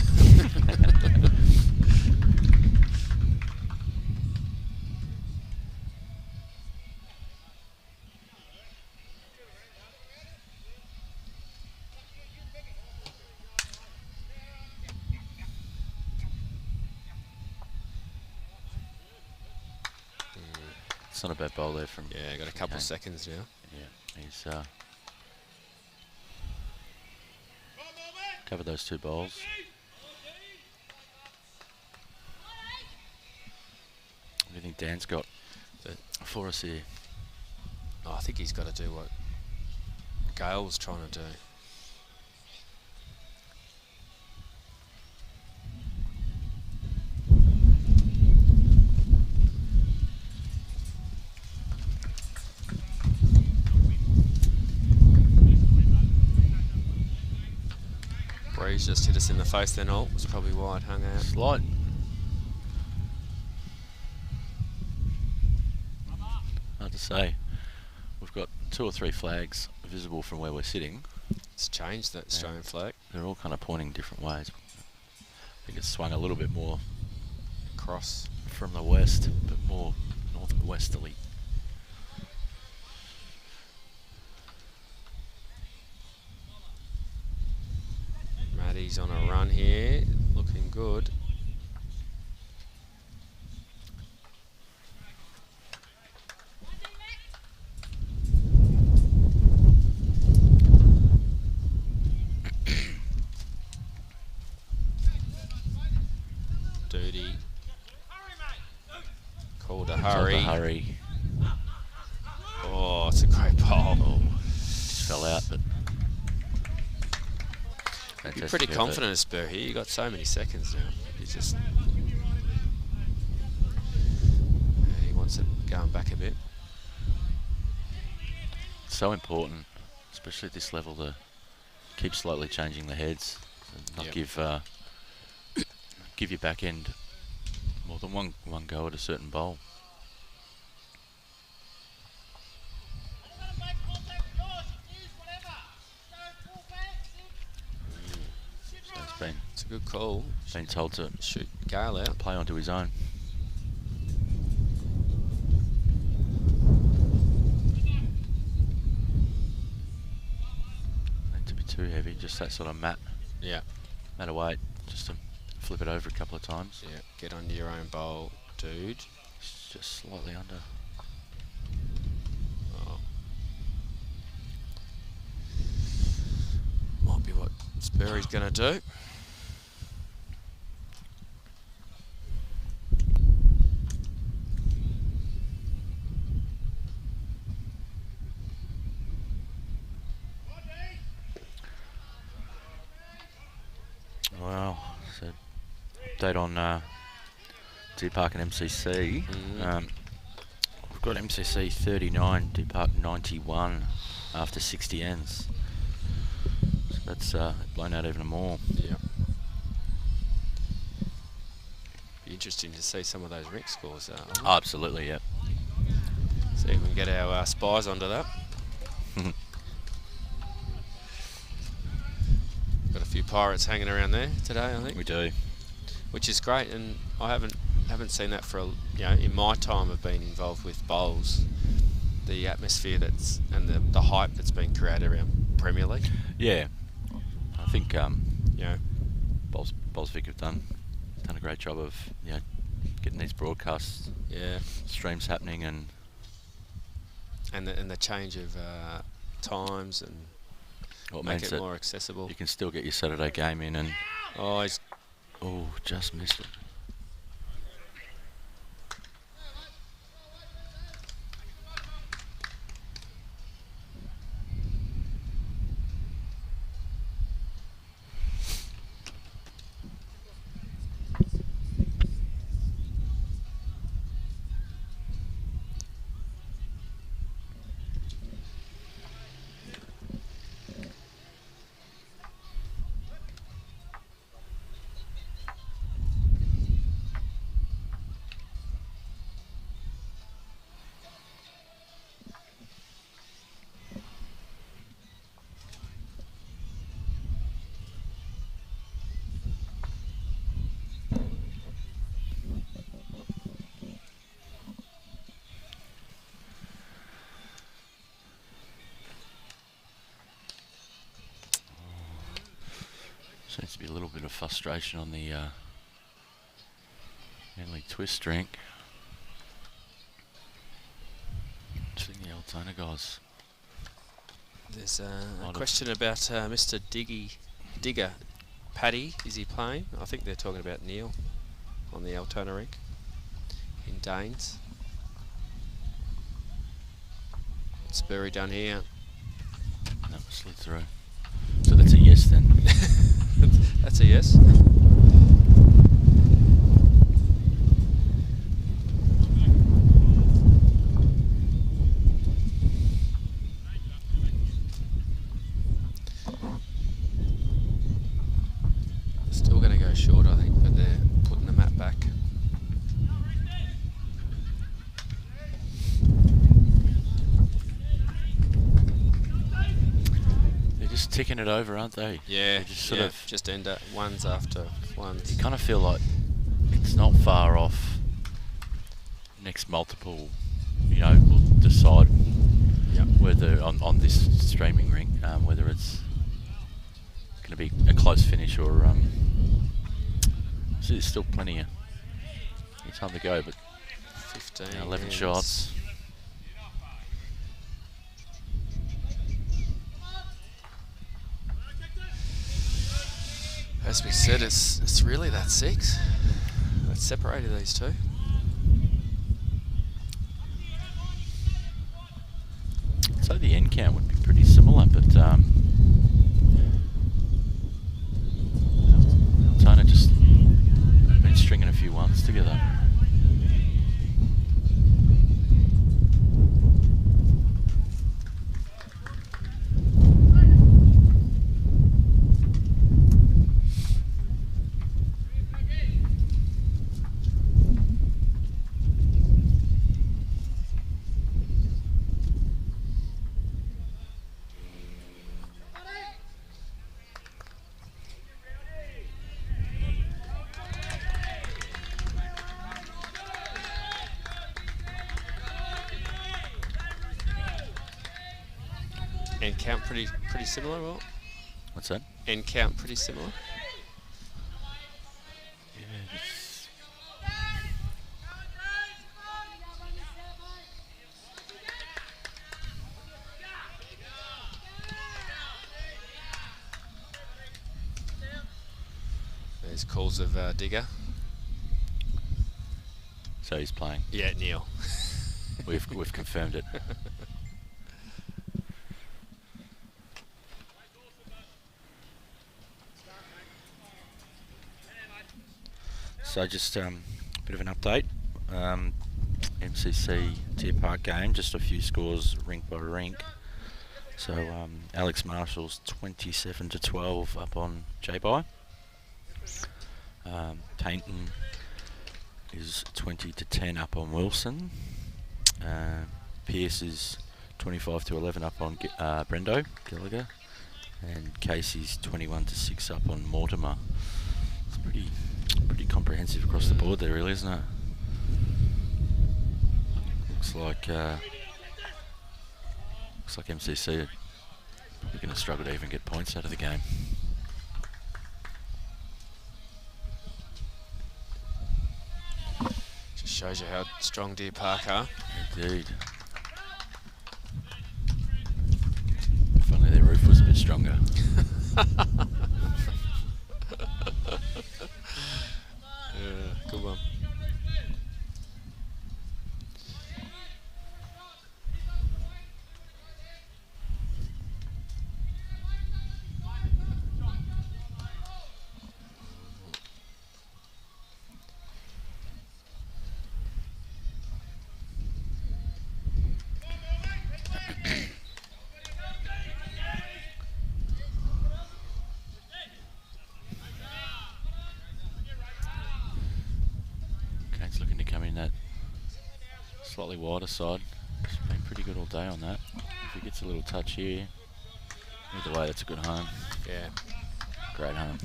It's not a bad bowl there from. Yeah, got a couple Kane. seconds now. Yeah, he's covered those 2 bowls. What do you think Dan's got for us here? Oh, I think he's got to do what Gale was trying to do. Breeze just hit us in the face then, all. Was probably wide hung out. Slight. Hard to say. We've got 2 or 3 flags visible from where we're sitting. It's changed that Australian flag. They're all kind of pointing different ways. I think it's swung a little bit more Cross. from the west, but more northwesterly. Maddie's on a run here, looking good. Duty. Called a hurry. Hurry. Oh, it's a great bowl. Oh, just fell out, but You're fantastic pretty effort. confident of Spur here. You got so many seconds now. You just he wants it going back a bit. So important, especially at this level, to keep slightly changing the heads, and not Yep. give your back end more than one go at a certain bowl. So It's a good call. it's been told to Shoot Gale out. play onto his own. Need to be too heavy, just that sort of matte Yeah. weight, just to flip it over a couple of times. Yeah. Get under your own bowl, dude. It's just slightly under. Oh. Might be what Spurry's going to do. Well, so update on Deer Park and MCC. We've got MCC 39, Depart 91 after 60 ends. So that's blown out even more. Yeah. Be interesting to see some of those Rink scores. Oh, absolutely, yeah. See if we can get our spies onto that. Got a few Pirates hanging around there today, I think. We do. Which is great, and I haven't seen that for in my time of being involved with bowls. The atmosphere and the hype that's been created around Premier League. Yeah, I think Bolsvik have done a great job of getting these broadcasts, streams happening, and the change of times and make it more accessible. You can still get your Saturday game in, and just missed it. Seems to be a little bit of frustration on the Manly twist Rink. Seeing the Altona guys. There's a question about Mr. Digger. Paddy, is he playing? I think they're talking about Neil on the Altona Rink in Danes. What's Burry done here? No, slid through. So that's a yes then. That's a yes. Still going to go short, I think, but they're putting the mat back. Just ticking it over, aren't they? Yeah, they just sort of just end up ones after ones. You kind of feel like it's not far off. Next multiple, will decide whether on this streaming ring, whether it's going to be a close finish or so there's still plenty of time to go, but 11 shots. As we said, it's really that 6 that separated these two. So the end count would be pretty similar, but Altona just been stringing a few ones together. End count pretty similar, Will? What's that? End count pretty similar. Yeah, There's calls of Digger. so he's playing. Yeah, Neil. We've confirmed it. So just a bit of an update. MCC Deer Park game, just a few scores rink by rink. So Alex Marshall's 27-12 up on J-By. Tainton is 20-10 up on Wilson. Pearce is 25-11 up on Brendo Gallagher, and Casey's 21-6 up on Mortimer. It's pretty comprehensive across the board there, really, isn't it? Looks like MCC are probably going to struggle to even get points out of the game. Just shows you how strong Deer Park are. Indeed. If only their roof was a bit stronger. Yeah, good one. Kane's looking to come in that slightly wider side. He's been pretty good all day on that. If he gets a little touch here, either way, that's a good home. Yeah. Great home.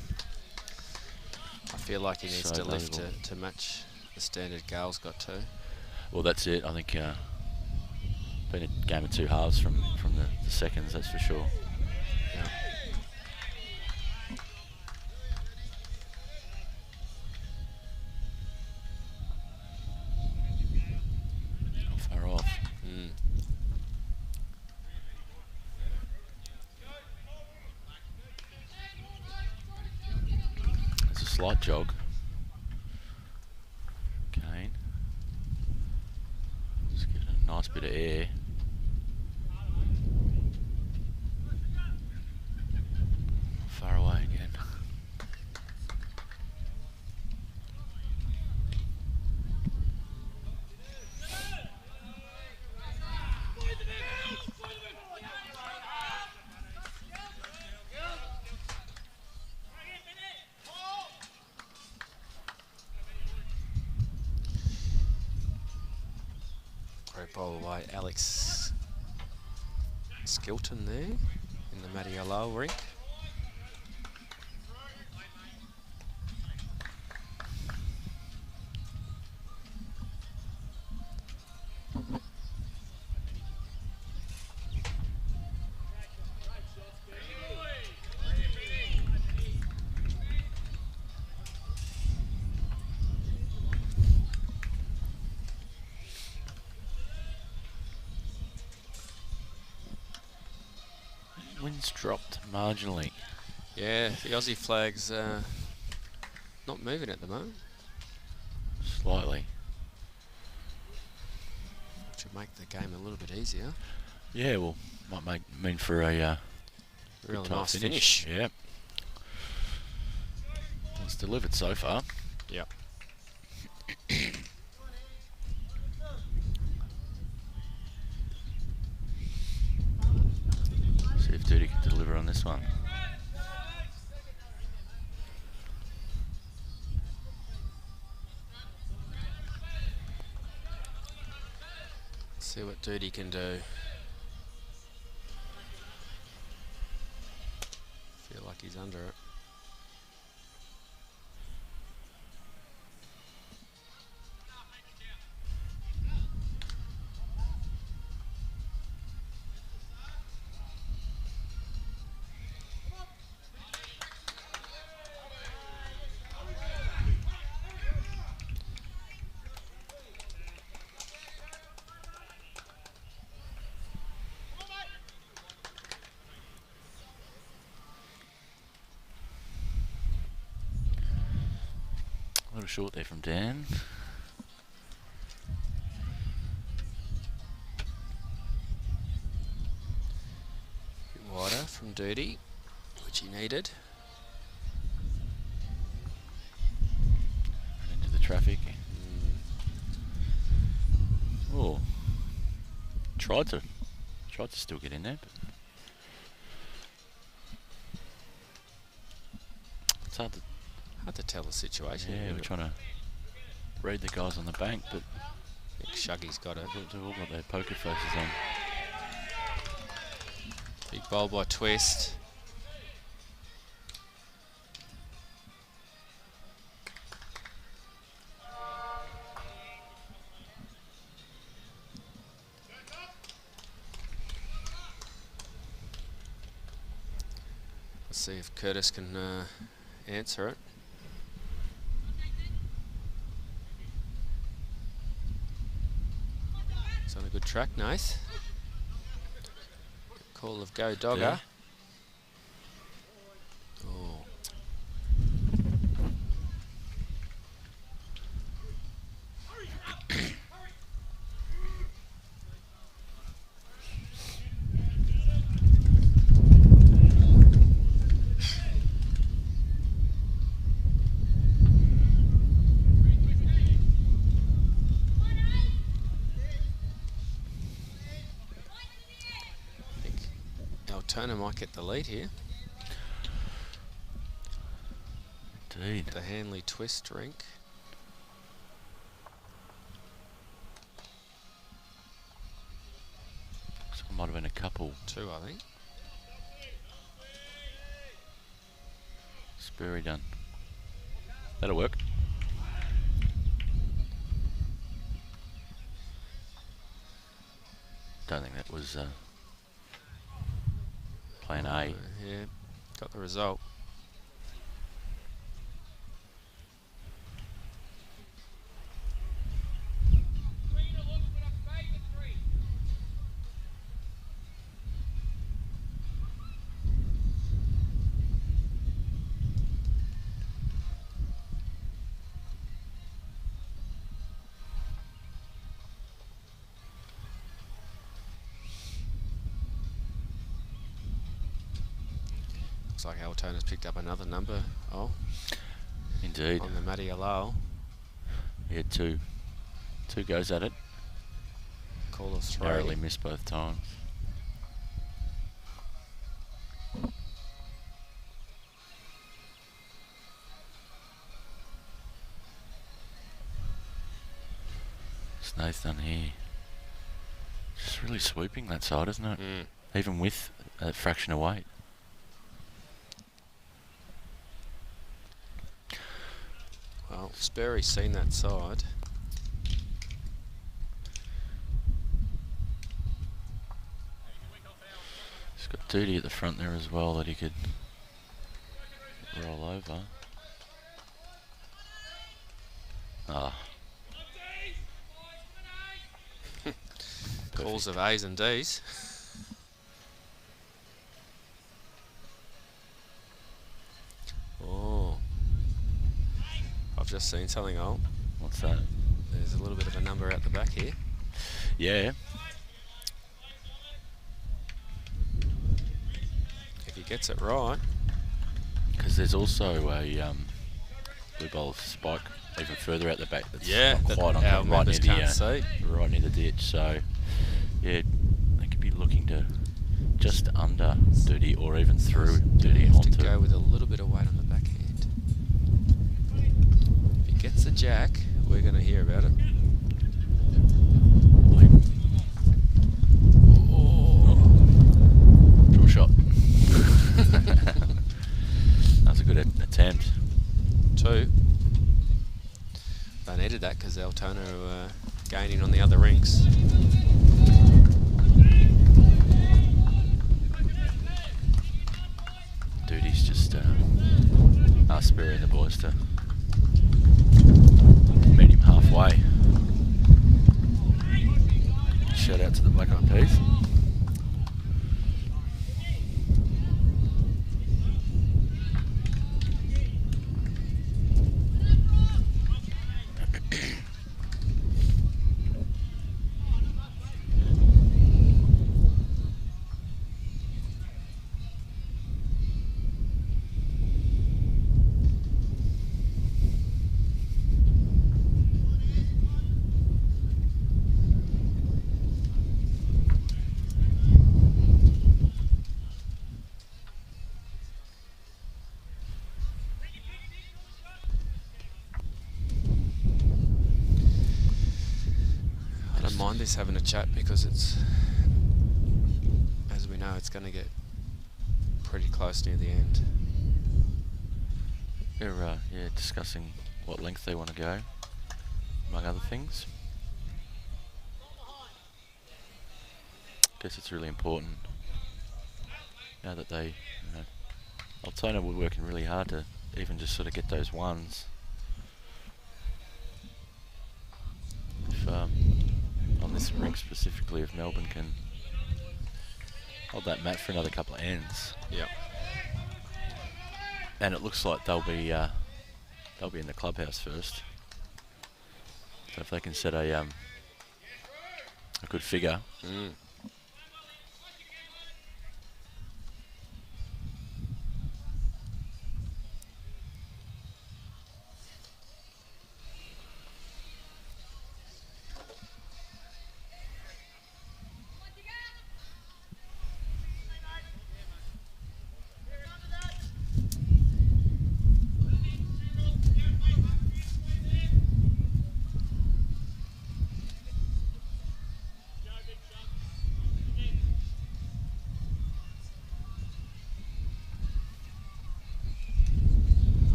I feel like he needs So to lift valuable. to match the standard Gale's got to. Well, that's it. I think been a game of two halves from the seconds, that's for sure. Yeah. Not far off. Mm. It's a slight jog. Kane. Just give it a nice bit of air. Far away again. Great ball by Alex Skilton there in the Matty Rink. Wind's dropped marginally. Yeah, the Aussie flag's not moving at the moment. Slightly. Which would make the game a little bit easier. Yeah, well, might mean for a Really tight nice finish. Yeah. It's delivered so far. Yep. See if Duty can deliver on this one. See what Duty can do. Feel like he's under it. A little short there from Dan. Bit wider from Duty, which he needed. Into the traffic. tried to still get in there, but it's hard to tell the situation. Yeah, we're trying to read the guys on the bank, but I think Shuggy's got it. They've all got their poker faces on. Big bowl by Twist. Let's see if Curtis can answer it. It's on a good track, Nath. Call of go dogger. Yeah. Oh. Altona might get the lead here. Indeed. The Hanley Twist Rink. So it might have been a couple. 2, I think. Spurry done. That'll work. Don't think that was plan A. Yeah, got the result. Looks like Altona's picked up another number. Oh, indeed. On the Matty Alal. He had two goes at it. Call of 3. Narrowly missed both times. What's Nath done here? Just really sweeping that side, isn't it? Mm. Even with a fraction of weight. Well, Sperry's seen that side. He's got Duty at the front there as well that he could roll over. Ah. Calls of A's and D's. Oh. I've just seen something, Ol. What's that? There's a little bit of a number out the back here. Yeah. If he gets it right. Because there's also a blue bowl spike even further out the back. That's Yeah, not that quite on our the right members near can't see. right near the ditch. So yeah, they could be looking to just under Duty or even through Duty Have to onto. go with a little bit of weight on the backhand. If he gets the jack, we're going to hear about it. Draw shot. That was a good attempt. 2. They needed that because Altona were gaining on the other rinks. Duty's just spurring the boys to meet him halfway. Shout out to the Black Eyed Peas. mind this having a chat because it's, as we know, it's going to get pretty close near the end. They're yeah, discussing what length they want to go, among other things. Guess it's really important now that they, you know, Altona were working really hard to even just sort of get those ones. If, on this rink specifically, if Melbourne can hold that mat for another couple of ends. Yep. And it looks like they'll be in the clubhouse first. So if they can set a good figure. Mm.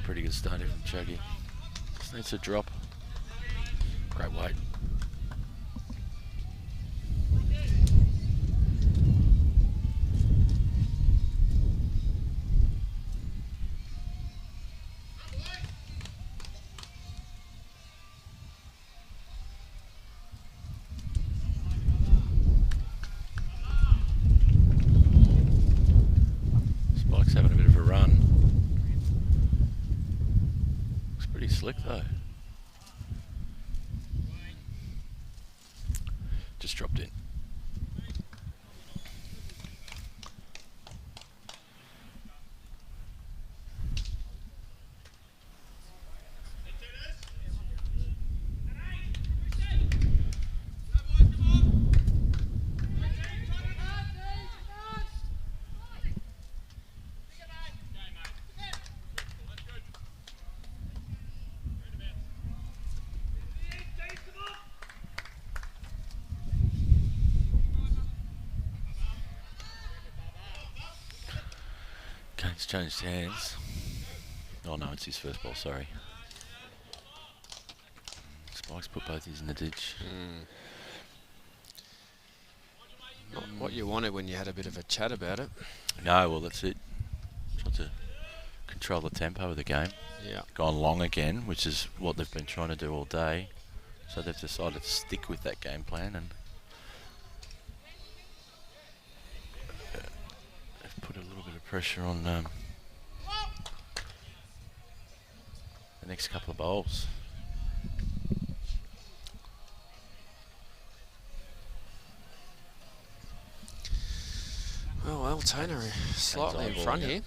Pretty good start here from Chuggy. Just needs a drop. Great weight. Spike's having a bit of a run. Slick though. Just dropped in. Kane's changed hands. Oh no, it's his first ball, sorry. Spike's put both his in the ditch. Not what you wanted when you had a bit of a chat about it. No, well that's it. Trying to control the tempo of the game. Yeah. Gone long again, which is what they've been trying to do all day. So they've decided to stick with that game plan and put a little bit of pressure on the next couple of bowls. Well, Altona are slightly in front here.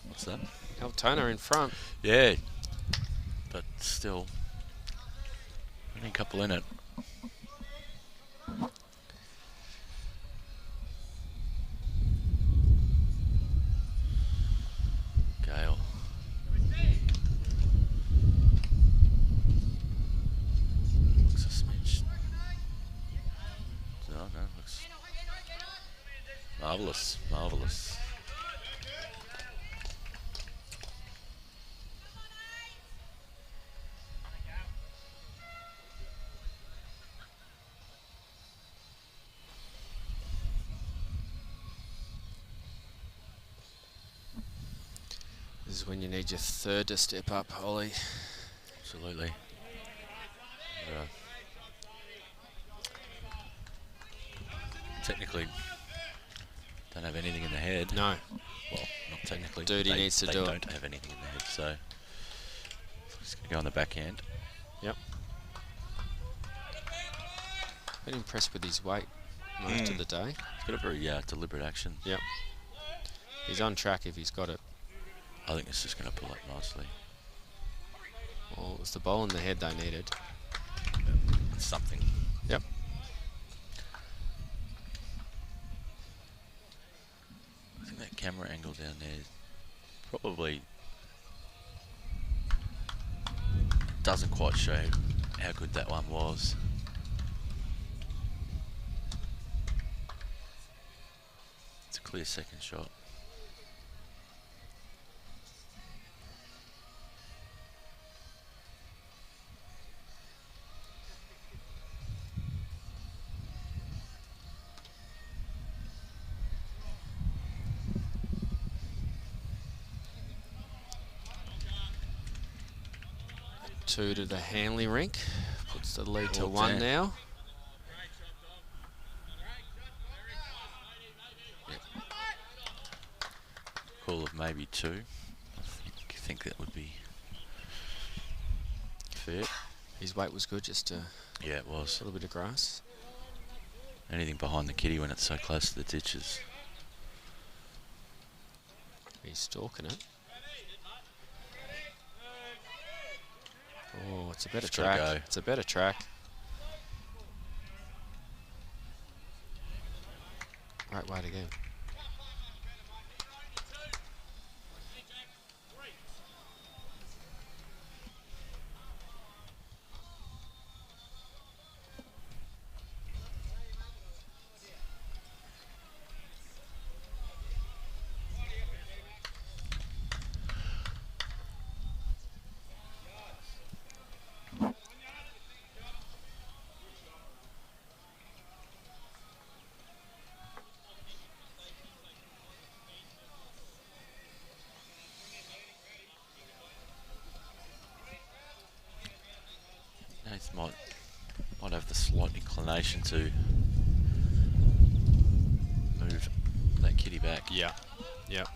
What's that? Altona in front. Yeah, but still only a couple in it. Gale. Looks a smidge. No, looks marvellous, marvellous. This is when you need your third to step up, Ollie. Absolutely. Technically, don't have anything in the head. No. Well, not technically. Duty needs to do it. They don't have anything in the head, so it's going to go on the backhand. Yep. Been impressed with his weight most of the day. He's got a very deliberate action. Yep. He's on track if he's got it. I think it's just going to pull up nicely. Well, it was the bowl in the head they needed. It's something. Yep. camera angle down there probably doesn't quite show how good that one was. It's a clear second shot. Two to the Hanley rink. Puts the lead to Well 1 done. now. Yep. Call of maybe 2. I think that would be fair. His weight was good, just a Yeah, it was. little bit of grass. Anything behind the kitty when it's so close to the ditches. He's stalking it. Oh, it's a better It's gotta track. go. It's a better track. Great way to go. Nath might have the slight inclination to move that kitty back. Yeah. Yep.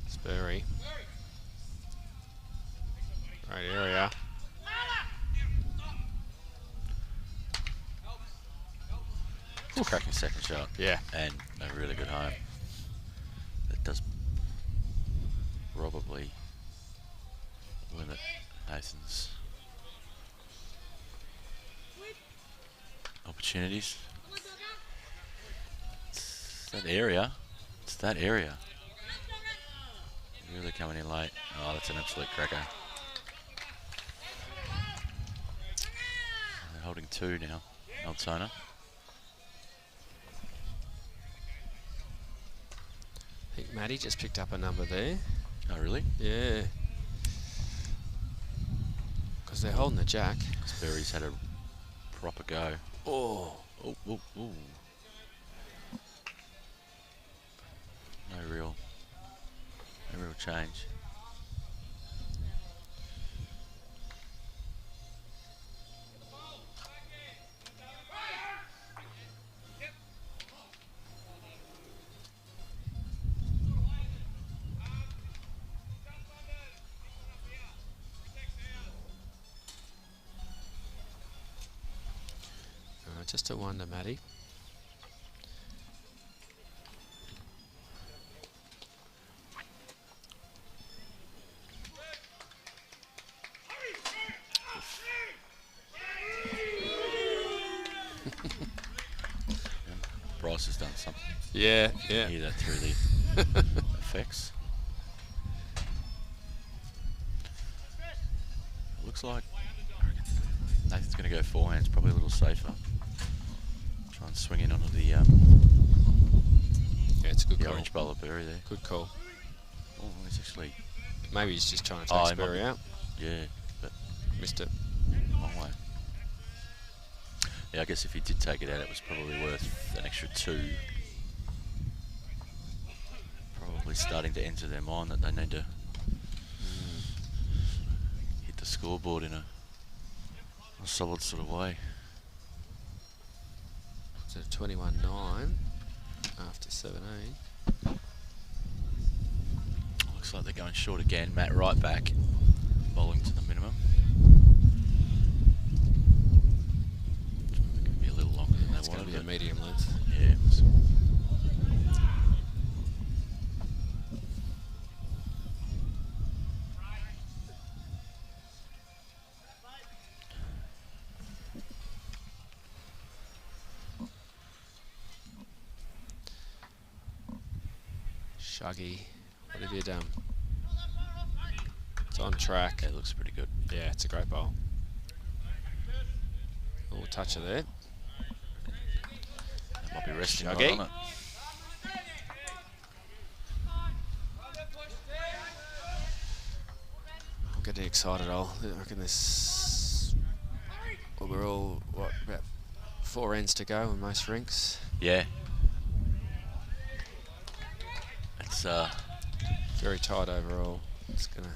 Spurry. Right area. It's a cracking second shot. Yeah. And a really good home. That does probably limit Nathan's opportunities. It's that area. It's that area. Really coming in late. Oh, that's an absolute cracker. They're holding 2 now, Altona. I think Maddie just picked up a number there. Oh, really? Yeah. Because they're holding the jack. Sperry's had a proper go. Oh. Oh, oh, oh. No real change. Just a wonder, Maddie. Bryce has done something. Yeah, You yeah. can hear that through the effects. Looks like Nathan's going to go forehands, probably a little safer. Try and swing in onto the Yeah, it's a good the call. orange bowler berry there. Good call. Oh, he's actually, Maybe he's just trying to Oh, take he might Spurry be- out. yeah, but Missed it. long way. Yeah, I guess if he did take it out, it was probably worth an extra 2. Probably starting to enter their mind that they need to hit the scoreboard in a solid sort of way. So 21-9 after 17. Looks like they're going short again. Matt right back, bowling to the minimum. Could be a little longer than It's they going to wanted. be a but medium length. yeah, it was Shuggy, what have you done? It's on track. Yeah, it looks pretty good. Yeah, it's a great bowl. Little touch of there. That might be resting right Shuggy. on it. I'm getting excited. I reckon this. Well, we're all what about 4 ends to go on most rinks. Yeah. It's Very tight overall. It's gonna.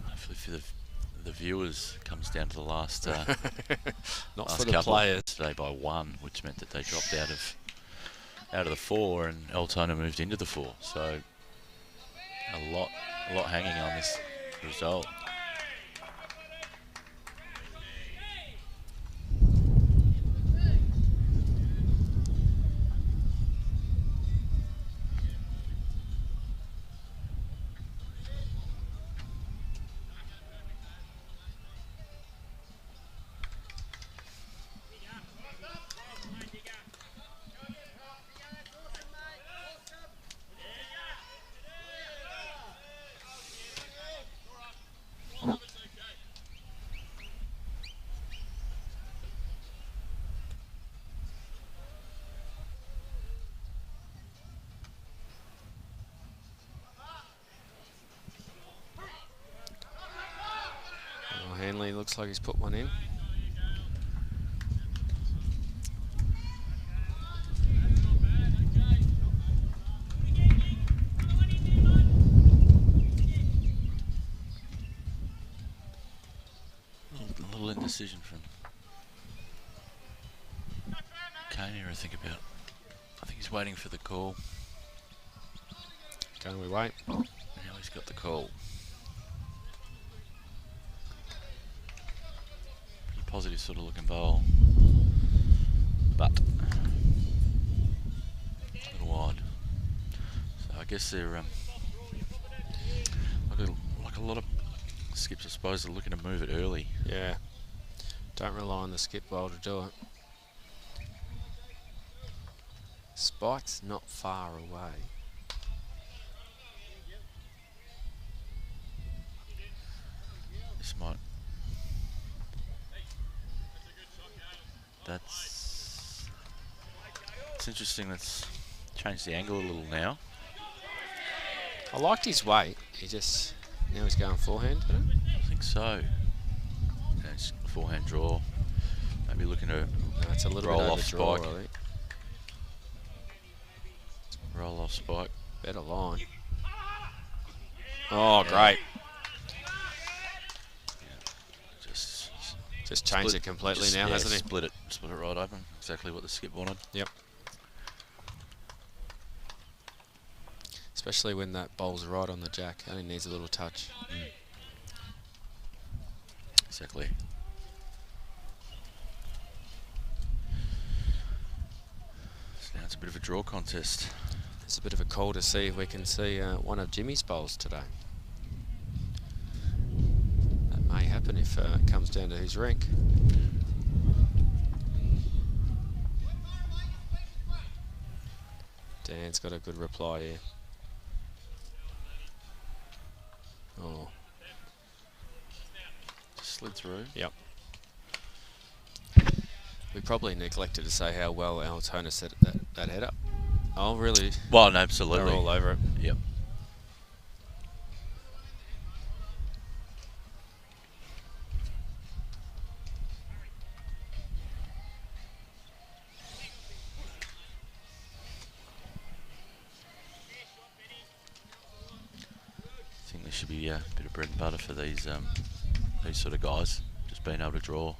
hopefully for the viewers, it comes down to the last. Not last for the couple players. today by 1, which meant that they dropped out of the 4, and Altona moved into the 4. So a lot hanging on this result. Hanley looks like he's put one in. A little indecision from Kane here, I think he's waiting for the call. Can we wait? Now he's got the call. Pretty positive sort of looking bowl, but a little wide. So I guess they're like a lot of skips, I suppose, are looking to move it early. Yeah. Don't rely on the skip bowl to do it. Spike's not far away. This might. It's interesting. Let's change the angle a little now. I liked his weight. Now he's going forehand. I think so. Yeah, it's a forehand draw. Maybe looking to No, it's a little roll bit off over draw, spike. I think. Roll off spike. Better line. Oh, great. Just changed it completely now, hasn't he? Split it right open. Exactly what the skip wanted. Yep. Especially when that bowl's right on the jack. Only needs a little touch. Exactly. So now it's a bit of a draw contest. It's a bit of a call to see if we can see one of Jimmy's bowls today. That may happen if it comes down to his rink. Dan's got a good reply here. Oh. Just slid through. Yep. We probably neglected to say how well Altona set that head up. Oh, really? Well, no, absolutely. They're all over it. Yep. I think there should be a bit of bread and butter for these sort of guys, just being able to draw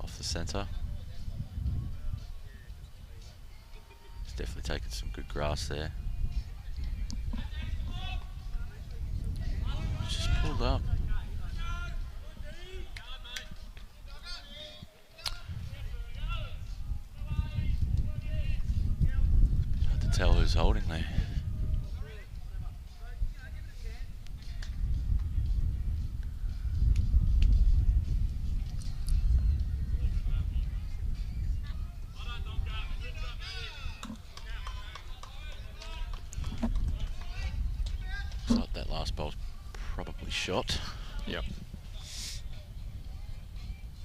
off the centre. He's definitely taken some good grass there. Just pulled up. Hard to tell who's holding there. last ball's probably shot. Yep.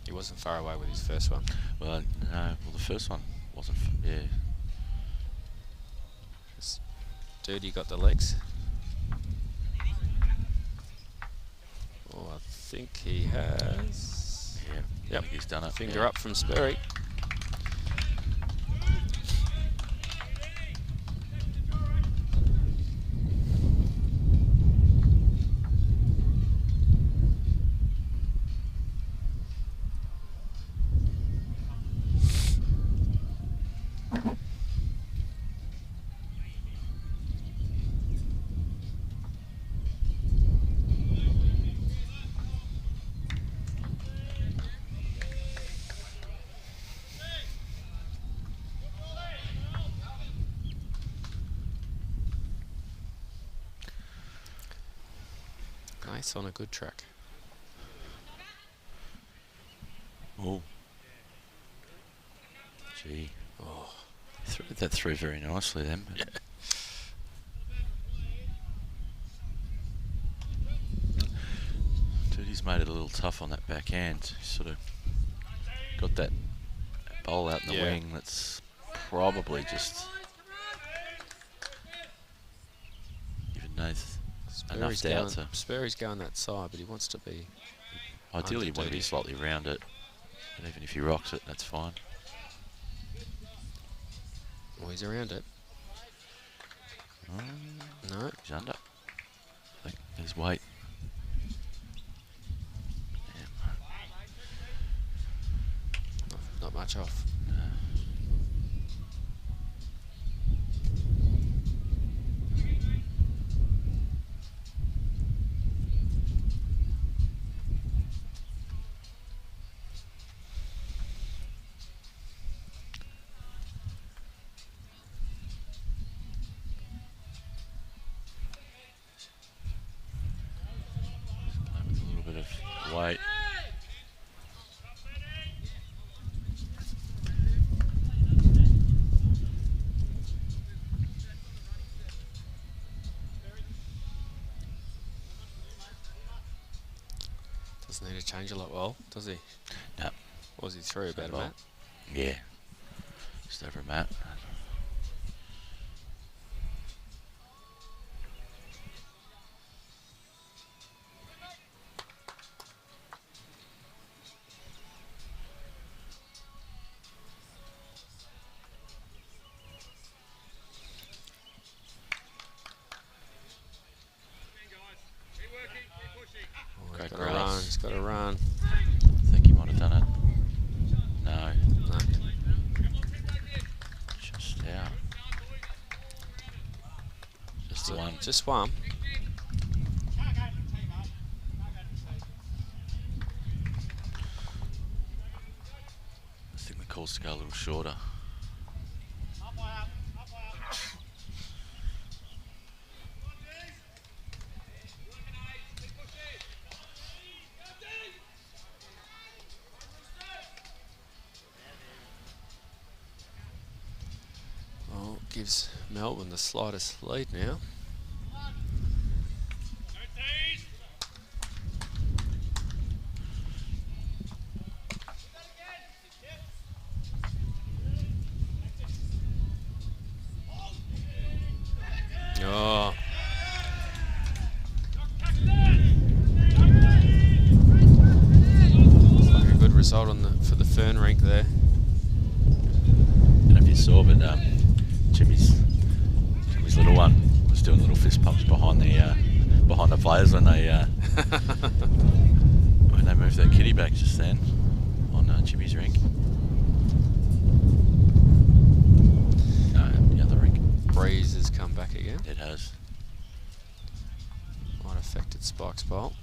He wasn't far away with his first one. Well, no. Well, the first one wasn't. Yeah. Dude, you got the legs? Oh, I think he has. Yeah. I Yep. think he's done it. Finger yeah. up from Sperry. Nice on a good track. Oh. Gee. Oh. Threw that through very nicely then. Yeah. Dude, he's made it a little tough on that backhand. He's sort of got that bowl out in the wing that's probably just even knows enough doubt to. Sperry's going that side, but he wants to be. Ideally, you want to be slightly around it, and even if he rocks it, that's fine. Well, he's around it. No. He's under. I think his weight. Not much off. With a little bit of weight. Doesn't need to change a lot, well, does he? No. What was he through, about a mat? Yeah. Just over a mat. He's got to run. He's got to run. I think he might have done it. No. No. Just out. Just the one. Just one. I think the calls to go a little shorter. Well, gives Melbourne the slightest lead now. Oh. Looks like a good result on for the Fern Rink there. And if you saw, but Jimmy's little one was doing little fist pumps behind the players when they moved that kitty back just then on Jimmy's rink. No, the other rink. Breeze has come back again. It has. Might have affected Spike's bolt.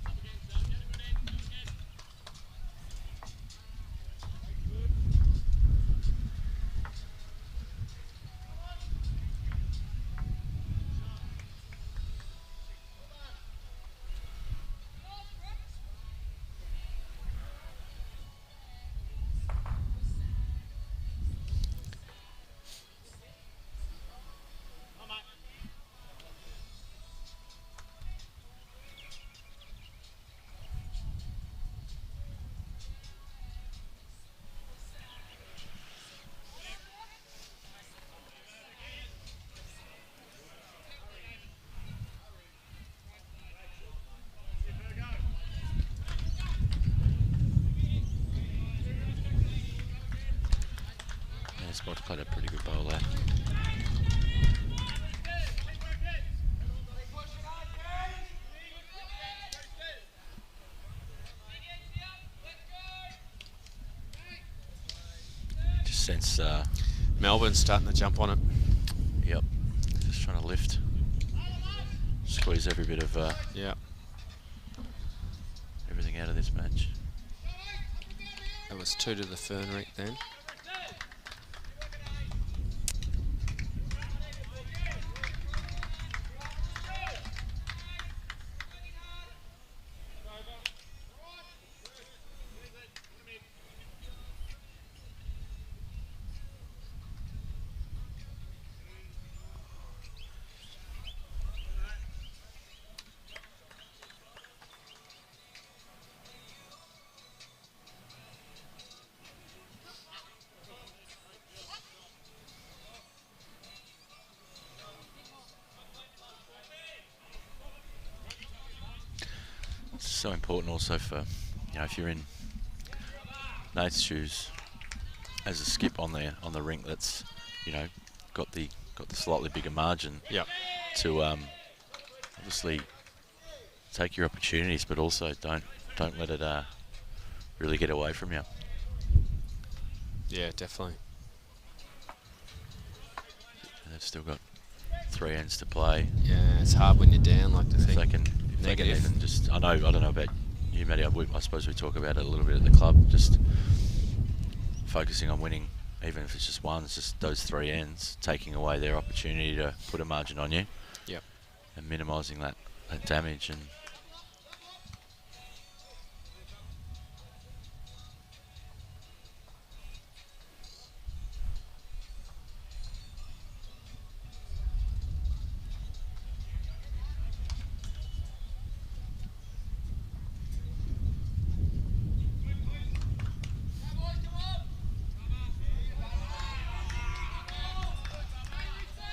Scott's played a pretty good bowl there. Just sense... Melbourne's starting to jump on it. Yep. Just trying to lift. Squeeze every bit of... Yeah. everything out of this match. That was 2 to the Fern Rink then. So important also for, you know, if you're in Nate's shoes as a skip on the rink that's, you know, got the slightly bigger margin. Yep. To obviously take your opportunities, but also don't let it really get away from you. Yeah, definitely. And they've still got 3 ends to play. Yeah, it's hard when you're down, like to If think. they can Negative. even just, I don't know about you, Matty. I suppose we talk about it a little bit at the club. Just focusing on winning, even if it's just one. It's just those 3 ends, taking away their opportunity to put a margin on you. Yep. And minimising that damage. And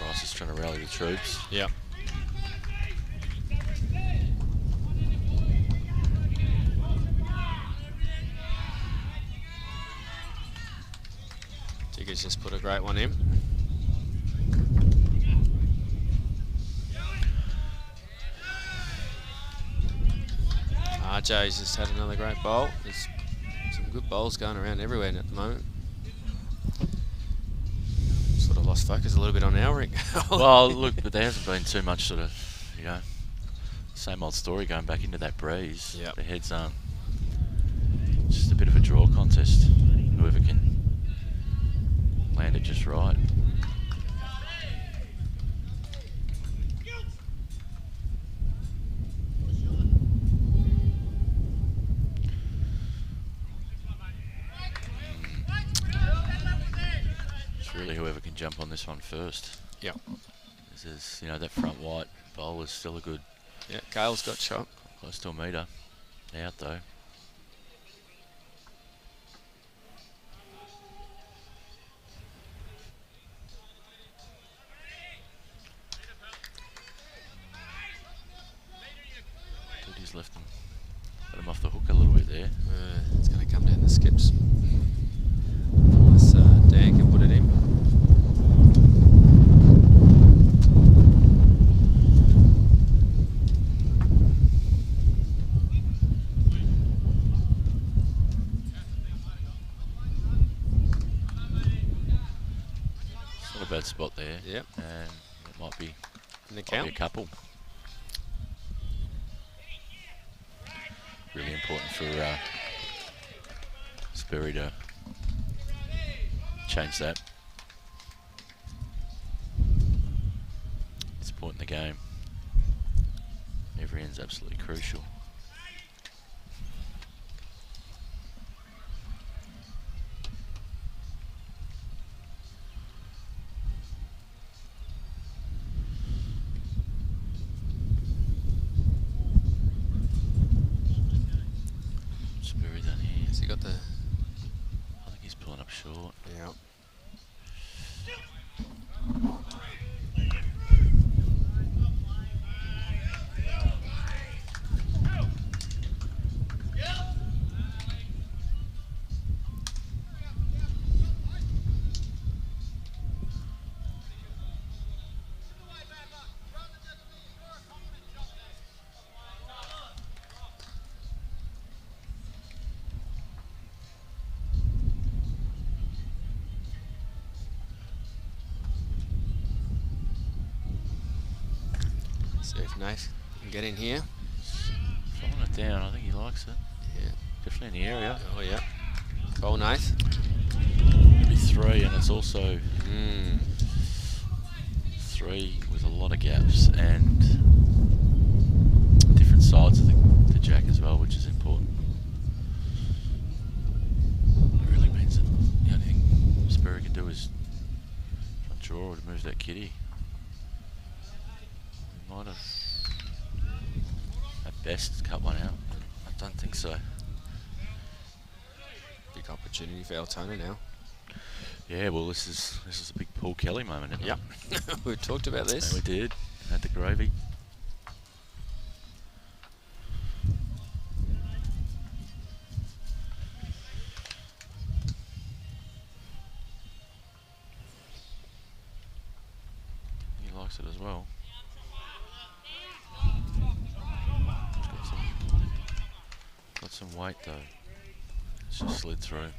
Bryce is trying to rally the troops. Yep. Digger's just put a great one in. RJ's just had another great bowl. There's some good bowls going around everywhere at the moment. Sort of lost focus a little bit on our Rink. Well, look, but there hasn't been too much sort of, you know, same old story going back into that breeze. Yep. The heads aren't. Just a bit of a draw contest. Whoever can land it just right. It's really whoever can jump on this one first. Yep. This is, you know, that front white bowl is still a good, Yeah, Gale's got shot. close to a metre. Out though. He's left him, let him off the hook a little bit there. It's going to come down the skips. Unless Dan can put it in. It's not a bad spot there. Yep. And it might be, In the might count. be a couple. Really important for Sperry to change that. It's a point in the game. Every end's absolutely crucial. Sperry down here. Has he got the... I think he's pulling up short. Yeah. See if Nate can get in here. Throwing it down. I think he likes it. Yeah. Definitely in the area. Oh, yeah. Cool, Nate. Maybe 3, and it's also 3 with a lot of gaps and different sides of the jack as well, which is important. It really means that the only thing Sperry can do is front draw or to move that kitty. He might have at best cut one out. I don't think so. Big opportunity for Altona now. Yeah, well, this is a big Paul Kelly moment, isn't it? Yep. We've talked about this. And we did. Had the gravy. He likes it as well. Got some weight though. It's just slid through.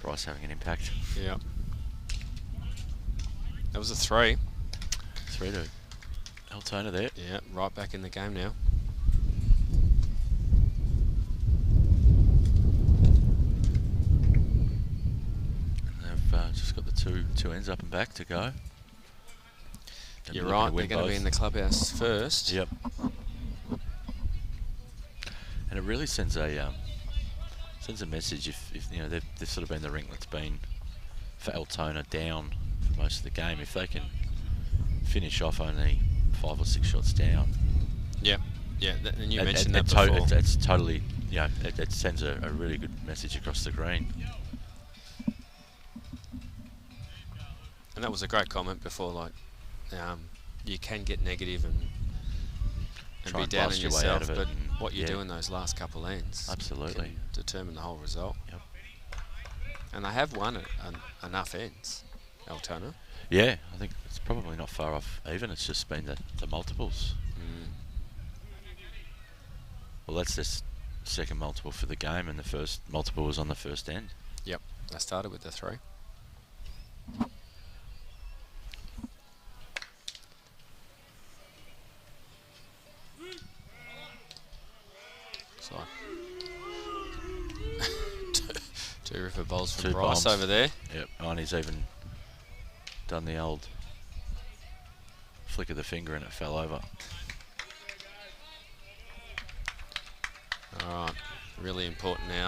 Bryce having an impact. Yeah. That was a 3. 3 to Altona there. Yeah, right back in the game now. They've just got the two ends up and back to go. You're right, they're going to be in the clubhouse first. Yep. And it really sends a message if you know they've sort of been the ring that's been for Altona down for most of the game. If they can finish off only 5 or 6 shots down. Yeah, yeah, and you mentioned that before. It's totally, you know, it sends a really good message across the green. And that was a great comment before, like, you can get negative and Try be and down on blast your way yourself, out of it but and what you yeah. do in those last couple ends Absolutely. can determine the whole result. Yep. And they have won enough ends, Altona. Yeah, I think it's probably not far off even. It's just been the multiples. Well, that's this second multiple for the game, and the first multiple was on the first end. Yep, they started with the 3. So, 2 river bowls from 2 Bryce bombs over there. Yep, and he's even done the old flick of the finger and it fell over. Alright, really important now.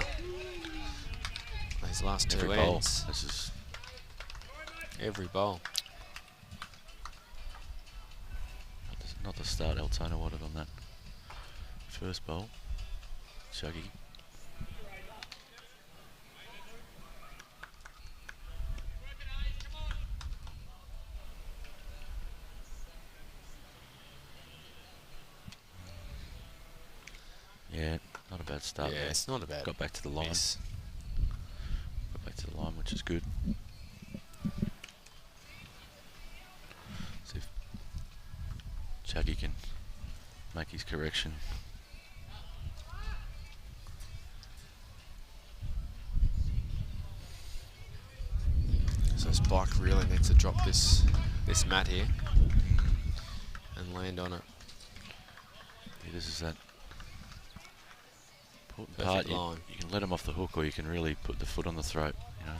These last 2 Every bowl. ends. This is Every bowl. not the start Altona wanted on that first bowl. Shuggy. Yeah, not a bad start. Yeah, there. it's not a bad Got back to the line. miss. Got back to the line, which is good. See if Shuggy can make his correction. So Spike really needs to drop this mat here and land on it. Yeah, this is that important Perfect part. line. You can let him off the hook, or you can really put the foot on the throat. You know.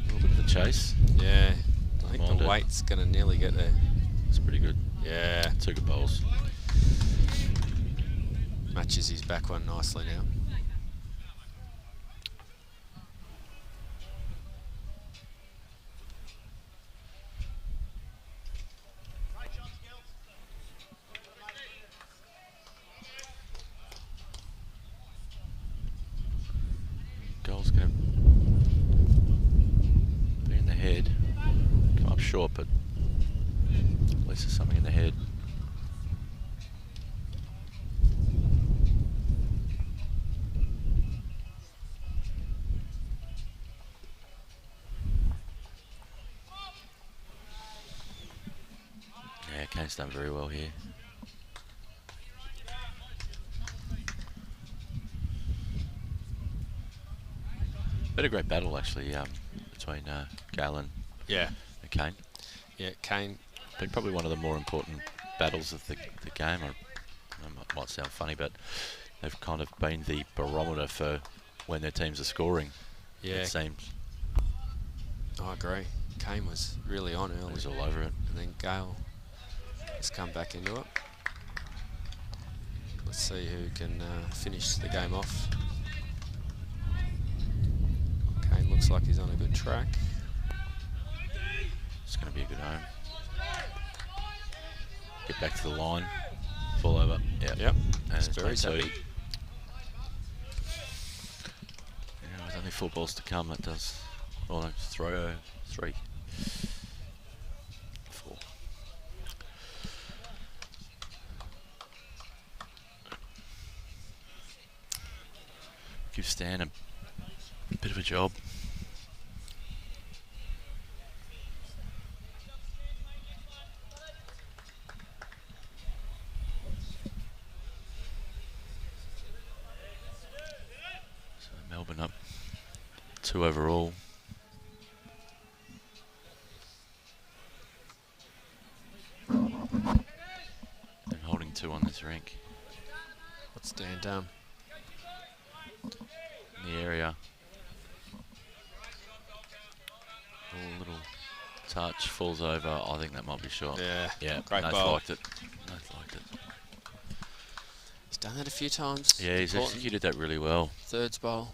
A little bit of a chase. Yeah, I think Mind the it. weight's going to nearly get there. It's pretty good. Yeah, 2 good bowls. matches his back one nicely now. Goal's going to be in the head. Come up short, but at least there's something in the head. Kane's done very well here. Been a great battle actually between Gale and Kane. Yeah, Kane. Been probably one of the more important battles of the game. It might sound funny, but they've kind of been the barometer for when their teams are scoring. Yeah, it seems. I agree. Kane was really on early. He was all over it. And then Gale has come back into it. Let's see who can finish the game off. Kane looks like he's on a good track. It's going to be a good home. Get back to the line. Fall over. Yep. And it's very two. happy. Yeah, there's only 4 balls to come. That does. Oh no, throw 3. 4. Give Stan a bit of a job. So Melbourne up 2 overall. And holding 2 on this rink. What's Dan done? In the area. A little touch, falls over. I think that might be shot. Yeah, Great Nath ball. liked Liked it. Nath liked it. He's done that a few times. Yeah, he's Important. executed that really well. Thirds bowl.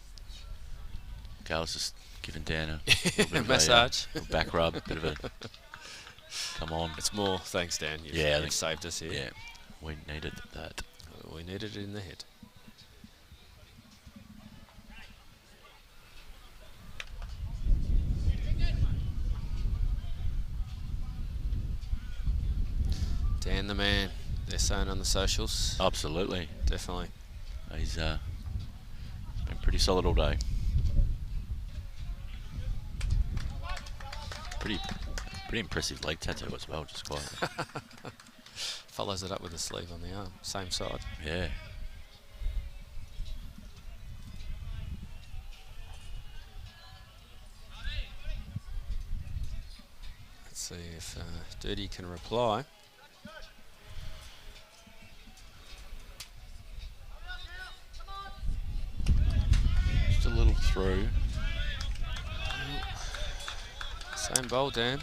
Gale's just giving Dan a little bit of massage. a back rub, a bit of a come on. It's more. Thanks, Dan. You've, Yeah, I you've think- saved us here. Yeah, we needed that. We needed it in the head. Dan the man, they're saying on the socials. Absolutely. Definitely. He's been pretty solid all day. Pretty impressive leg tattoo as well, just quite. Follows it up with a sleeve on the arm, same side. Yeah. Let's see if Dirty can reply. Just a little through. Same bowl, Dan.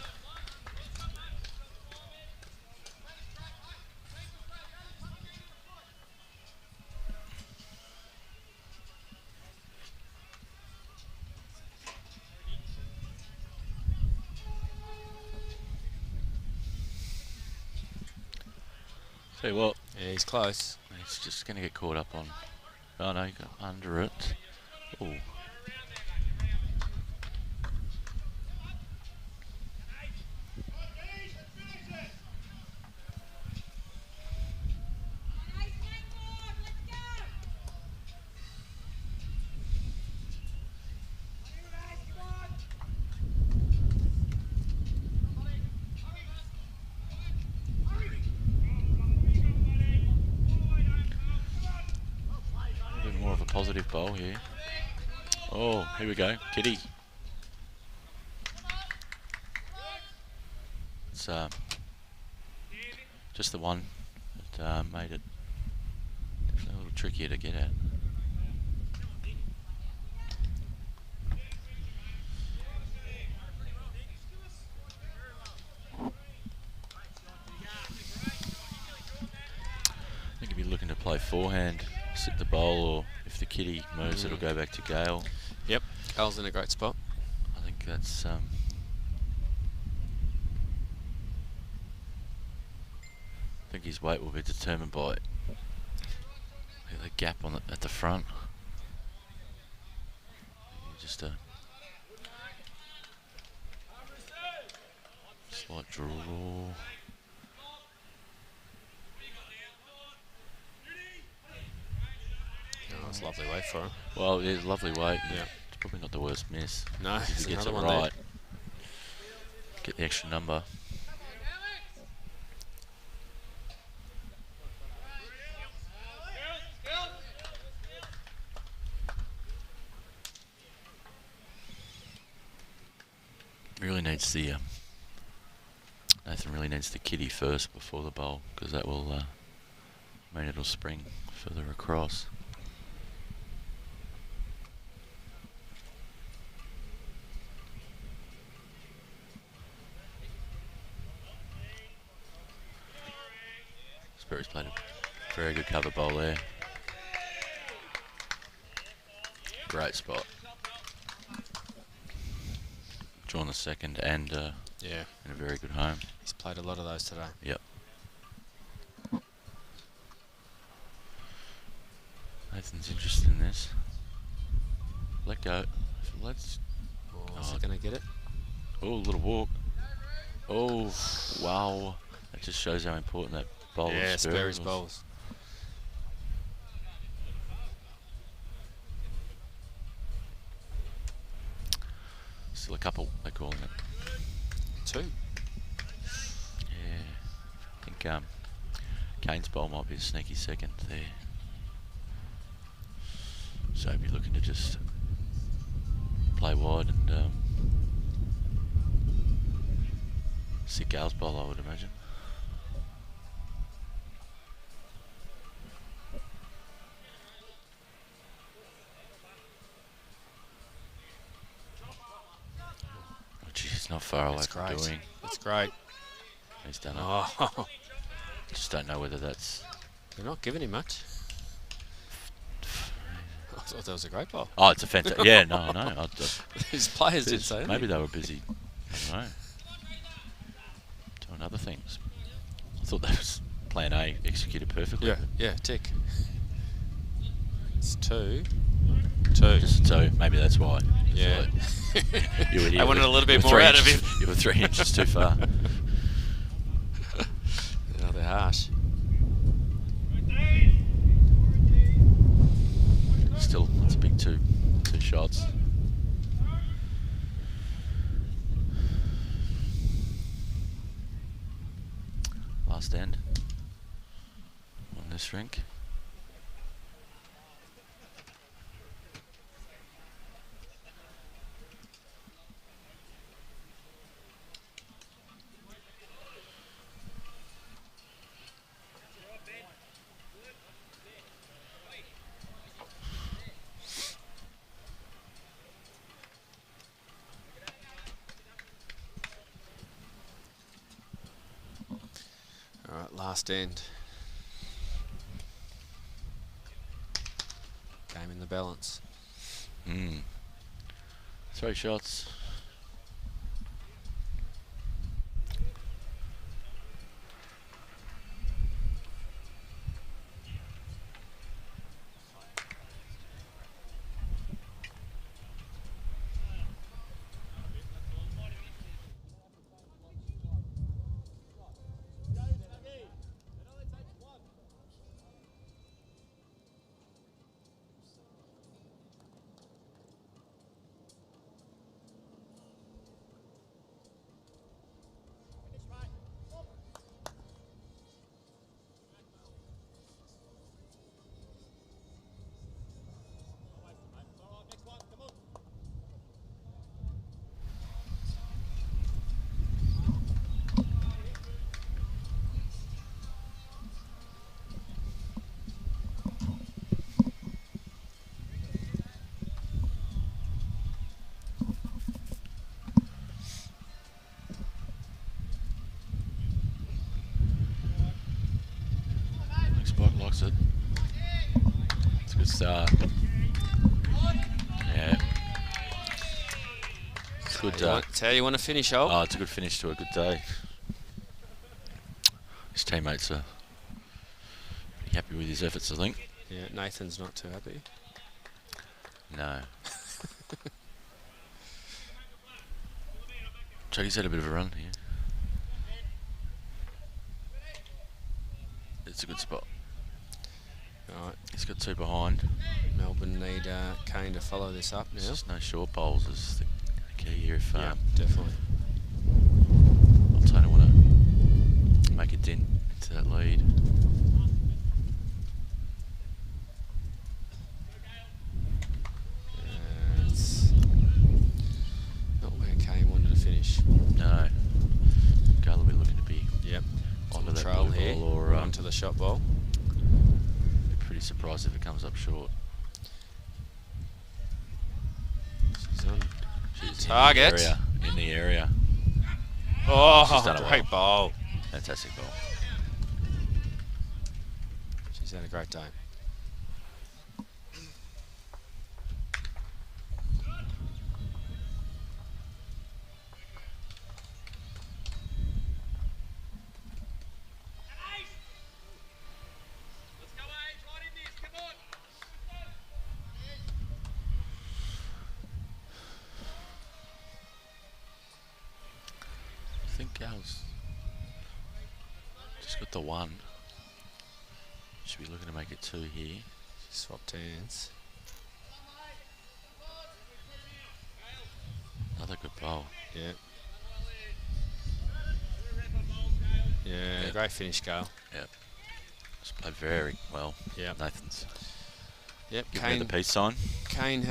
Tell you what, Yeah, he's close. he's just going to get caught up on. Oh no, he got under it. Ooh. More of a positive bowl here. Oh, here we go, Kitty. It's just the one that made it definitely a little trickier to get at. I think if you're looking to play forehand, sit the bowl, or if the kitty moves, it'll go back to Gale. Yep, Gale's in a great spot. I think that's I think his weight will be determined by the gap on at the front. Just a slight draw. Oh, that's a lovely way for him. Well, it's a lovely weight. Yeah. It's probably not the worst miss. No, if it's he gets it another one right, get the extra number. needs the Nathan really needs the kitty first before the bowl, because that will mean it'll spring further across. Sperry's played a very good cover bowl there. Great spot. Drawn the second and Yeah, in a very good home. he's played a lot of those today. Yep. Nathan's interested in this. Let go. Let's. Oh, is he going to get it? Oh, little walk. Oh, wow. That just shows how important that bowl Yeah, of Sperry's was. bowls. Still a couple, they're calling it. 2. Yeah. I think Kane's bowl might be a sneaky second there. So be looking to just play wide and sit Gal's bowl, I would imagine. Oh, geez, it's not far away That's from great. doing. That's great. He's done it. Oh, Just don't know whether that's. they're not giving him much. I thought that was a great bowl. Oh, it's a fantastic. Yeah, no. His players did say Maybe they were busy. I don't know. Doing other things. I thought that was plan A executed perfectly. Yeah, yeah, tick. It's 2. 2. Just so maybe that's why. Yeah. You were here I wanted with- a little you bit were more 3 out of inches- him. You were 3 inches too far. Oh, they're harsh. Still, it's a big two shots. Last end on this rink. All right, last end. Game in the balance. 3 shots. Likes it. It's a good start. Yeah. It's good. It's how you want to finish, Ol. Oh, it's a good finish to a good day. His teammates are pretty happy with his efforts, I think. Yeah, Nathan's not too happy. No. Chucky's had a bit of a run here. It's a good spot. All right, He's got 2 behind. Melbourne need Kane to follow this up now. There's just no short bowls is the key here. If Yeah, definitely. Altona want to make a dent into that lead. It's not where Kane wanted to finish. Whether that control blue here ball or onto the shot ball. Be pretty surprised if it comes up short. She's on She's target. In the area. Oh, She's done it well. great ball. Fantastic ball. She's had a great day. I think Gal's just got the one. Should be looking to make it 2 here. She swapped hands. Another good bowl. Yeah. Yeah, great finish, Gal. Yep. Just played very well. Yep. Nathan's. Yep. Give me the peace sign. Kane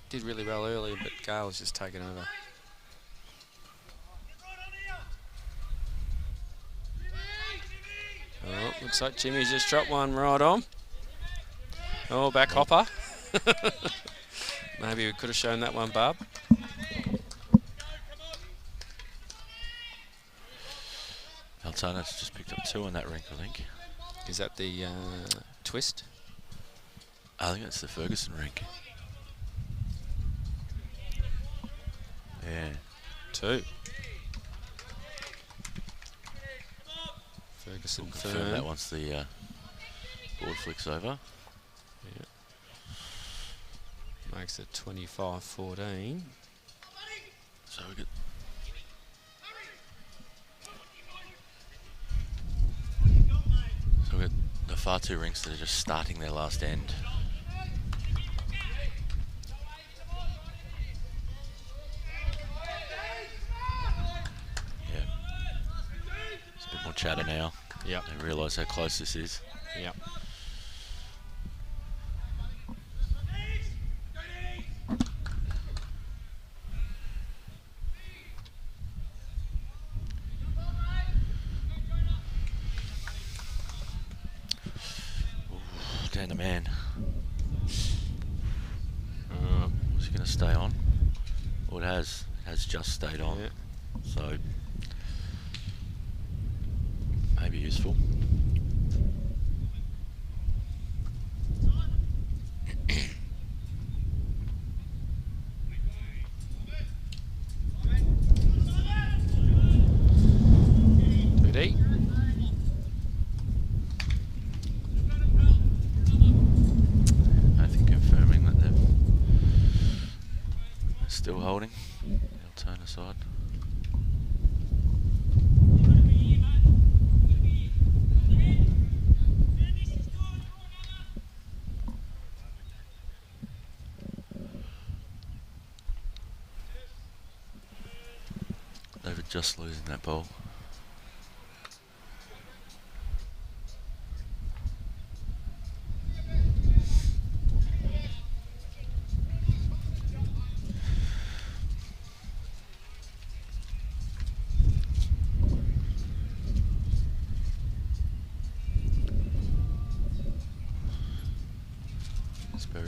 did really well early, but Gale was just taken over. Oh, looks like Jimmy's just dropped one right on. Oh, back hopper. Maybe we could have shown that one, Barb. Altona's just picked up 2 on that rink, I think. Is that the twist? I think that's the Ferguson rink. Yeah. 2. Ferguson We'll confirm that once the board flicks over. Yeah. Makes it 25-14. So we get the far 2 rinks that are just starting their last end. Yeah. It's a bit more chatter now. Yep. They realise how close this is. Yep. Down the man. Was he going to stay on? Well, it has just stayed on. Yeah. So maybe useful. Still holding the Altona side. They were just losing that ball.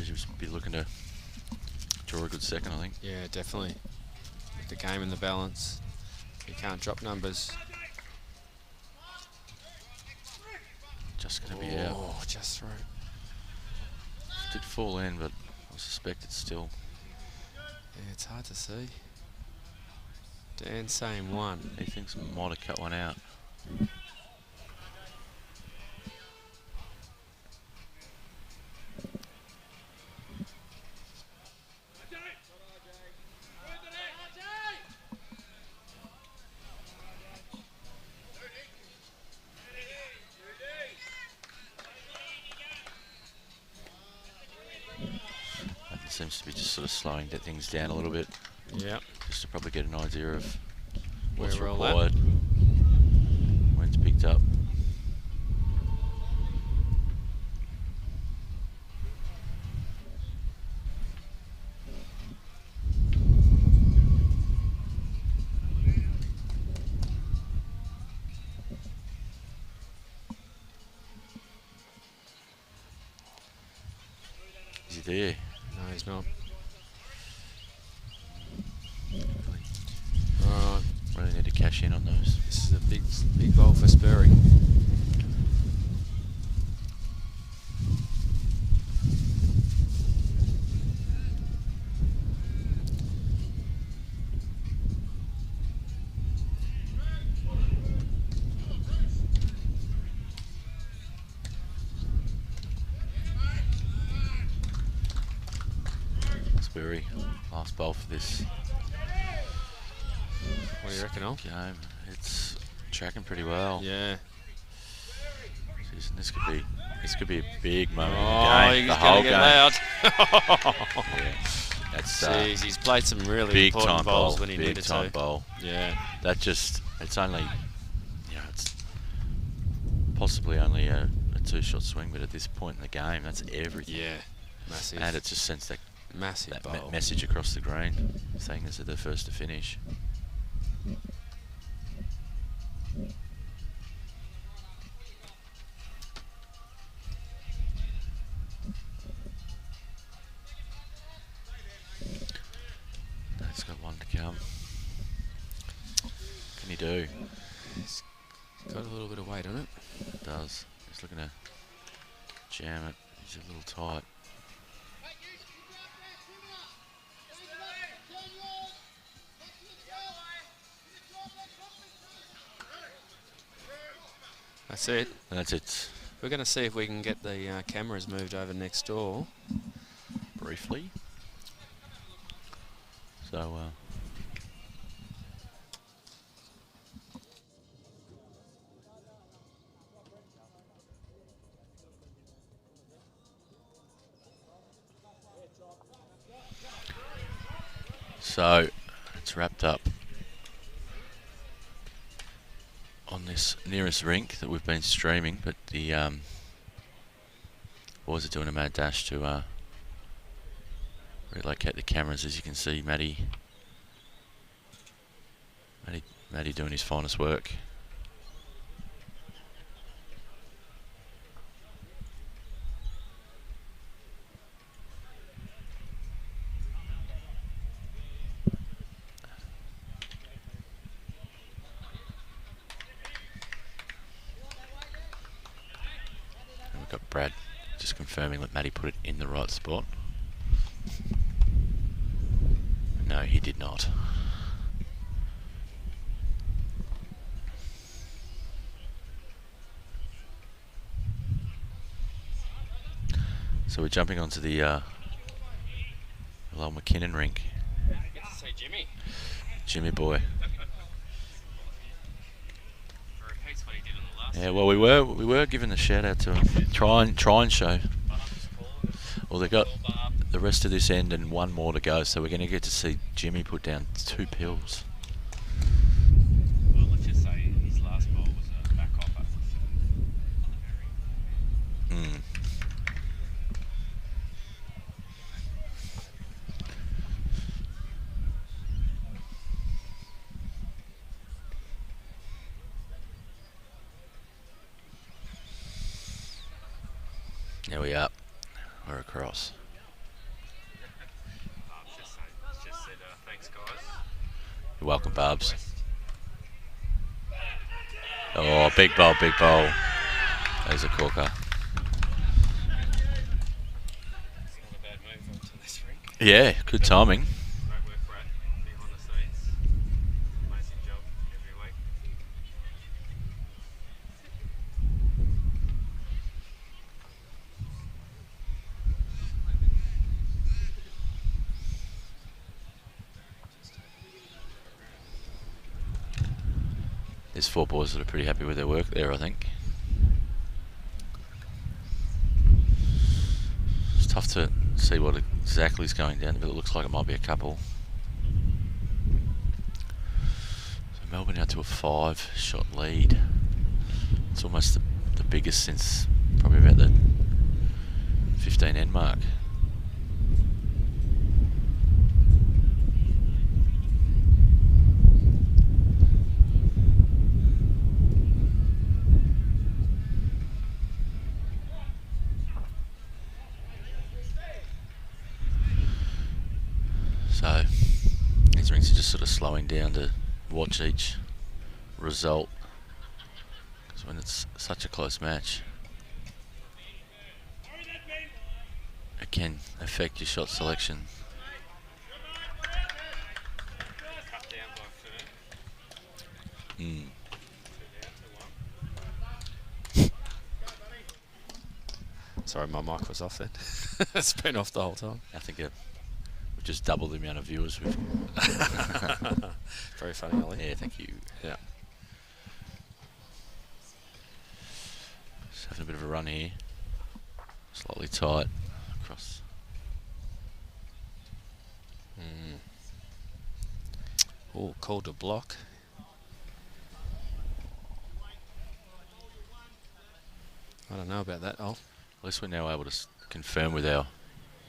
Just be looking to draw a good second, I think. Yeah, definitely. With the game in the balance, you can't drop numbers. Just going to be out. Oh, just through. It did fall in, but I suspect it's still. Yeah, it's hard to see. Dan saying 1. He thinks might have cut one out. Seems to be just sort of slowing things down a little bit. Yeah. Just to probably get an idea of what's Where we're all required. When it's picked up. dear. No, he's not. Really, All right. really need to cash in on those. This is a big bowl for Spurry. Spurry, last bowl for this What do you reckon, Al? game. It's tracking pretty well. Yeah. Jeez, and this could be a big moment in Oh, the game. he's The going whole to get game. loud. Yeah, that's Jeez, he's played some really big important time bowls bowl. when he Big needed time to. bowl. Yeah. That just, it's only, it's possibly only a two-shot swing, but at this point in the game, that's everything. Yeah. Massive. And it just sends that, Massive bowl. message across the green, saying this is the first to finish. He's got one to come. What can he do? He's got a little bit of weight on it. It does. He's looking to jam it. He's a little tight. That's it. And that's it. We're going to see if we can get the cameras moved over next door. Briefly. So, it's wrapped up on this nearest rink that we've been streaming, but the boys are doing a mad dash to relocate the cameras. As you can see, Matty doing his finest work. And we've got Brad just confirming that Matty put it in the right spot. No, he did not. So we're jumping onto the Lowell McKinnon rink. Get to see Jimmy. Jimmy boy. Repeats what he did on the last. Yeah, well we were giving the shout out to him. Try and show. Well, they got the rest of this end and one more to go, so we're going to get to see Jimmy put down 2 pills. Well, let's just say his last ball was a back hopper. Mm. There we are. We're across. Just said thanks, guys. You're welcome, Barbs. Oh, big bowl, big bowl. There's a corker. It's not a bad move onto this rink. Yeah, good timing. Great work, Brad, behind the scenes. Amazing job every week. There's 4 boys that are pretty happy with their work there, I think. It's tough to see what exactly is going down, but it looks like it might be a couple. So Melbourne out to a 5-shot lead. It's almost the biggest since probably about the 15 end mark. these rinks are just sort of slowing down to watch each result, because when it's such a close match, it can affect your shot selection. Sorry, my mic was off then. It's been off the whole time. I think we've just doubled the amount of viewers we've. Very funny, Ollie. Yeah, thank you. Yeah. Just having a bit of a run here. Slightly tight across. Oh, called a block. I don't know about that, Ol. At least we're now able to confirm with our.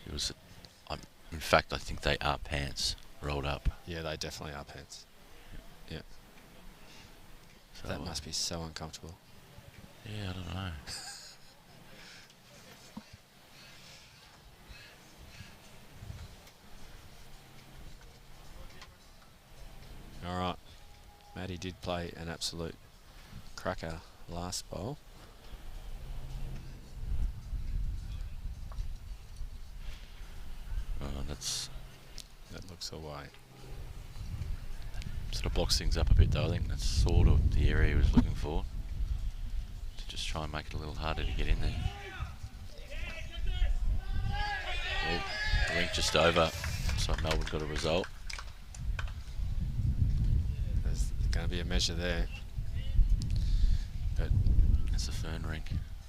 It was, in fact, I think they are pants rolled up. Yeah, they definitely are pants. Yeah. So That must be so uncomfortable. Yeah, I don't know. All right. Maddie did play an absolute cracker last bowl. That looks away. Sort of blocks things up a bit though. I think that's sort of the area he was looking for. To just try and make it a little harder to get in there. Well, the rink just over, so Melbourne got a result. There's going to be a measure there. But It's a Fern rink.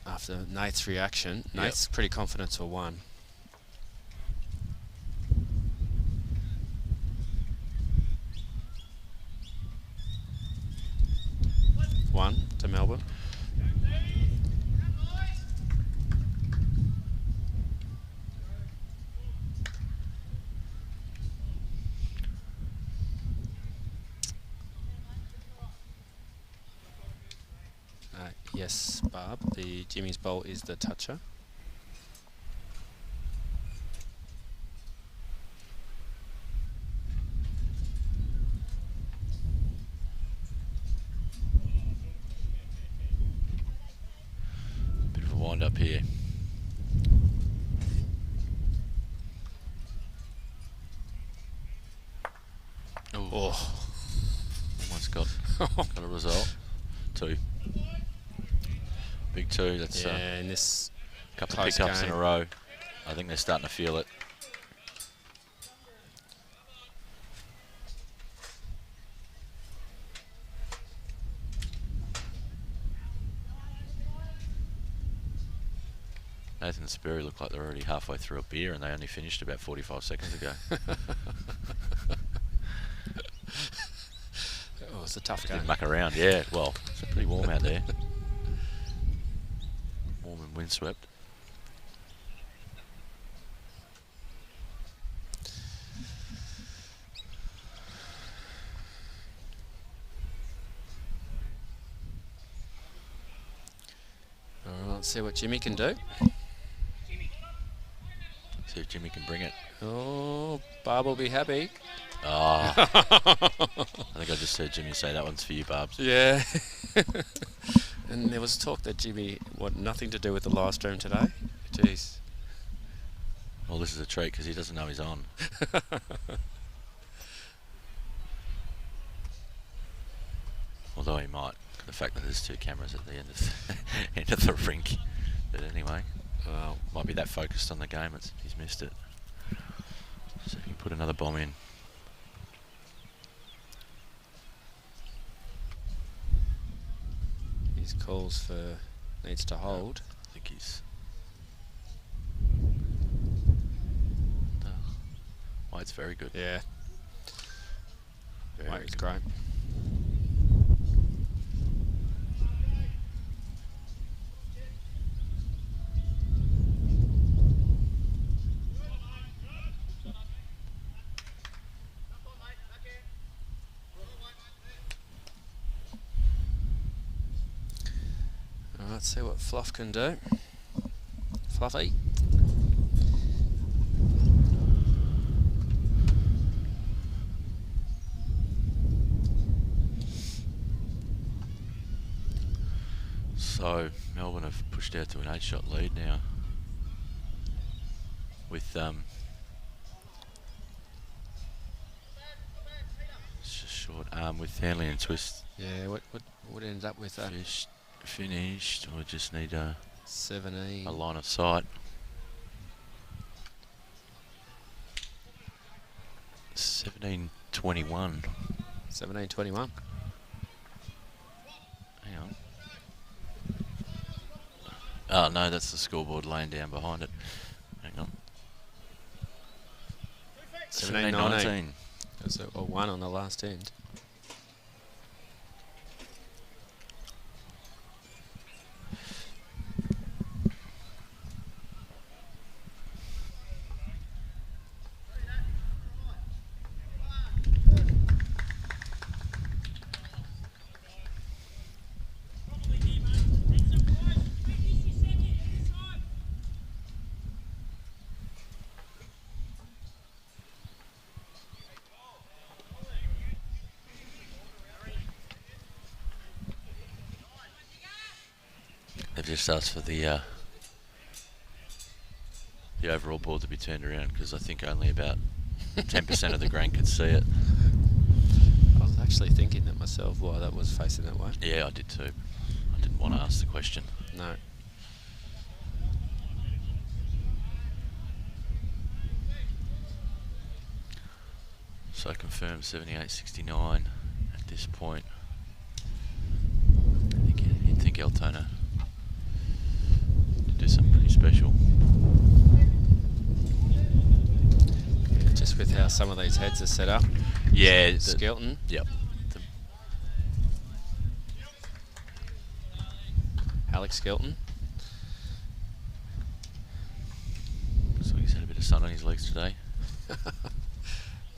after Nate's reaction, Nate's pretty confident to a 1. One to Melbourne. Yes, Barb, the Jimmy's bowl is the toucher. Bit of a wind up here. Oh. Almost got a result. 2. Big 2. That's Yeah, in this a couple of close pickups in game. a row. I think they're starting to feel it. Nathan and Sperry look like they're already halfway through a beer and they only finished about 45 seconds ago. Oh, it's a tough game. Didn't muck around, yeah. Well, it's pretty warm out there. Warm and windswept. All right, let's see what Jimmy can do. See if Jimmy can bring it. Oh, Barb will be happy. Oh, I think I just heard Jimmy say that one's for you, Barbs. Yeah. And there was talk that Jimmy wanted nothing to do with the live stream today. Jeez. Well, this is a treat because he doesn't know he's on. Although he might. The fact that there's 2 cameras at the end of end of the rink. But anyway, well, might be that focused on the game. He's missed it. So he can put another bomb in. His calls for needs to hold. I think he's. White's very good. Yeah. Very White's good. great. Let's see what Fluff can do. Fluffy. So Melbourne have pushed out to an 8-shot lead now. With it's just short arm with Hanley and Twist. Yeah, what ended up with that? Finished. We just need a 17. line of sight. 17:21. 17:21. Hang on. Oh no, that's the scoreboard laying down behind it. Hang on. 17:19. There's a 1 on the last end. They've just asked for the overall board to be turned around because I think only about 10% of the green could see it. I was actually thinking that myself why that was facing that way. Yeah, I did too. I didn't want to ask the question. No. So confirmed 78.69 at this point. You'd think Altona to do something pretty special. Yeah, just with how some of these heads are set up. Yeah. Skelton. Yep. Alex Skelton. Looks like he's had a bit of sun on his legs today. Yeah,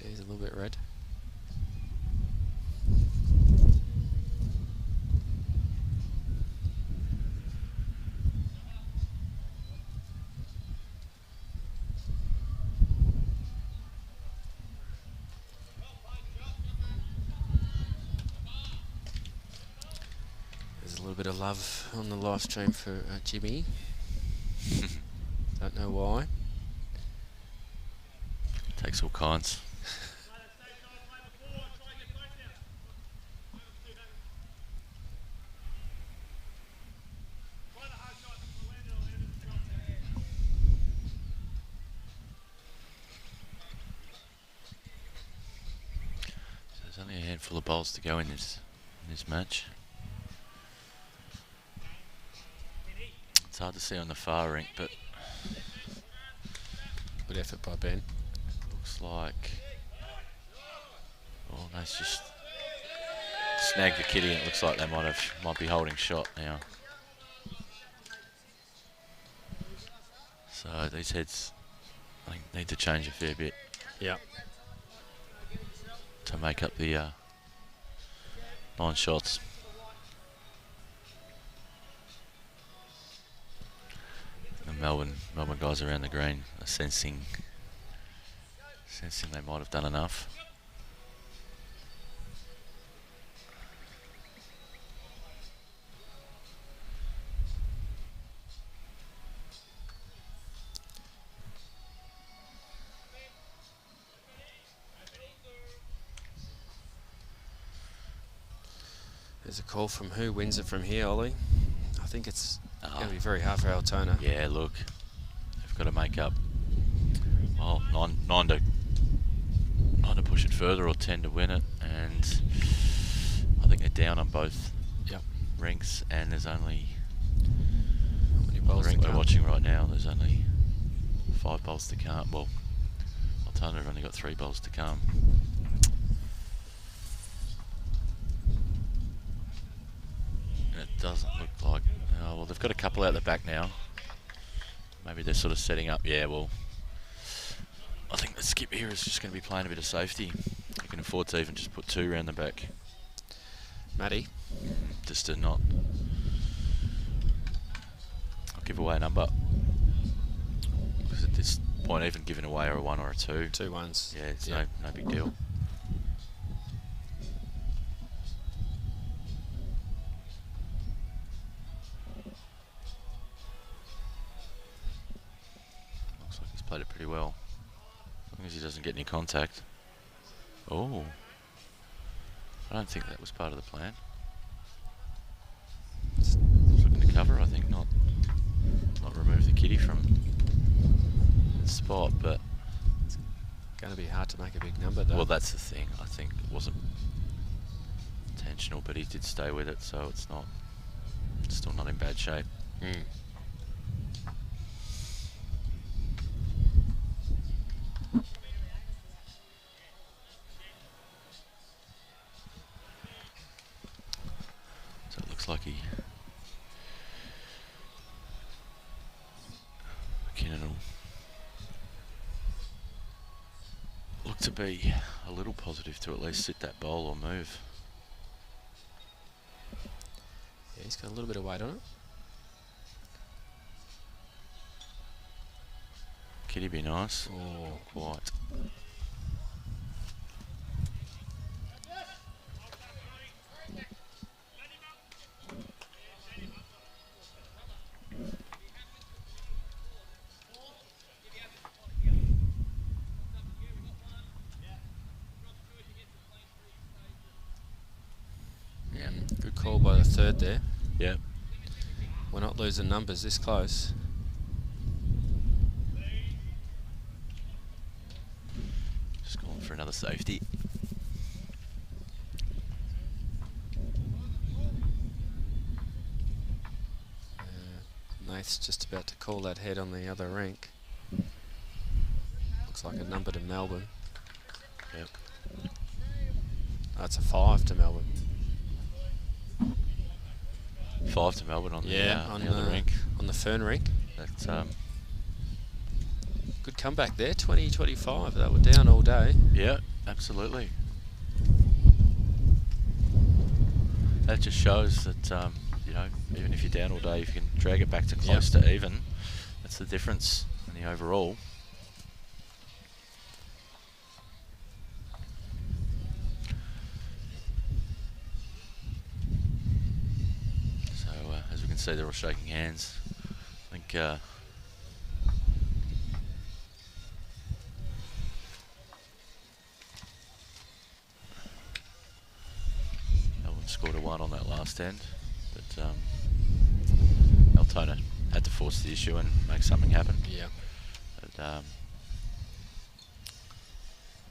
he's a little bit red. There's a little bit of love on the live stream for Jimmy. Don't know why. Takes all kinds. So there's only a handful of bowls to go in this match. It's hard to see on the far rink, but Good effort by Ben. looks like, well, that's just snagged the kitty, and it looks like they might be holding shot now. So these heads, I think, need to change a fair bit. Yeah. To make up the 9 shots. The Melbourne guys around the green are sensing they might have done enough. There's a call from who wins it from here, Ollie. I think it's going to be very hard for Altona. Yeah, look, they've got to make up. Well, nine to push it further, or 10 to win it, and I think they're down on both rinks. And there's only how many bowls the rink to we're come? watching right now. There's only 5 bowls to come. Well, Altona have only got 3 bowls to come. And it doesn't look like. Oh, well, they've got a couple out the back now. Maybe they're sort of setting up. Yeah, well, I think the skip here is just going to be playing a bit of safety. You can afford to even just put 2 around the back. Matty. Just to not give away a number. Because at this point, even giving away a 1 or a 2. 2 ones. Yeah, it's no big deal. played it pretty well. As long as he doesn't get any contact. Oh. I don't think that was part of the plan. He's looking to cover, I think, not remove the kitty from the spot, but It's going to be hard to make a big number, though. well, that's the thing. I think it wasn't intentional, but he did stay with it, so it's still not in bad shape. Mm. So it looks like McKinnon will look to be a little positive to at least sit that bowl or move. Yeah, he's got a little bit of weight on it. Kitty be nice. Oh, Quite. yeah, good call by the third there. Yeah. We're not losing numbers this close. Just going for another safety. Nath's just about to call that head on the other rink. Looks like a number to Melbourne. Yep. That's a 5 to Melbourne. 5 to Melbourne on on the other rink. On the Fern rink. That's Good comeback there, 20-25. They were down all day. yeah, absolutely. That just shows that you know, even if you're down all day, if you can drag it back to close to even, that's the difference in the overall. So as we can see, they're all shaking hands. I think Melbourne scored a 1 on that last end, but Altona had to force the issue and make something happen. Yeah. But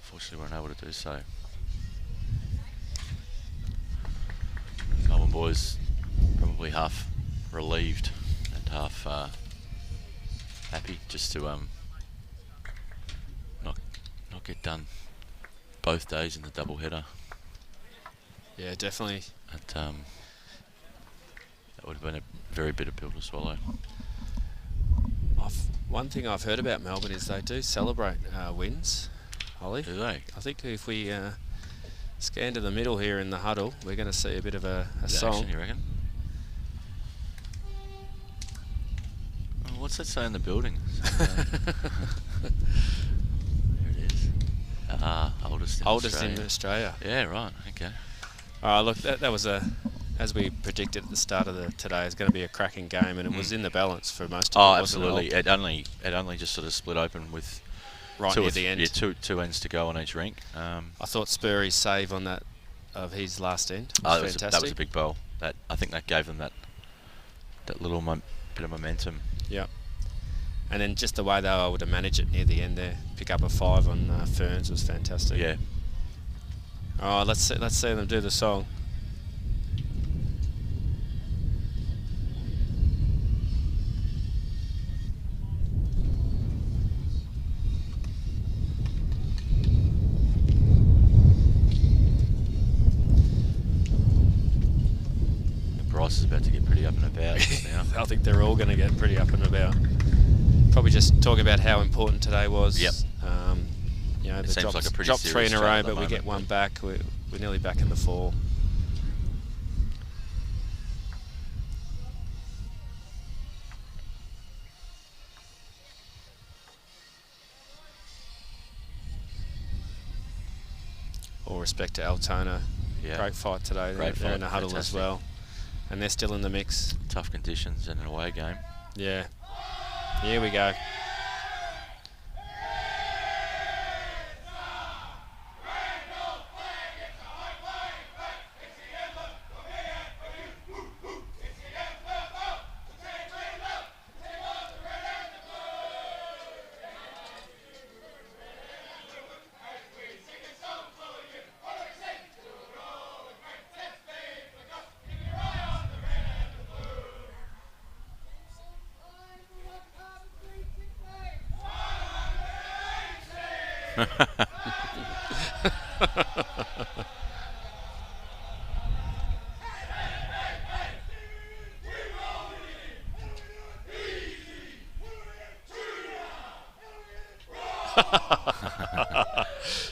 unfortunately weren't able to do so. Melbourne boys probably half relieved and half happy just to not get done both days in the double header. Yeah, definitely. And that would have been a very bitter pill to swallow. One thing I've heard about Melbourne is they do celebrate wins, Ollie. Do they? I think if we scan to the middle here in the huddle, we're going to see a bit of a song. Action, you reckon? Oh, what's that say in the building? There it is. Oldest in Oldest Australia. in Australia. Yeah, right. Okay. Look, that was as we predicted at the start of today, it's going to be a cracking game, and it was in the balance for most of Oh, it. wasn't absolutely. It It only just sort of split open with right near the end. Yeah, two ends to go on each rink. I thought Spurry's save on that of his last end that was fantastic. that was a big bowl. I think that gave them that little bit of momentum. Yeah. And then just the way they were able to manage it near the end there, pick up a 5 on Ferns was fantastic. Yeah. Oh, let's see them do the song. Bryce is about to get pretty up and about just now. I think they're all going to get pretty up and about. Probably just talk about how important today was. Yep. You know, It the seems like a pretty dropped 3 serious in a start row, at the but we get moment, one back. We're nearly back in the 4. All respect to Altona. Yeah. Great fight today. Great They're in fight, the huddle fantastic. as well. And they're still in the mix. Tough conditions and an away game. Yeah. Here we go.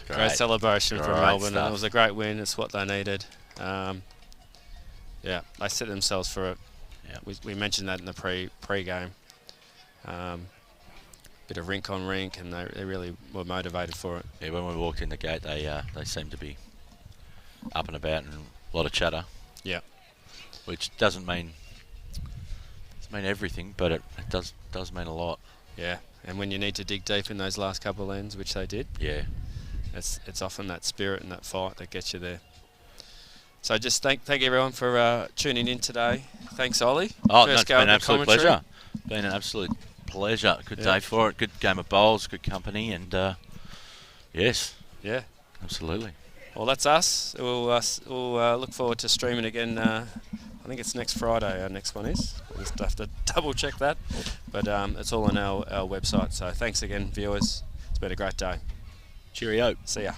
Great celebration from Great Melbourne, and stuff. it was a great win. It's what they needed. Yeah, they set themselves for it. Yeah. We mentioned that in the pre-game. Bit of rink on rink, and they really were motivated for it. Yeah, when we walked in the gate, they seemed to be up and about and a lot of chatter. Yeah. Which doesn't mean everything, but it does mean a lot. Yeah, and when you need to dig deep in those last couple of ends, which they did, Yeah. it's often that spirit and that fight that gets you there. So just thank everyone for tuning in today. Thanks, Ollie. Oh, no, First it's go been an of absolute commentary. pleasure. Been an absolute pleasure. Good day for it. Good game of bowls. Good company, and yes, Yeah. absolutely. Well, that's us. We'll look forward to streaming again. I think it's next Friday. Our next one is. We'll just have to double check that, but it's all on our website. So thanks again, viewers. It's been a great day. Cheerio. See ya.